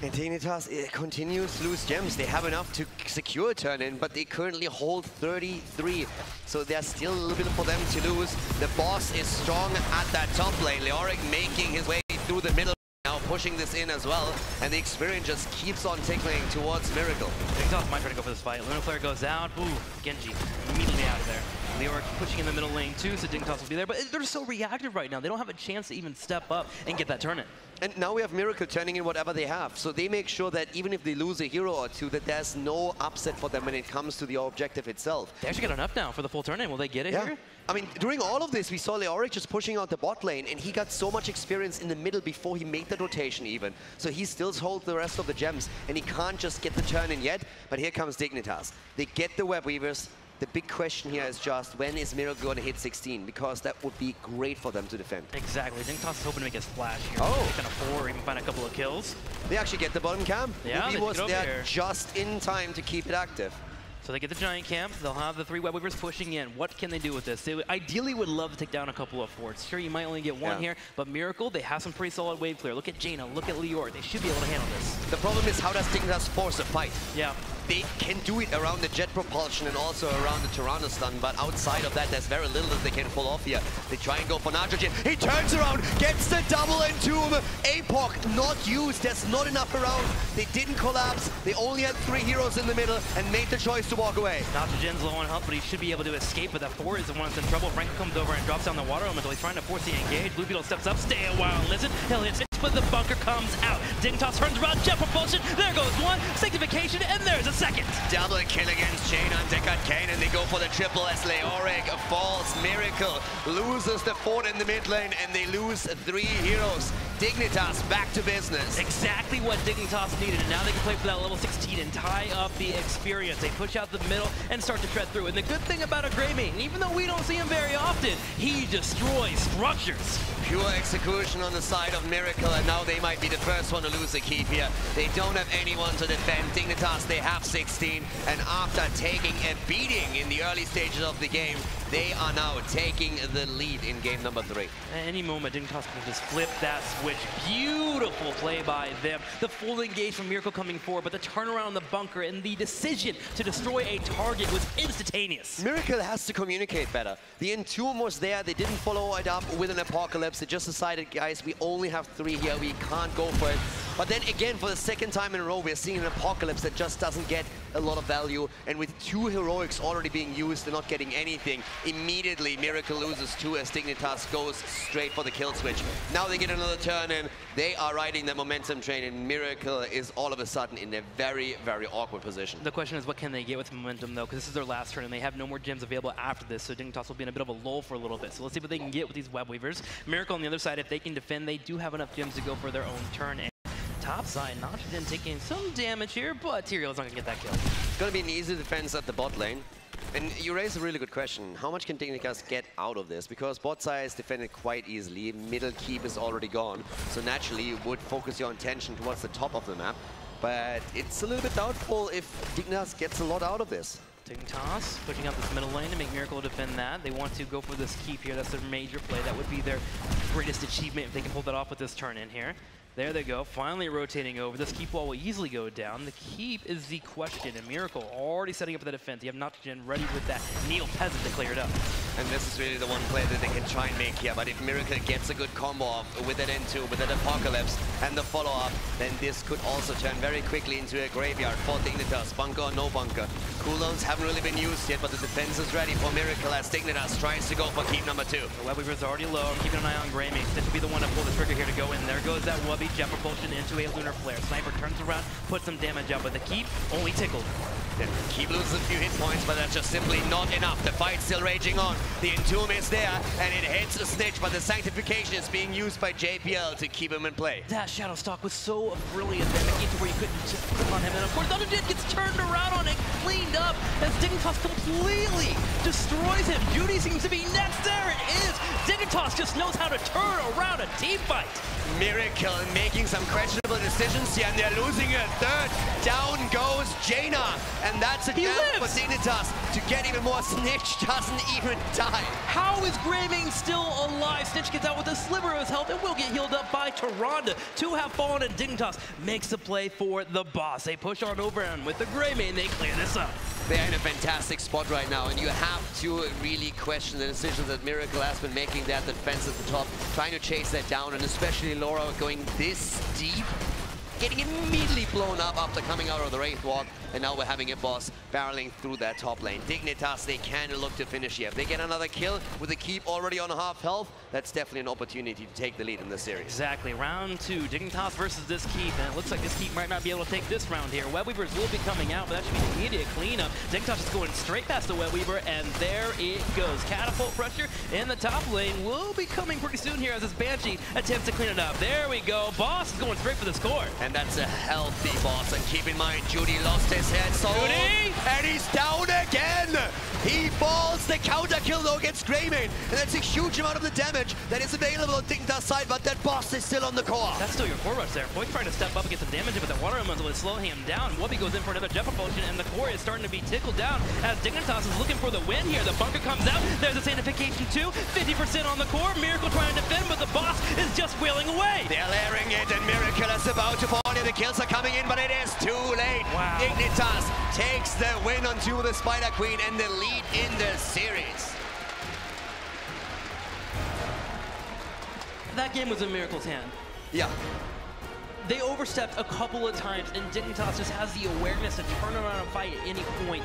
And Dignitas continues to lose gems. They have enough to secure a turn-in, but they currently hold 33. So there's still a little bit for them to lose. The boss is strong at that top lane. Leoric making his way through the middle now, pushing this in as well. And the experience just keeps on tickling towards Miracle. Dignitas might try to go for this fight. Lunar Flare goes out. Ooh, Genji immediately out of there. Leoric pushing in the middle lane too, so Dignitas will be there. But they're so reactive right now. They don't have a chance to even step up and get that turn-in. And now we have Miracle turning in whatever they have. So they make sure that even if they lose a hero or two, that there's no upset for them when it comes to the objective itself. They actually got enough now for the full turn-in. Will they get it here? I mean, during all of this, we saw Leoric just pushing out the bot lane, and he got so much experience in the middle before he made that rotation even. So he still holds the rest of the gems, and he can't just get the turn-in yet. But here comes Dignitas. They get the Web Weavers. The big question here is just, when is Miracle going to hit 16? Because that would be great for them to defend. Exactly. Dignitas is hoping to make a splash here. Oh! Kind of 4 or even find a couple of kills. They actually get the bottom camp. Yeah, Ruby was there just in time to keep it active. So they get the giant camp. They'll have the 3 Web Weavers pushing in. What can they do with this? They ideally would love to take down a couple of forts. Sure, you might only get 1 here, but Miracle, they have some pretty solid wave clear. Look at Jaina, look at Leoric. They should be able to handle this. The problem is, how does Dignitas force a fight? Yeah. They can do it around the jet propulsion and also around the Tyrande stun, but outside of that, there's very little that they can pull off here. They try and go for nitrogen. He turns around, gets the double Entomb. APOC not used. There's not enough around. They didn't collapse. They only had 3 heroes in the middle and made the choice to walk away. Nitrogen's low on health, but he should be able to escape, but that 4 is the one that's in trouble. Frank comes over and drops down the water elemental. He's trying to force the engage. Blue Beetle steps up, stay a while and listen. He'll hit 6, but the bunker comes out. Dignitas turns around, jet propulsion. There goes 1. Sanctification, and there's a 2nd. Double kill against Jaina and Deckard Cain, and they go for the triple as Leoric falls. Miracle loses the fort in the mid lane, and they lose 3 heroes. Dignitas back to business. Exactly what Dignitas needed, and now they can play for that level 16 and tie up the experience. They push out the middle and start to shred through. And the good thing about a Greymane, even though we don't see him very often, he destroys structures. Pure execution on the side of Miracle, and now they might be the first one to lose a keep here. They don't have anyone to defend. Dignitas, they have 16, and after taking a beating in the early stages of the game, they are now taking the lead in game number 3. At any moment, Dignitas can just flip that switch. Beautiful play by them. The full engage from Miracle coming forward, but the turnaround in the bunker and the decision to destroy a target was instantaneous. Miracle has to communicate better. The Entomb was there. They didn't follow it up with an Apocalypse. They just decided, guys, we only have 3 here. We can't go for it. But then again, for the 2nd time in a row, we're seeing an Apocalypse that just doesn't get a lot of value. And with 2 heroics already being used and not getting anything, immediately Miracle loses 2 as Dignitas goes straight for the kill switch. Now they get another turn and they are riding the momentum train, and Miracle is all of a sudden in a very, very awkward position. The question is, what can they get with momentum though? Because this is their last turn and they have no more gems available after this, so Dignitas will be in a bit of a lull for a little bit. So let's see what they can get with these Web Weavers. Miracle on the other side, if they can defend, they do have enough gems to go for their own turn. And top side, Nitrogen taking some damage here, but Tyrion's not going to get that kill. It's going to be an easy defense at the bot lane. And you raise a really good question. How much can Dignitas get out of this? Because bot side is defended quite easily. Middle keep is already gone. So naturally, you would focus your attention towards the top of the map. But it's a little bit doubtful if Dignitas gets a lot out of this. Dignitas pushing out this middle lane to make Miracle defend that. They want to go for this keep here. That's their major play. That would be their greatest achievement if they can pull that off with this turn in here. There they go, finally rotating over. This keep wall will easily go down. The keep is the question, and Miracle already setting up the defense. You have Noctogen ready with that Needle Peasant to clear it up. And this is really the one play that they can try and make here, but if Miracle gets a good combo off with that N2, with that Apocalypse, and the follow-up, then this could also turn very quickly into a graveyard for Dignitas, bunker or no bunker. Cooldowns haven't really been used yet, but the defense is ready for Miracle as Dignitas tries to go for keep number 2. The Web Weaver's already low. I'm keeping an eye on Greymane. This will be the one to pull the trigger here to go in. There goes that Wubby. Jet propulsion into a Lunar Flare. Sniper turns around, puts some damage up, but the keep only tickled. Yeah, keep loses a few hit points, but that's just simply not enough. The fight's still raging on. The Entomb is there, and it hits a Snitch, but the Sanctification is being used by JPL to keep him in play. That Shadow Stalk was so brilliant there, making it to where you couldn't click on him. And of course, Noctogen gets turned around on it, cleaned up, as Dignitas completely destroys him. Judy seems to be next. There it is. Dignitas just knows how to turn around a team fight. Miracle making some questionable decisions here, and they're losing a third. Down goes Jaina, and that's a chance for Dignitas to get even more. Snitch doesn't even die. How is Greymane still alive? Snitch gets out with a sliver of his health and will get healed up by Tyrande. 2 have fallen, and Dignitas makes the play for the boss. They push on over, and with the Greymane, they clear this up. They're in a fantastic spot right now, and you have to really question the decisions that Miracle has been making. That defense at the top, trying to chase that down, and especially Laura going this deep, getting immediately blown up after coming out of the Wraith Walk, and now we're having a boss barreling through that top lane. Dignitas, they can look to finish here. If they get another kill with the keep already on half health, that's definitely an opportunity to take the lead in this series. Exactly. Round 2, Dignitas versus this keep, and it looks like this keep might not be able to take this round here. Web Weavers will be coming out, but that should be an immediate cleanup. Dignitas is going straight past the Web Weaver, and there it goes. Catapult pressure in the top lane will be coming pretty soon here as this Banshee attempts to clean it up. There we go. Boss is going straight for the score. And that's a healthy boss, and keep in mind, Judy lost his head, so and he's down again! He falls, the counter kill though gets Greymane, and that's a huge amount of the damage that is available on Dignitas' side, but that boss is still on the core. That's still your core rush there. Boy's trying to step up and get some damage, but that water elemental is slowing him down. Wubby goes in for another jet propulsion, and the core is starting to be tickled down as Dignitas is looking for the win here. The bunker comes out, there's a Sanctification too, 50% on the core. Miracle trying to defend, but the boss is just wailing away. They're layering it, and Miracle is about to fall in. The kills are coming in, but it is too late. Wow. Dignitas takes the win onto the Spider Queen and the lead in the series. That game was in Miracle's hand. Yeah. They overstepped a couple of times, and Dignitas just has the awareness to turn around and fight at any point.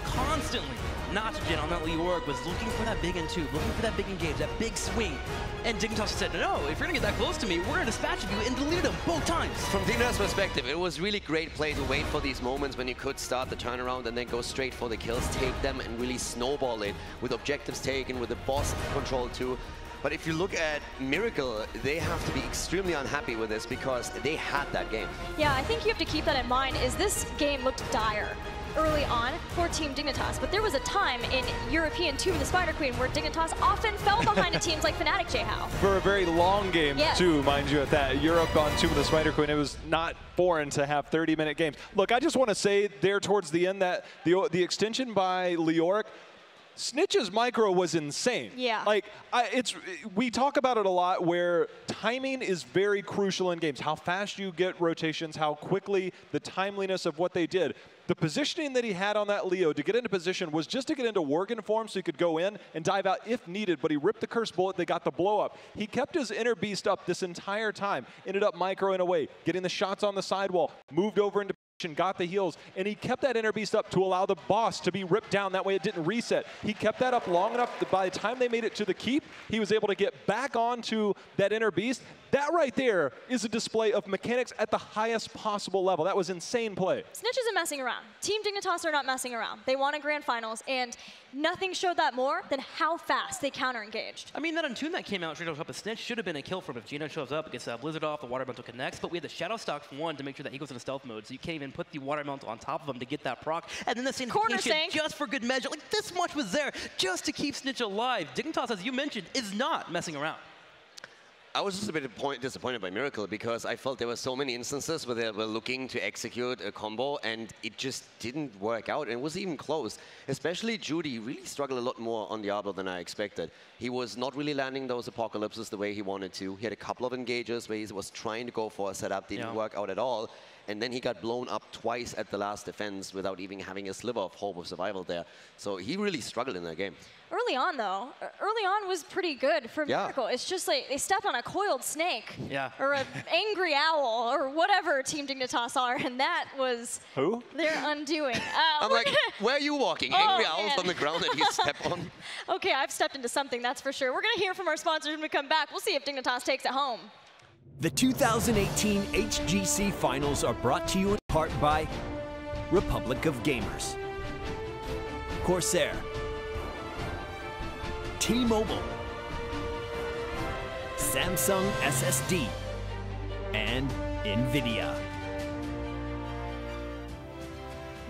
Constantly, Noctogen on that Leoric was looking for that big N2, looking for that big engage, that big swing. And Dignitas said, no, if you're gonna get that close to me, we're gonna dispatch you, and deleted him both times. From Dignitas' perspective, it was really great play to wait for these moments when you could start the turnaround and then go straight for the kills, take them and really snowball it with objectives taken, with the boss control too. But if you look at Miracle, they have to be extremely unhappy with this because they had that game. Yeah, I think you have to keep that in mind, is this game looked dire early on for Team Dignitas, but there was a time in European Tomb of the Spider Queen where Dignitas often fell behind to teams like Fnatic J-How. For a very long game, yes, too, mind you, at that. Europe on Tomb of the Spider Queen, it was not foreign to have 30-minute games. Look, I just want to say there towards the end that the extension by Leoric, Snitch's micro was insane. Yeah. Like, we talk about it a lot where timing is very crucial in games. How fast you get rotations, how quickly, the timeliness of what they did. The positioning that he had on that Leo to get into position was just to get into Worgen form so he could go in and dive out if needed, but he ripped the Curse Bullet, they got the blow up. He kept his inner beast up this entire time, ended up microing away, getting the shots on the sidewall, moved over into got the heals, and he kept that inner beast up to allow the boss to be ripped down. That way it didn't reset. He kept that up long enough that by the time they made it to the keep, he was able to get back onto that inner beast. That right there is a display of mechanics at the highest possible level. That was insane play. Snitch isn't messing around. Team Dignitas are not messing around. They won a grand finals, and nothing showed that more than how fast they counter-engaged. I mean, that Untune that came out straight on top of Snitch should have been a kill from if Gino shows up, gets Blizzard off, the Water Elemental connects, but we had the Shadow Stock one to make sure that he goes into stealth mode, so you can't even put the Water Elemental on top of him to get that proc, and then the Sanctification just for good measure. Like, this much was there just to keep Snitch alive. Dignitas, as you mentioned, is not messing around. I was just a bit disappointed by Miracle because I felt there were so many instances where they were looking to execute a combo and it just didn't work out. And it was even close. Especially Judy really struggled a lot more on Diablo than I expected. He was not really landing those apocalypses the way he wanted to. He had a couple of engages where he was trying to go for a setup, didn't work out at all. And then he got blown up twice at the last defense without even having a sliver of hope of survival there. So he really struggled in that game. Early on, though, was pretty good for Miracle. It's just like they stepped on a coiled snake. Yeah. Or an angry owl or whatever Team Dignitas are, and that was their undoing. I'm like, where are you walking? Angry owls on the ground that you step on? Okay, I've stepped into something, that's for sure. We're going to hear from our sponsors when we come back. We'll see if Dignitas takes it home. The 2018 HGC Finals are brought to you in part by Republic of Gamers, Corsair, T-Mobile, Samsung SSD, and NVIDIA.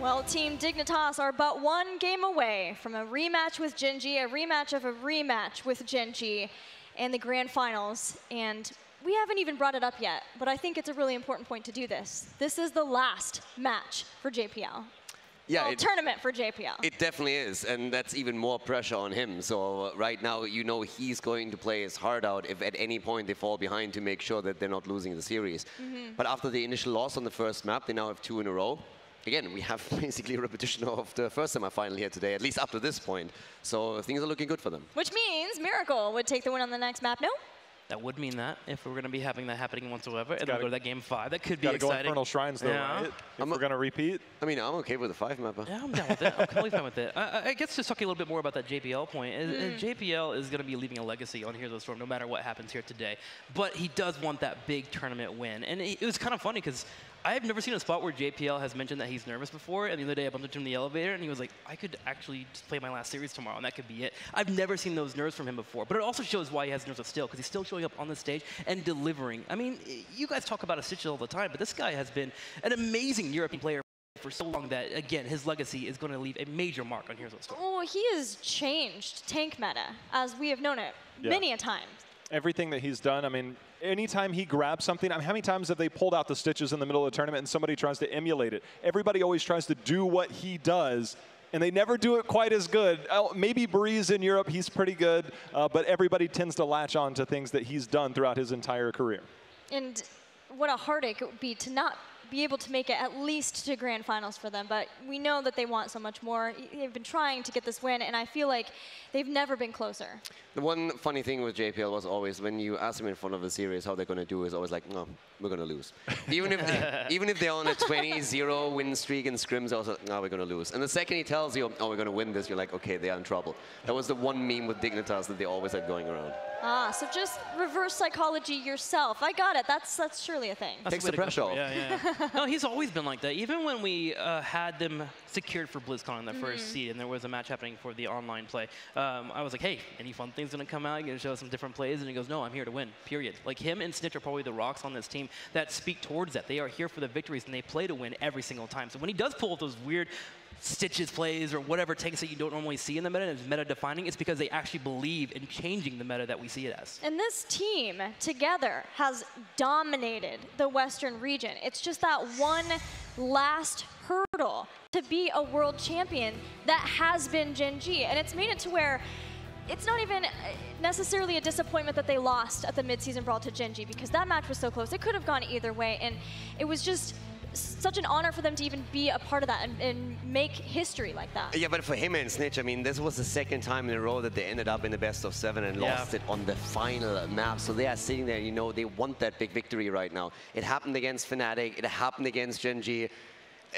Well, Team Dignitas are but one game away from a rematch with Gen G, a rematch of a rematch with Gen G in the grand finals. And we haven't even brought it up yet, but I think it's a really important point to do this. This is the last match for JPL. Yeah, tournament for JPL. It definitely is, and that's even more pressure on him. So right now, you know he's going to play his heart out if at any point they fall behind to make sure that they're not losing the series. But after the initial loss on the first map, they now have 2 in a row. Again, we have basically a repetition of the first semifinal here today, at least up to this point. So things are looking good for them. Which means Miracle would take the win on the next map, no? That would mean that if we're going to be having that happening whatsoever, and then go to that game 5, that could be exciting. Got to go Infernal Shrines, though, right? If we're going to repeat. I mean, I'm okay with the 5 mapper. Yeah, I'm down with it. I'm totally fine with it. I guess just talking a little bit more about that JPL point. JPL is going to be leaving a legacy on Heroes of the Storm no matter what happens here today. But he does want that big tournament win. And it was kind of funny because I've never seen a spot where JPL has mentioned that he's nervous before, and the other day I bumped into him in the elevator, and he was like, I could actually just play my last series tomorrow, and that could be it. I've never seen those nerves from him before, but it also shows why he has nerves of steel, because he's still showing up on the stage and delivering. I mean, you guys talk about a Stitch all the time, but this guy has been an amazing European player for so long that, again, his legacy is going to leave a major mark on Heroes of the Storm. Oh, he has changed tank meta, as we have known it many a time. Everything that he's done, I mean, anytime he grabs something, I mean, how many times have they pulled out the Stitches in the middle of the tournament and somebody tries to emulate it? Everybody always tries to do what he does, and they never do it quite as good. Maybe Breeze in Europe, he's pretty good, but everybody tends to latch on to things that he's done throughout his entire career. And what a heartache it would be to not be able to make it at least to grand finals for them, but we know that they want so much more. They've been trying to get this win, and I feel like they've never been closer. The one funny thing with JPL was always when you ask them in front of the series how they're going to do is always like, no, we're going to lose. Even if they're on a 20-0 win streak in scrims, they're also, no, we're going to lose. And the second he tells you, oh, we're going to win this, you're like, okay, they are in trouble. That was the one meme with Dignitas that they always had going around. Ah, so just reverse psychology yourself. I got it. That's surely a thing. Takes the pressure off. Yeah. No, he's always been like that. Even when we had them secured for BlizzCon in the first seed, and there was a match happening for the online play, I was like, hey, any fun things going to come out? You going to show us some different plays? And he goes, no, I'm here to win, period. Like, him and Snitch are probably the rocks on this team that speak towards that. They are here for the victories, and they play to win every single time. So when he does pull up those weird Stitches plays or whatever takes that you don't normally see in the meta and is meta-defining, it's because they actually believe in changing the meta that we see it as. And this team together has dominated the Western region. It's just that one last hurdle to be a world champion that has been Gen G. And it's made it to where it's not even necessarily a disappointment that they lost at the mid-season brawl to Gen G, because that match was so close. It could have gone either way, and it was just such an honor for them to even be a part of that and make history like that. Yeah, but for him and Snitch, I mean, this was the second time in a row that they ended up in the best of 7 and lost it on the final map. So they are sitting there, you know, they want that big victory right now. It happened against Fnatic, it happened against Gen G.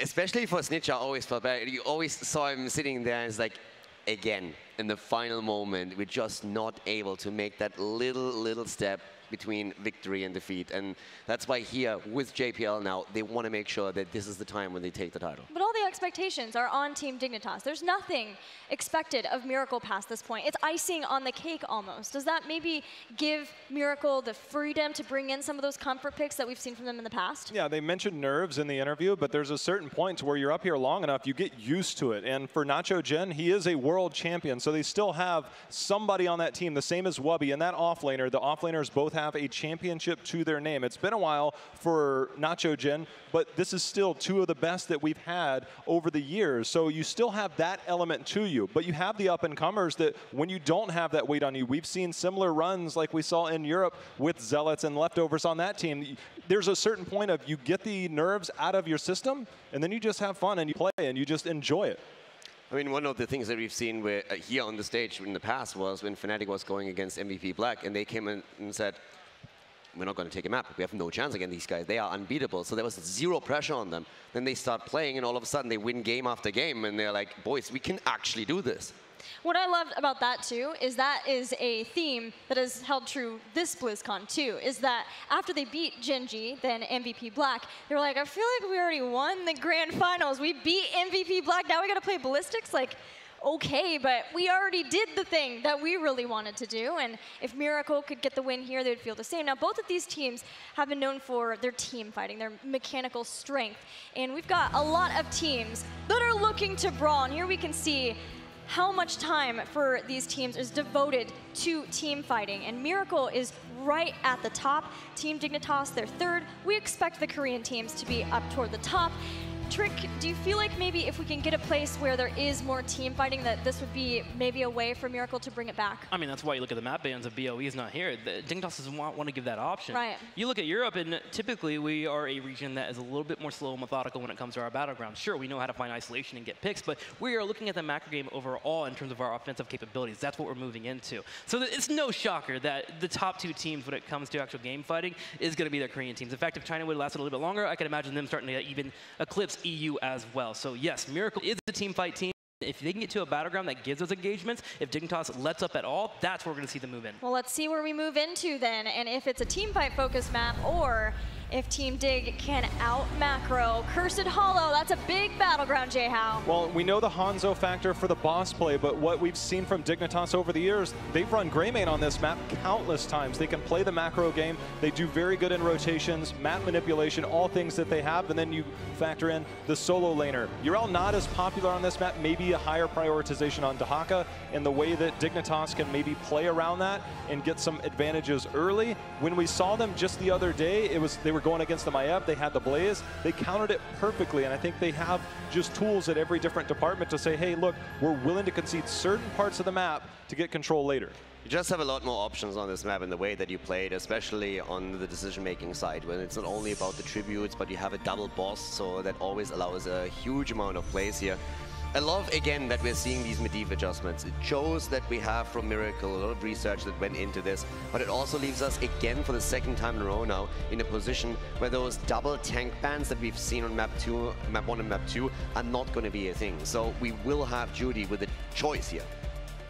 Especially for Snitch, I always felt bad. You always saw him sitting there and it's like, again, in the final moment, we're just not able to make that little step between victory and defeat. And that's why here with JPL now, they want to make sure that this is the time when they take the title. But all the expectations are on Team Dignitas. There's nothing expected of Miracle past this point. It's icing on the cake almost. Does that maybe give Miracle the freedom to bring in some of those comfort picks that we've seen from them in the past? Yeah, they mentioned nerves in the interview, but there's a certain point to where you're up here long enough, you get used to it. And for Nacho Gen, he is a world champion, so they still have somebody on that team, the same as Wubby, and that offlaner. The offlaners both have a championship to their name. It's been a while for Nacho Gen, but this is still two of the best that we've had over the years. So you still have that element to you, but you have the up-and-comers that when you don't have that weight on you, we've seen similar runs like we saw in Europe with Zealots and leftovers on that team. There's a certain point of you get the nerves out of your system, and then you just have fun and you play and you just enjoy it. I mean, one of the things that we've seen here on the stage in the past was when Fnatic was going against MVP Black, and they came in and said, we're not going to take a map. We have no chance against these guys. They are unbeatable. So there was zero pressure on them. Then they start playing, and all of a sudden they win game after game, and they're like, boys, we can actually do this. What I loved about that, too, is that is a theme that has held true this BlizzCon, too, is that after they beat Gen.G, then MVP Black, they were like, I feel like we already won the grand finals. We beat MVP Black. Now we got to play Ballistics? Like, okay, but we already did the thing that we really wanted to do, and if Miracle could get the win here, they would feel the same. Now, both of these teams have been known for their team fighting, their mechanical strength, and we've got a lot of teams that are looking to brawl, and here we can see how much time for these teams is devoted to team fighting. And Miracle is right at the top. Team Dignitas, they're third. We expect the Korean teams to be up toward the top. Trick, do you feel like maybe if we can get a place where there is more team fighting, that this would be maybe a way for Miracle to bring it back? I mean, that's why you look at the map bans if BOE is not here. Dignitas doesn't want to give that option. Right. You look at Europe, and typically we are a region that is a little bit more slow and methodical when it comes to our battlegrounds. Sure, we know how to find isolation and get picks, but we are looking at the macro game overall in terms of our offensive capabilities. That's what we're moving into. So it's no shocker that the top two teams when it comes to actual game fighting is going to be the Korean teams. In fact, if China would have lasted a little bit longer, I could imagine them starting to even eclipse EU as well. So yes, Miracle is a team fight team. If they can get to a battleground that gives us engagements, if Dignitas lets up at all, that's where we're going to see them move in. Well, let's see where we move into then, and if it's a team fight focused map or if Team Dig can out-macro Cursed Hollow. That's a big battleground, Jay-How. Well, we know the Hanzo factor for the boss play, but what we've seen from Dignitas over the years, they've run Greymane on this map countless times. They can play the macro game. They do very good in rotations, map manipulation, all things that they have, and then you factor in the solo laner. Urel not as popular on this map, maybe a higher prioritization on Dahaka, and the way that Dignitas can maybe play around that and get some advantages early. When we saw them just the other day, they were going against the Maiev, they had the Blaze, they countered it perfectly, and I think they have just tools at every different department to say, hey, look, we're willing to concede certain parts of the map to get control later. You just have a lot more options on this map in the way that you play it, especially on the decision-making side, when it's not only about the tributes, but you have a double boss, so that always allows a huge amount of plays here. I love, again, that we're seeing these Medivh adjustments. It shows that we have, from Miracle, a lot of research that went into this, but it also leaves us, again, for the second time in a row now, in a position where those double tank bans that we've seen on map 1 and map 2 are not going to be a thing. So we will have Judy with a choice here.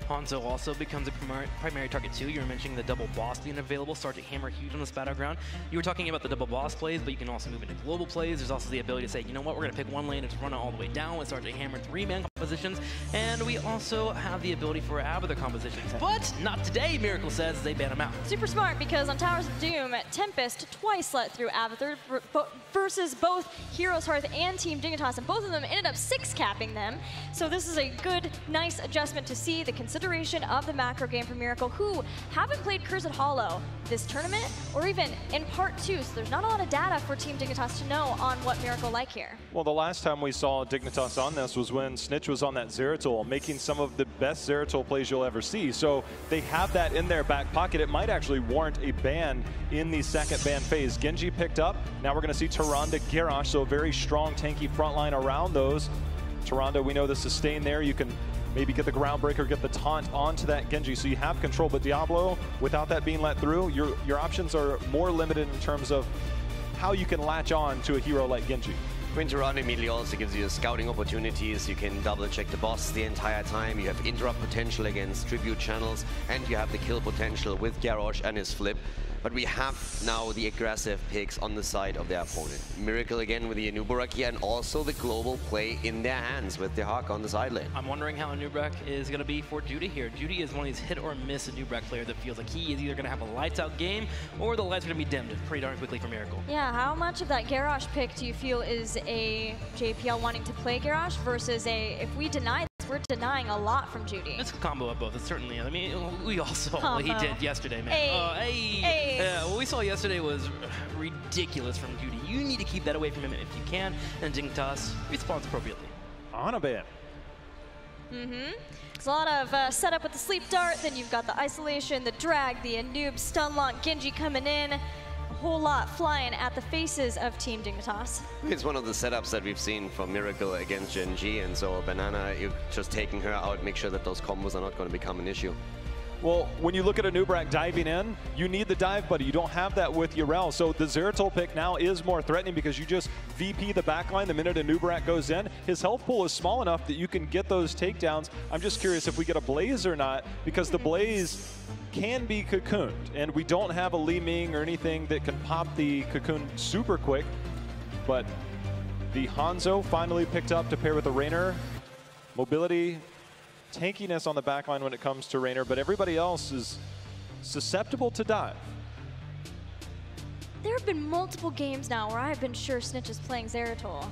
Hanzo also becomes a primary target too. You were mentioning the double boss being available. Sergeant Hammer huge on this battleground. You were talking about the double boss plays, but you can also move into global plays. There's also the ability to say, you know what, we're going to pick one lane and just run it all the way down with Sergeant Hammer 3-man compositions. And we also have the ability for Abathur compositions. But not today, Miracle says, they ban them out. Super smart, because on Towers of Doom, Tempest twice let through Abathur versus both Heroes Hearth and Team Dignitas, and both of them ended up 6-capping them. So this is a good, nice adjustment to see the consideration of the macro game for Miracle, who haven't played Cursed Hollow this tournament or even in part 2, so there's not a lot of data for Team Dignitas to know on what Miracle like here. Well, the last time we saw Dignitas on this was when Snitch was on that Zeratul, making some of the best Zeratul plays you'll ever see. So they have that in their back pocket. It might actually warrant a ban in the second ban phase. Genji picked up. Now we're going to see Tyrande, Garrosh, so a very strong tanky front line around those. Tyrande, we know the sustain there. You can maybe get the Groundbreaker, get the taunt onto that Genji, so you have control. But Diablo, without that being let through, your options are more limited in terms of how you can latch on to a hero like Genji. Going around immediately also gives you scouting opportunities. You can double check the boss the entire time. You have interrupt potential against tribute channels, and you have the kill potential with Garrosh and his flip. But we have now the aggressive picks on the side of their opponent. Miracle again with the Anubarak here, and also the global play in their hands with the Hawk on the side lane. I'm wondering how Anubarak is going to be for Judy here. Judy is one of these hit or miss Anubarak players that feels like he is either going to have a lights out game or the lights are going to be dimmed pretty darn quickly for Miracle. Yeah, how much of that Garrosh pick do you feel is a JPL wanting to play Garrosh versus a, if we deny this we're denying a lot from Judy. It's a combo of both. It certainly is. I mean, we all saw what he did yesterday, man. Hey. What we saw yesterday was ridiculous from Judy. You need to keep that away from him if you can, and Dignitas responds appropriately. On a ban. There's a lot of setup with the sleep dart, then you've got the isolation, the drag, the noob stun lock, Genji coming in. A whole lot flying at the faces of Team Dignitas. It's one of the setups that we've seen from Miracle against Genji, and so Banana, you're just taking her out, make sure that those combos are not going to become an issue. Well, when you look at a Nubrak diving in, you need the dive buddy. You don't have that with Urel. So the Zeratul pick now is more threatening because you just VP the backline the minute a Nubrak goes in. His health pool is small enough that you can get those takedowns. I'm just curious if we get a Blaze or not, because the Blaze can be cocooned, and we don't have a Li Ming or anything that can pop the cocoon super quick. But the Hanzo finally picked up to pair with the Raynor. Mobility, tankiness on the backline when it comes to Raynor, but everybody else is susceptible to dive. There have been multiple games now where I've been sure Snitch is playing Zeratul.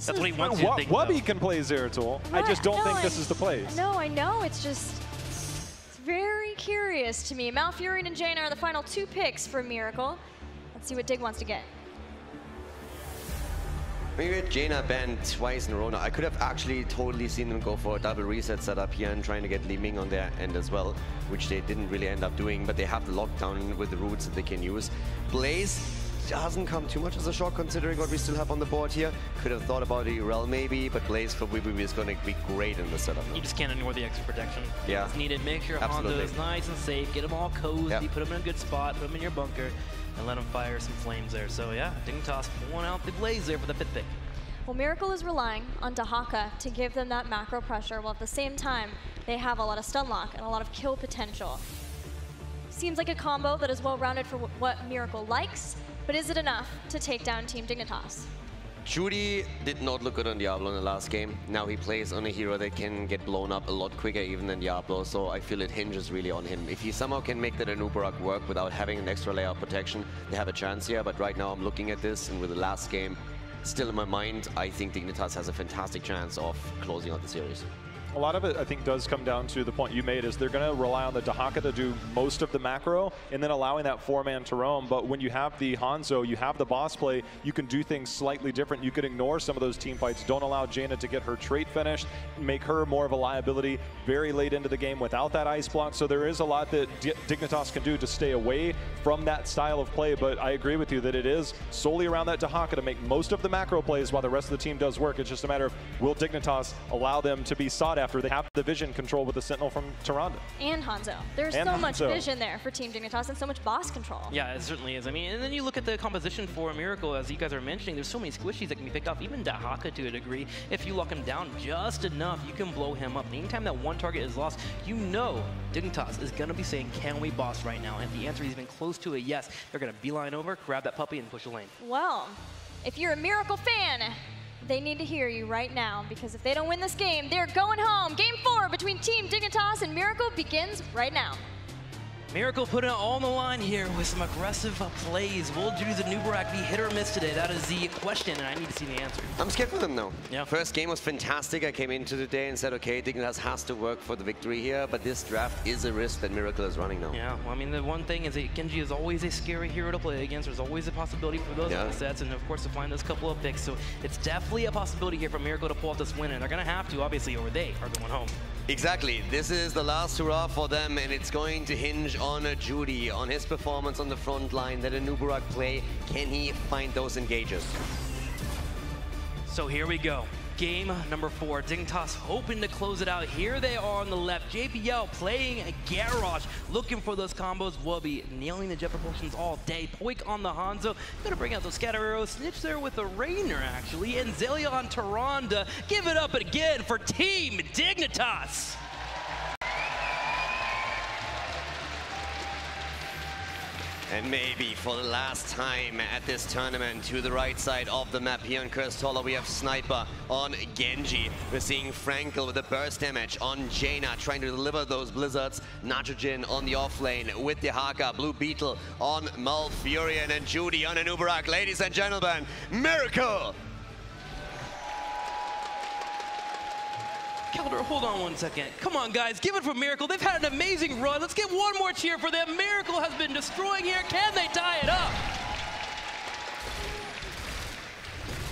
That's what he wants you to think Wubby about. can play Zeratul. I just don't think this is the place. No, I know. It's just it's very curious to me. Malfurion and Jaina are the final two picks for Miracle. Let's see what Dig wants to get. When you get Jaina banned twice in a row now, I could have actually totally seen them go for a double reset setup here and trying to get Li Ming on their end as well, which they didn't really end up doing, but they have the lockdown with the roots that they can use. Blaze doesn't come too much as a shock considering what we still have on the board here. Could have thought about a Urel maybe, but Blaze for BBB is going to be great in the setup now. You just can't ignore the extra protection. Yeah. It's needed. Make sure Hanzo is nice and safe. Get them all cozy. Put them in a good spot. Put them in your bunker. And let them fire some flames there. So yeah, Dignitas pulling out the Blaze there for the 5th pick. Well, Miracle is relying on Dahaka to give them that macro pressure, while at the same time, they have a lot of stun lock and a lot of kill potential. Seems like a combo that is well-rounded for what Miracle likes, but is it enough to take down Team Dignitas? Judy did not look good on Diablo in the last game. Now he plays on a hero that can get blown up a lot quicker even than Diablo, so I feel it hinges really on him. If he somehow can make that Anubarak work without having an extra layer of protection, they have a chance here, but right now I'm looking at this, and with the last game still in my mind, I think Dignitas has a fantastic chance of closing out the series. A lot of it, I think, does come down to the point you made, is they're going to rely on the Dahaka to do most of the macro and then allowing that 4-man to roam. But when you have the Hanzo, you have the boss play, you can do things slightly different. You can ignore some of those team fights. Don't allow Jaina to get her trait finished, make her more of a liability very late into the game without that ice block. So there is a lot that Dignitas can do to stay away from that style of play. But I agree with you that it is solely around that Dahaka to make most of the macro plays while the rest of the team does work. It's just a matter of, will Dignitas allow them to be sought after? They have the vision control with the Sentinel from Tyrande. And Hanzo. There's so much vision there for Team Dignitas and so much boss control. Yeah, it certainly is. I mean, and then you look at the composition for Miracle, as you guys are mentioning, there's so many squishies that can be picked off, even Dahaka to a degree. If you lock him down just enough, you can blow him up. And anytime that one target is lost, you know Dignitas is going to be saying, can we boss right now? And if the answer is even close to a yes, they're going to beeline over, grab that puppy, and push a lane. Well, if you're a Miracle fan, they need to hear you right now, because if they don't win this game, they're going home. Game 4 between Team Dignitas and Miracle begins right now. Miracle putting it all on the line here with some aggressive plays. Will Judy's Anubarak be hit or miss today? That is the question, and I need to see the answer. I'm scared for them now. Yeah. First game was fantastic. I came into the day and said, okay, Dignitas has to work for the victory here, but this draft is a risk that Miracle is running now. Yeah, well, I mean, the one thing is that Genji is always a scary hero to play against. There's always a possibility for those sets, and of course to find those couple of picks. So it's definitely a possibility here for Miracle to pull off this win, and they're going to have to, obviously, or they are going home. Exactly. This is the last hurrah for them, and it's going to hinge on Judy, on his performance on the front line, that Anubarak play. Can he find those engages? So here we go. Game number 4. Dignitas hoping to close it out. Here they are on the left. JPL playing a Garrosh, looking for those combos. Wubby nailing the jet proportions all day. Poik on the Hanzo. Gonna bring out those scatter arrows. Snitch there with a Raynor, actually. And Zelia on Tyrande. Give it up again for Team Dignitas. And maybe for the last time at this tournament, to the right side of the map here on Curstola, we have Sniper on Genji. We're seeing Frankel with the burst damage on Jaina, trying to deliver those blizzards. Nitrogen on the off lane with the Haka. Blue Beetle on Malfurion, and Judy on Anubarak. Ladies and gentlemen, Miracle! Calder, hold on one second. Come on, guys, give it for Miracle. They've had an amazing run. Let's get one more cheer for them. Miracle has been destroying here. Can they tie it up?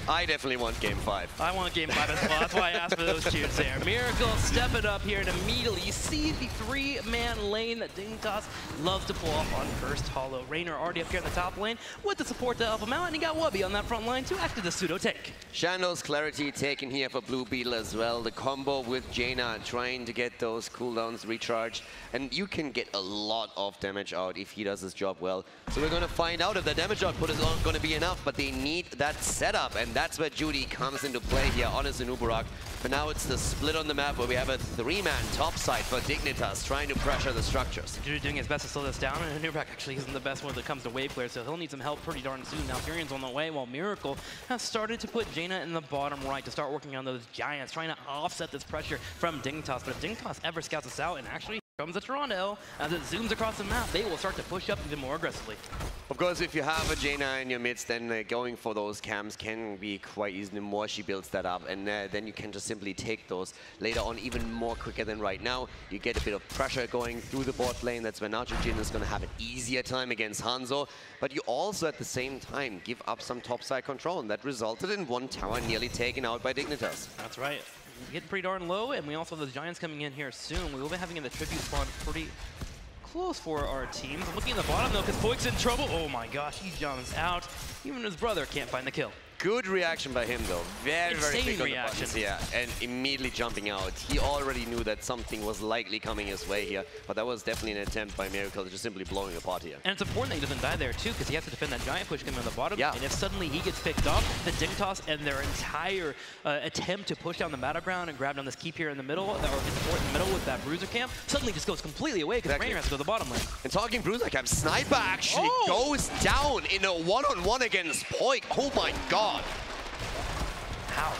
I definitely want Game 5. I want Game 5 as well. That's why I asked for those cheers there. Miracle step it up here, and immediately you see the three-man lane that Dignitas loves to pull off on first Hollow. Raynor already up here in the top lane with the support to help him out, and he got Wubby on that front line to act as a pseudo tank. Shando's Clarity taken here for Blue Beetle as well. The combo with Jaina trying to get those cooldowns recharged, and you can get a lot of damage out if he does his job well. So we're going to find out if the damage output is not going to be enough, but they need that setup, and that's where Judy comes into play here on his Anubarak. But now it's the split on the map where we have a three-man topside for Dignitas trying to pressure the structures. Judy doing his best to slow this down, and Anubarak actually isn't the best when it comes to wave players, so he'll need some help pretty darn soon. Now Furion's on the way, while Miracle has started to put Jaina in the bottom right to start working on those giants, trying to offset this pressure from Dignitas. But if Dignitas ever scouts us out and actually comes to Toronto, as it zooms across the map, they will start to push up even more aggressively. Of course, if you have a Jaina in your midst, then going for those camps can be quite easy. The more she builds that up, and then you can just simply take those later on even more quicker than right now. You get a bit of pressure going through the bot lane. That's when Jin is going to have an easier time against Hanzo. But you also, at the same time, give up some topside control, and that resulted in one tower nearly taken out by Dignitas. That's right. Getting pretty darn low, and we also have the Giants coming in here soon. We will be having the tribute spawn pretty close for our teams. I'm looking at the bottom though, because Poik's in trouble. Oh my gosh, he jumps out. Even his brother can't find the kill. Good reaction by him though. Very quick reaction. Yeah, and immediately jumping out. He already knew that something was likely coming his way here, but that was definitely an attempt by Miracle to just simply blowing apart here. And it's important that he doesn't die there too, because he has to defend that giant push coming on the bottom. Yeah. And if suddenly he gets picked off, the Dignitas and their entire attempt to push down the battleground and grab down this keep here in the middle, or get support in the middle with that bruiser camp, suddenly just goes completely away because Raynor has to go to the bottom lane. And talking bruiser camp, Sniper actually goes down in a one-on-one against Poik. Oh my god. How?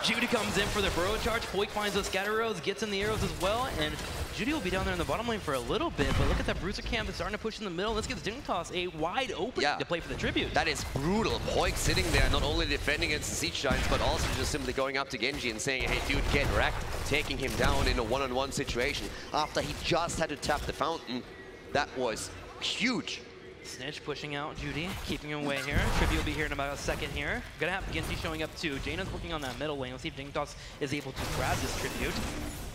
Judy comes in for the burrow charge. Poik finds those scatter arrows, gets in the arrows as well, and Judy will be down there in the bottom lane for a little bit, but look at that bruiser camp that's starting to push in the middle. This gives Dignitas a wide opening to play for the tribute. That is brutal. Poik sitting there, not only defending against the Siege Giants, but also just simply going up to Genji and saying, hey dude, get wrecked, taking him down in a one-on-one situation after he just had to tap the fountain. That was huge. Snitch pushing out Judy, keeping him away here. Tribute will be here in about a second here. Gonna have Genji showing up too. Jaina's working on that middle lane. Let's see if Dignitas is able to grab this Tribute.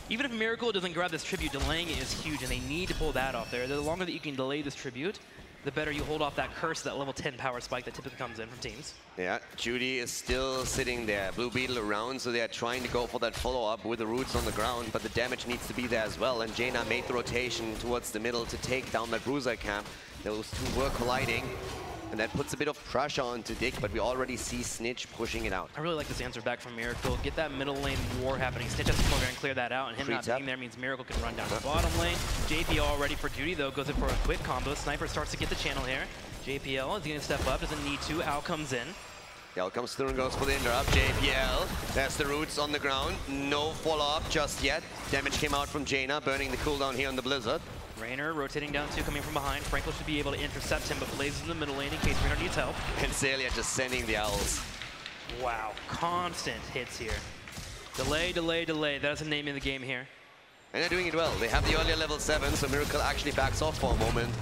Even if Miracle doesn't grab this Tribute, delaying it is huge, and they need to pull that off there. The longer that you can delay this Tribute, the better you hold off that curse, that level 10 power spike that typically comes in from teams. Yeah, Judy is still sitting there. Blue Beetle around, so they are trying to go for that follow-up with the roots on the ground, but the damage needs to be there as well, and Jaina made the rotation towards the middle to take down that bruiser camp. Those two were colliding, and that puts a bit of pressure onto Dick, but we already see Snitch pushing it out. I really like this answer back from Miracle. Get that middle lane war happening. Snitch has to come over and clear that out, and him not being there means Miracle can run down the bottom lane. JPL all ready for duty though, goes in for a quick combo. Sniper starts to get the channel here. JPL is going to step up, doesn't need to. Al comes in. Al comes through and goes for the interrupt. JPL, there's the roots on the ground. No follow-up just yet. Damage came out from Jaina, burning the cooldown here on the Blizzard. Raynor rotating down two, coming from behind. Frankel should be able to intercept him, but Blaze is in the middle lane in case Raynor needs help. And Celia just sending the owls. Wow, constant hits here. Delay, delay, delay. That's the name of the game here. And they're doing it well. They have the earlier level 7, so Miracle actually backs off for a moment.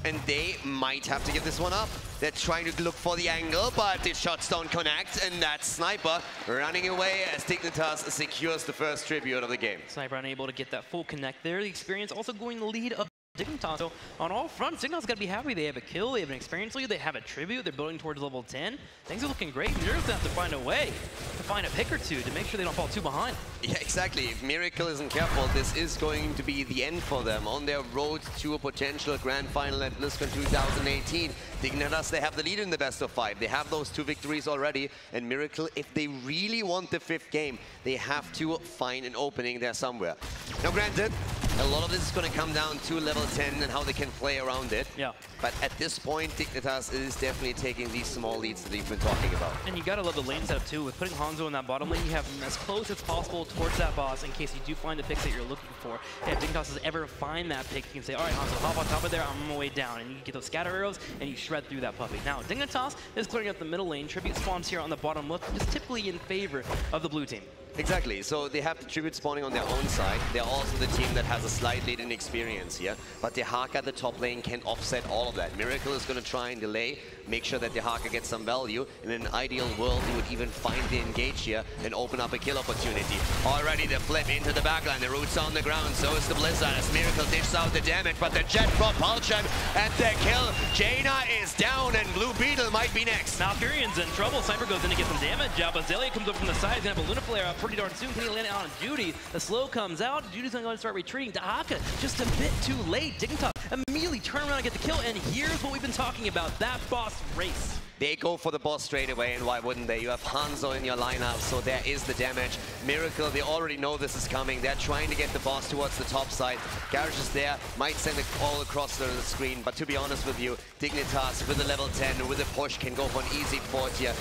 And they might have to give this one up. They're trying to look for the angle, but the shots don't connect, and that Sniper running away as Dignitas secures the first tribute of the game. Sniper unable to get that full connect there. The experience also going to lead up Dignitas. So on all fronts, Dignitas got to be happy. They have a kill, they have an experience lead, they have a tribute, they're building towards level 10. Things are looking great. Miracle's gonna have to find a way to find a pick or two to make sure they don't fall too behind. Yeah, exactly. If Miracle isn't careful, this is going to be the end for them on their road to a potential grand final at BlizzCon 2018. Dignitas, they have the lead in the best of 5. They have those 2 victories already, and Miracle, if they really want the 5th game, they have to find an opening there somewhere. Now granted, a lot of this is going to come down to level 10 and how they can play around it. Yeah. But at this point, Dignitas is definitely taking these small leads that they've been talking about. And you gotta love the lane setup too. With putting Hanzo in that bottom lane, you have him as close as possible towards that boss in case you do find the picks that you're looking for. And if Dignitas does ever find that pick, you can say, all right, Hanzo, hop on top of there, I'm on my way down. And you get those scatter arrows, and you shred through that puppy. Now, Dignitas is clearing up the middle lane. Tribute spawns here on the bottom left, just typically in favor of the blue team. Exactly, so they have the tribute spawning on their own side. They're also the team that has a slight lead in experience here, but the Haka at the top lane can offset all of that. Miracle is going to try and delay, make sure that the Haka gets some value. In an ideal world, he would even find the engage here and open up a kill opportunity. Already the flip into the backline, the roots on the ground, so is the Blizzard as Miracle dishes out the damage, but the jet propulsion and the kill. Jaina is down and Blue Beetle might be next. Malfurion's in trouble. Sniper goes in to get some damage out, but Zelia comes up from the side. He's going to have a Luna Flare out pretty darn soon. Can he land it on Judy? The slow comes out. Judy's going to go and start retreating. Dahaka just a bit too late. Dignitas immediately turn around and get the kill, and here's what we've been talking about, that boss race. They go for the boss straight away, and why wouldn't they? You have Hanzo in your lineup, so there is the damage. Miracle, they already know this is coming. They're trying to get the boss towards the top side. Garage is there, might send it all across the screen, but to be honest with you, Dignitas with the level 10, with a push, can go for an easy fort here.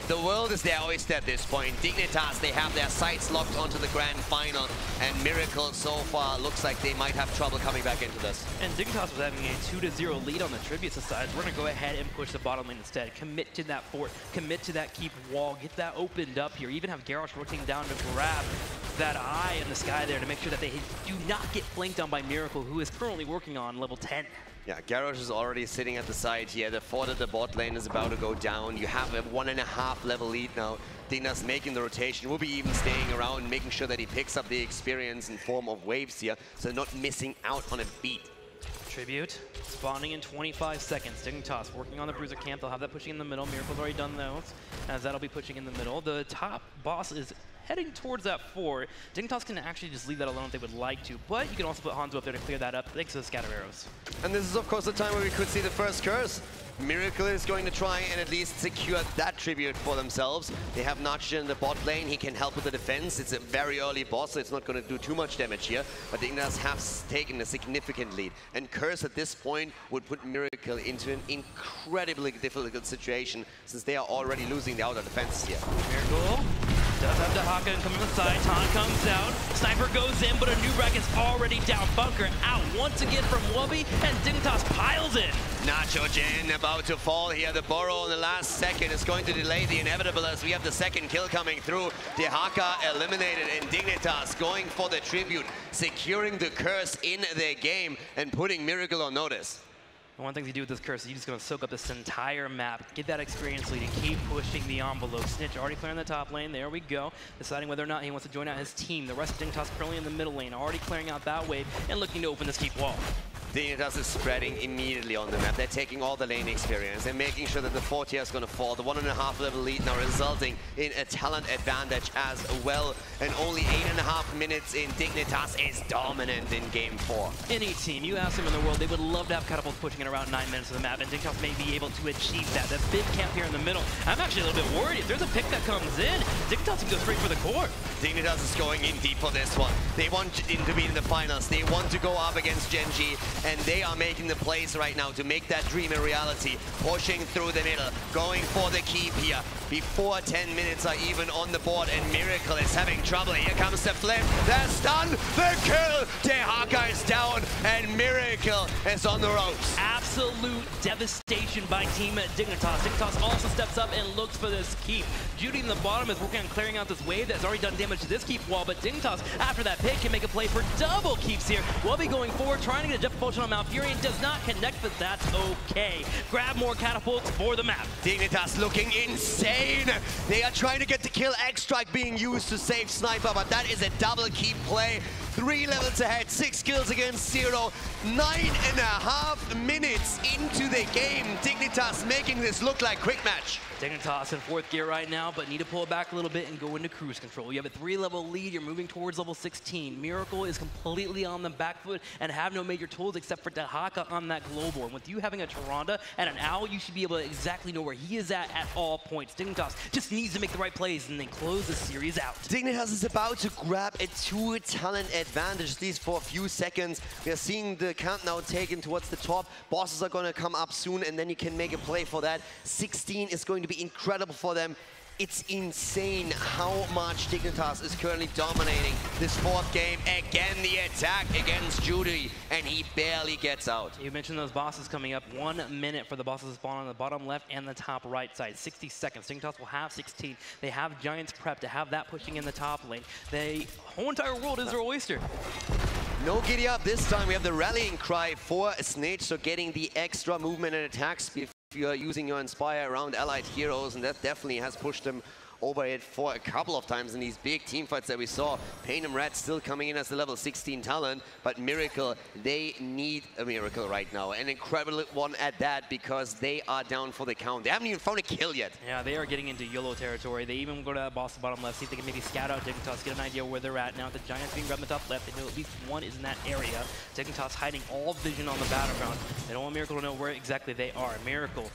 The world is their oyster at this point. Dignitas, they have their sights locked onto the grand final, and Miracle so far looks like they might have trouble coming back into this. And Dignitas was having a 2-0 lead on the Tributes side. We're going to go ahead and push the bottom lane instead. Commit to that fort, commit to that keep wall, get that opened up here. Even have Garrosh rotating down to grab that eye in the sky there to make sure that they do not get flanked down by Miracle, who is currently working on level 10. Yeah, Garrosh is already sitting at the side here. The fort at the bot lane is about to go down. You have a 1.5 level lead now. Dignitas making the rotation, will be even staying around, making sure that he picks up the experience in form of waves here, so not missing out on a beat. Tribute spawning in 25 seconds. Dignitas working on the Bruiser camp. They'll have that pushing in the middle. Miracle's already done those, as that'll be pushing in the middle. The top boss is heading towards that fort. Dignitas can actually just leave that alone if they would like to, but you can also put Hanzo up there to clear that up thanks to the scatter arrows. And this is of course the time where we could see the first curse. Miracle is going to try and at least secure that tribute for themselves. They have Notch in the bot lane. He can help with the defense. It's a very early boss, so it's not going to do too much damage here. But Dignitas has taken a significant lead. And Curse at this point would put Miracle into an incredibly difficult situation, since they are already losing the outer defense here. Miracle does have Dahaka coming from the side. Taunt comes out. Sniper goes in, but a new wreck is already down. Bunker out once again from Wubby, and Dignitas piles in. Nacho Jin about to fall here. The burrow in the last second is going to delay the inevitable as we have the second kill coming through. Dahaka eliminated, and Dignitas going for the tribute, securing the curse in their game and putting Miracle on notice. One thing you do with this curse is you're just going to soak up this entire map, get that experience lead, and keep pushing the envelope. Snitch already clearing the top lane. There we go. Deciding whether or not he wants to join out his team. The rest of Dignitas currently in the middle lane, already clearing out that wave and looking to open this keep wall. Dignitas is spreading immediately on the map. They're taking all the lane experience and making sure that the fort here is going to fall. The 1.5 level lead now resulting in a talent advantage as well. And only 8.5 minutes in, Dignitas is dominant in game 4. Any team, you ask them in the world, they would love to have catapults pushing in around 9 minutes of the map, and Dignitas may be able to achieve that. That big camp here in the middle, I'm actually a little bit worried. If there's a pick that comes in, Dignitas can go straight for the core. Dignitas is going in deep for this one. They want to be in the finals. They want to go up against Genji, and they are making the plays right now to make that dream a reality. Pushing through the middle, going for the keep here. Before 10 minutes are even on the board, and Miracle is having trouble. Here comes the flip, the stun, the kill! Dahaka is down, and Miracle is on the ropes. Absolute devastation by Team Dignitas. Dignitas also steps up and looks for this keep. Judy in the bottom is working on clearing out this wave that's already done damage to this keep wall, but Dignitas, after that pick, can make a play for double keeps here. Wubby going forward, trying to get a jet propulsion on Malfurion, does not connect, but that's okay. Grab more catapults for the map. Dignitas looking insane. They are trying to get the kill. X-Strike being used to save Sniper, but that is a double keep play. 3 levels ahead, 6 kills against 0. 9.5 minutes into the game. Dignitas making this look like quick match. Dignitas in 4th gear right now, but need to pull it back a little bit and go into cruise control. You have a 3-level lead, you're moving towards level 16. Miracle is completely on the back foot and have no major tools except for Dahaka on that global. And with you having a Tyrande and an Owl, you should be able to exactly know where he is at all points. Dignitas just needs to make the right plays and then close the series out. Dignitas is about to grab a 2-talent advantage, at least for a few seconds. We are seeing the count now taken towards the top. Bosses are going to come up soon, and then you can make a play for that. 16 is going to be incredible for them. It's insane how much Dignitas is currently dominating this fourth game. Again, the attack against Judy, and he barely gets out. You mentioned those bosses coming up. 1 minute for the bosses to spawn on the bottom left and the top right side. 60 seconds. Dignitas will have 16. They have Giants prepped to have that pushing in the top lane. The whole entire world is their oyster. No giddy up this time. We have the rallying cry for Snitch, so getting the extra movement and attack speed. You are using your Inspire around allied heroes, and that definitely has pushed them over it for a couple of times in these big team fights that we saw. Pain and Red still coming in as the level 16 talent, but Miracle, they need a miracle right now. An incredible one at that, because they are down for the count. They haven't even found a kill yet. Yeah, they are getting into YOLO territory. They even go to that boss bottom left, see if they can maybe scout out Dignitas, get an idea where they're at. Now the Giants being grabbed on the top left, they know at least one is in that area. Dignitas hiding all vision on the battleground. They don't want Miracle to know where exactly they are. Miracle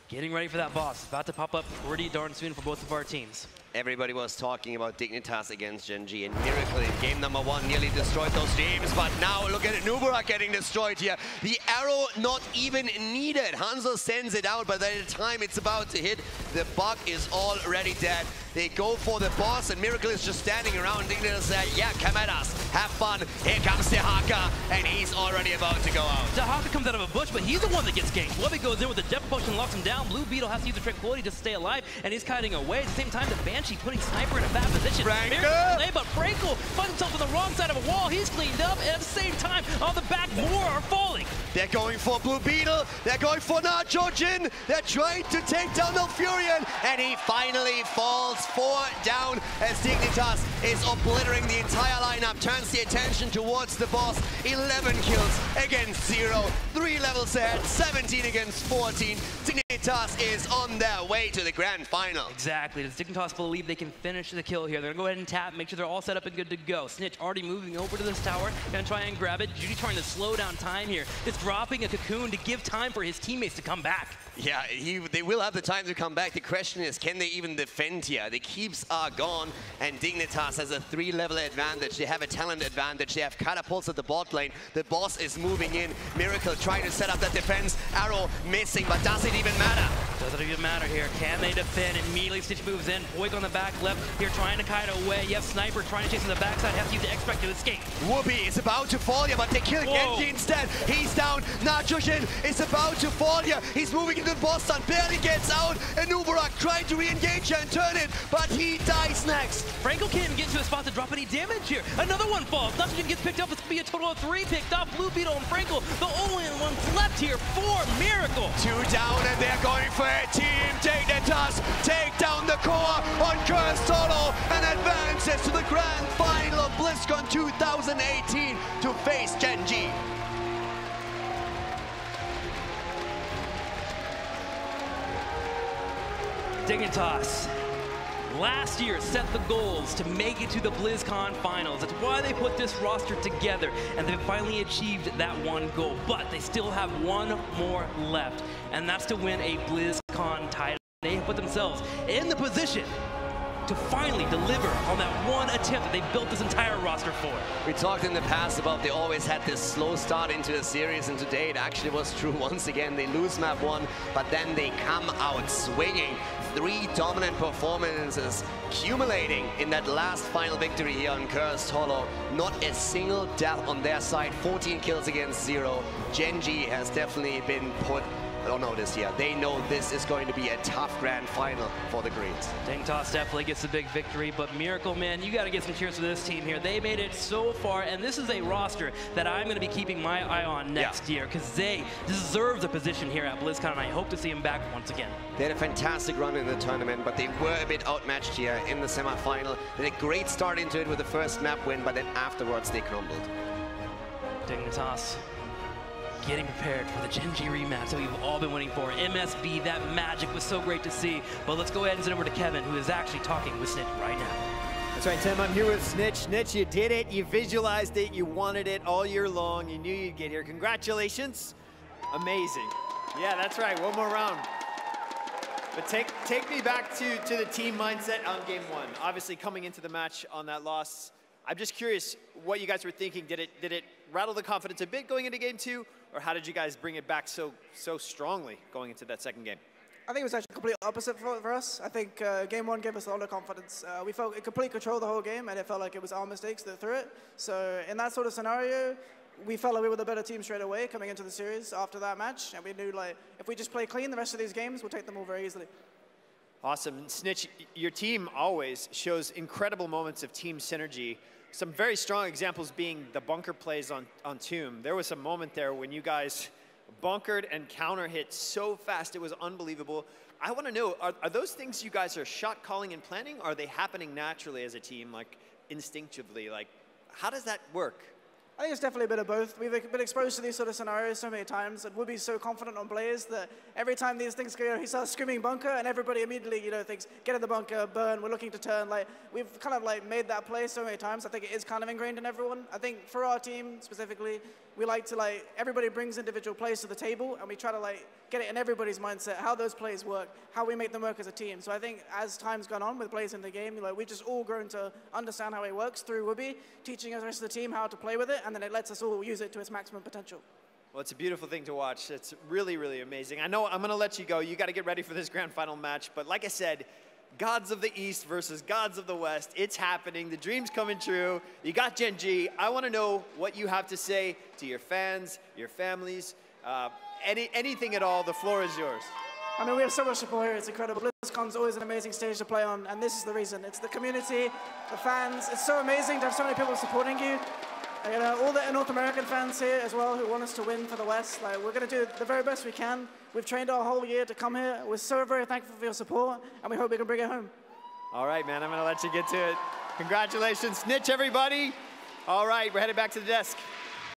getting ready for that boss. About to pop up pretty darn soon for both of our teams. Everybody was talking about Dignitas against Gen G, and Miracle in game number 1 nearly destroyed those teams, but now look at it, Nubarak getting destroyed here. The arrow not even needed. Hanzo sends it out, but by the time it's about to hit, the bug is already dead. They go for the boss, and Miracle is just standing around. Dignitas said, yeah, come at us, have fun. Here comes the Haka, and he's already about to go out. The Haka comes out of a bush, but he's the one that gets ganked. Wubby goes in with the Depth Potion, locks him down. Blue Beetle has to use the Tranquility to stay alive, and he's kiting away. At the same time, the Banshee putting Sniper in a bad position. But Frankel finds himself on the wrong side of a wall. He's cleaned up, and at the same time, on the back, more are falling. They're going for Blue Beetle. They're going for Najojin. They're trying to take down Nelfurion, and he finally falls 4 down as Dignitas is obliterating the entire lineup, turns the attention towards the boss. 11 kills against 0, 3 levels ahead, 17 against 14. Dignitas is on their way to the grand final. Exactly. Does Dignitas believe they can finish the kill here? They're gonna go ahead and tap, make sure they're all set up and good to go. Snitch already moving over to this tower, gonna try and grab it. Judy trying to slow down time here. It's dropping a cocoon to give time for his teammates to come back. Yeah, they will have the time to come back. The question is, can they even defend here? The keeps are gone, and Dignitas has a 3-level advantage. They have a talent advantage. They have catapults at the bot lane. The boss is moving in. Miracle trying to set up that defense. Arrow missing, but does it even matter? Does it even matter here? Can they defend? Immediately Stitch moves in. Boyk on the back left here trying to kite away. You have Sniper trying to chase on the backside. Has to use the X-Pack to escape. Whoopi is about to fall here, but they kill Genji instead. He's down. Najoshin is about to fall here. He's moving into the boss stun. Barely gets out. And Nubarak trying to re-engage and turn it, but he dies next. Frankel can't even get into a spot to drop any damage here. Another one falls. Najoshin gets picked up. It's going to be a total of 3 picked up. Blue Beetle and Frankel, the only ones left here for Miracle. 2 down, and they're going for it. Team Dignitas take down the core on Curse Solo and advances to the grand final of BlizzCon 2018 to face Gen G. Dignitas last year set the goals to make it to the BlizzCon finals. That's why they put this roster together, and they've finally achieved that one goal. But they still have one more left, and that's to win a BlizzCon title. They have put themselves in the position to finally deliver on that one attempt that they built this entire roster for. We talked in the past about they always had this slow start into the series, and today it actually was true once again. They lose map 1, but then they come out swinging. 3 dominant performances accumulating in that last final victory here on Cursed Hollow. Not a single death on their side, 14 kills against 0. Gen G has definitely been put on notice here. They know this is going to be a tough grand final for the Greens. Dignitas definitely gets the big victory, but Miracle, man, you got to get some cheers for this team here. They made it so far, and this is a roster that I'm going to be keeping my eye on next year, because they deserve the position here at BlizzCon, and I hope to see them back once again. They had a fantastic run in the tournament, but they were a bit outmatched here in the semifinal. They had a great start into it with the first map win, but then afterwards they crumbled. Dignitas getting prepared for the Gen G rematch that we've all been waiting for. MSB, that magic was so great to see. But let's go ahead and send over to Kevin, who is actually talking with Snitch right now. That's right, Tim. I'm here with Snitch. Snitch, you did it. You visualized it. You wanted it all year long. You knew you'd get here. Congratulations. Amazing. Yeah, that's right. One more round. But take me back to the team mindset on game 1. Obviously, coming into the match on that loss, I'm just curious what you guys were thinking. Did it rattle the confidence a bit going into game 2? Or how did you guys bring it back so strongly going into that second game? I think it was actually complete opposite for us. I think game one gave us a lot of confidence. We felt in complete control the whole game, and it felt like it was our mistakes that threw it. So in that sort of scenario, we felt like we were the better team straight away coming into the series after that match, and we knew like if we just play clean the rest of these games, we'll take them all very easily. Awesome. Snitch, your team always shows incredible moments of team synergy. Some very strong examples being the bunker plays on Tomb. There was some moment there when you guys bunkered and counter hit so fast, it was unbelievable. I want to know, are those things you guys are shot calling and planning, or are they happening naturally as a team, like instinctively? Like, how does that work? I think it's definitely a bit of both. We've been exposed to these sort of scenarios so many times, and Whoopi's so confident on Blaze that every time these things go, he starts screaming bunker, and everybody immediately, thinks, get in the bunker, burn, we're looking to turn. Like, we've kind of made that play so many times. I think it is kind of ingrained in everyone. I think for our team specifically, we like to everybody brings individual plays to the table, and we try to get it in everybody's mindset, how those plays work, how we make them work as a team. So I think as time's gone on with Blaze in the game, we just all grown to understand how it works through Whoopi, teaching us the rest of the team how to play with it, and then it lets us all use it to its maximum potential. Well, it's a beautiful thing to watch. It's really, really amazing. I know I'm going to let you go. You got to get ready for this grand final match. But like I said, Gods of the East versus Gods of the West. It's happening. The dream's coming true. You got Gen G. I want to know what you have to say to your fans, your families, anything at all. The floor is yours. I mean, we have so much support here. It's incredible. BlizzCon's always an amazing stage to play on, and this is the reason. It's the community, the fans. It's so amazing to have so many people supporting you. All the North American fans here as well who want us to win for the West. We're going to do the very best we can. We've trained our whole year to come here. We're so very thankful for your support, and we hope we can bring it home. All right, man. I'm going to let you get to it. Congratulations. Snitch, everybody. All right, we're headed back to the desk.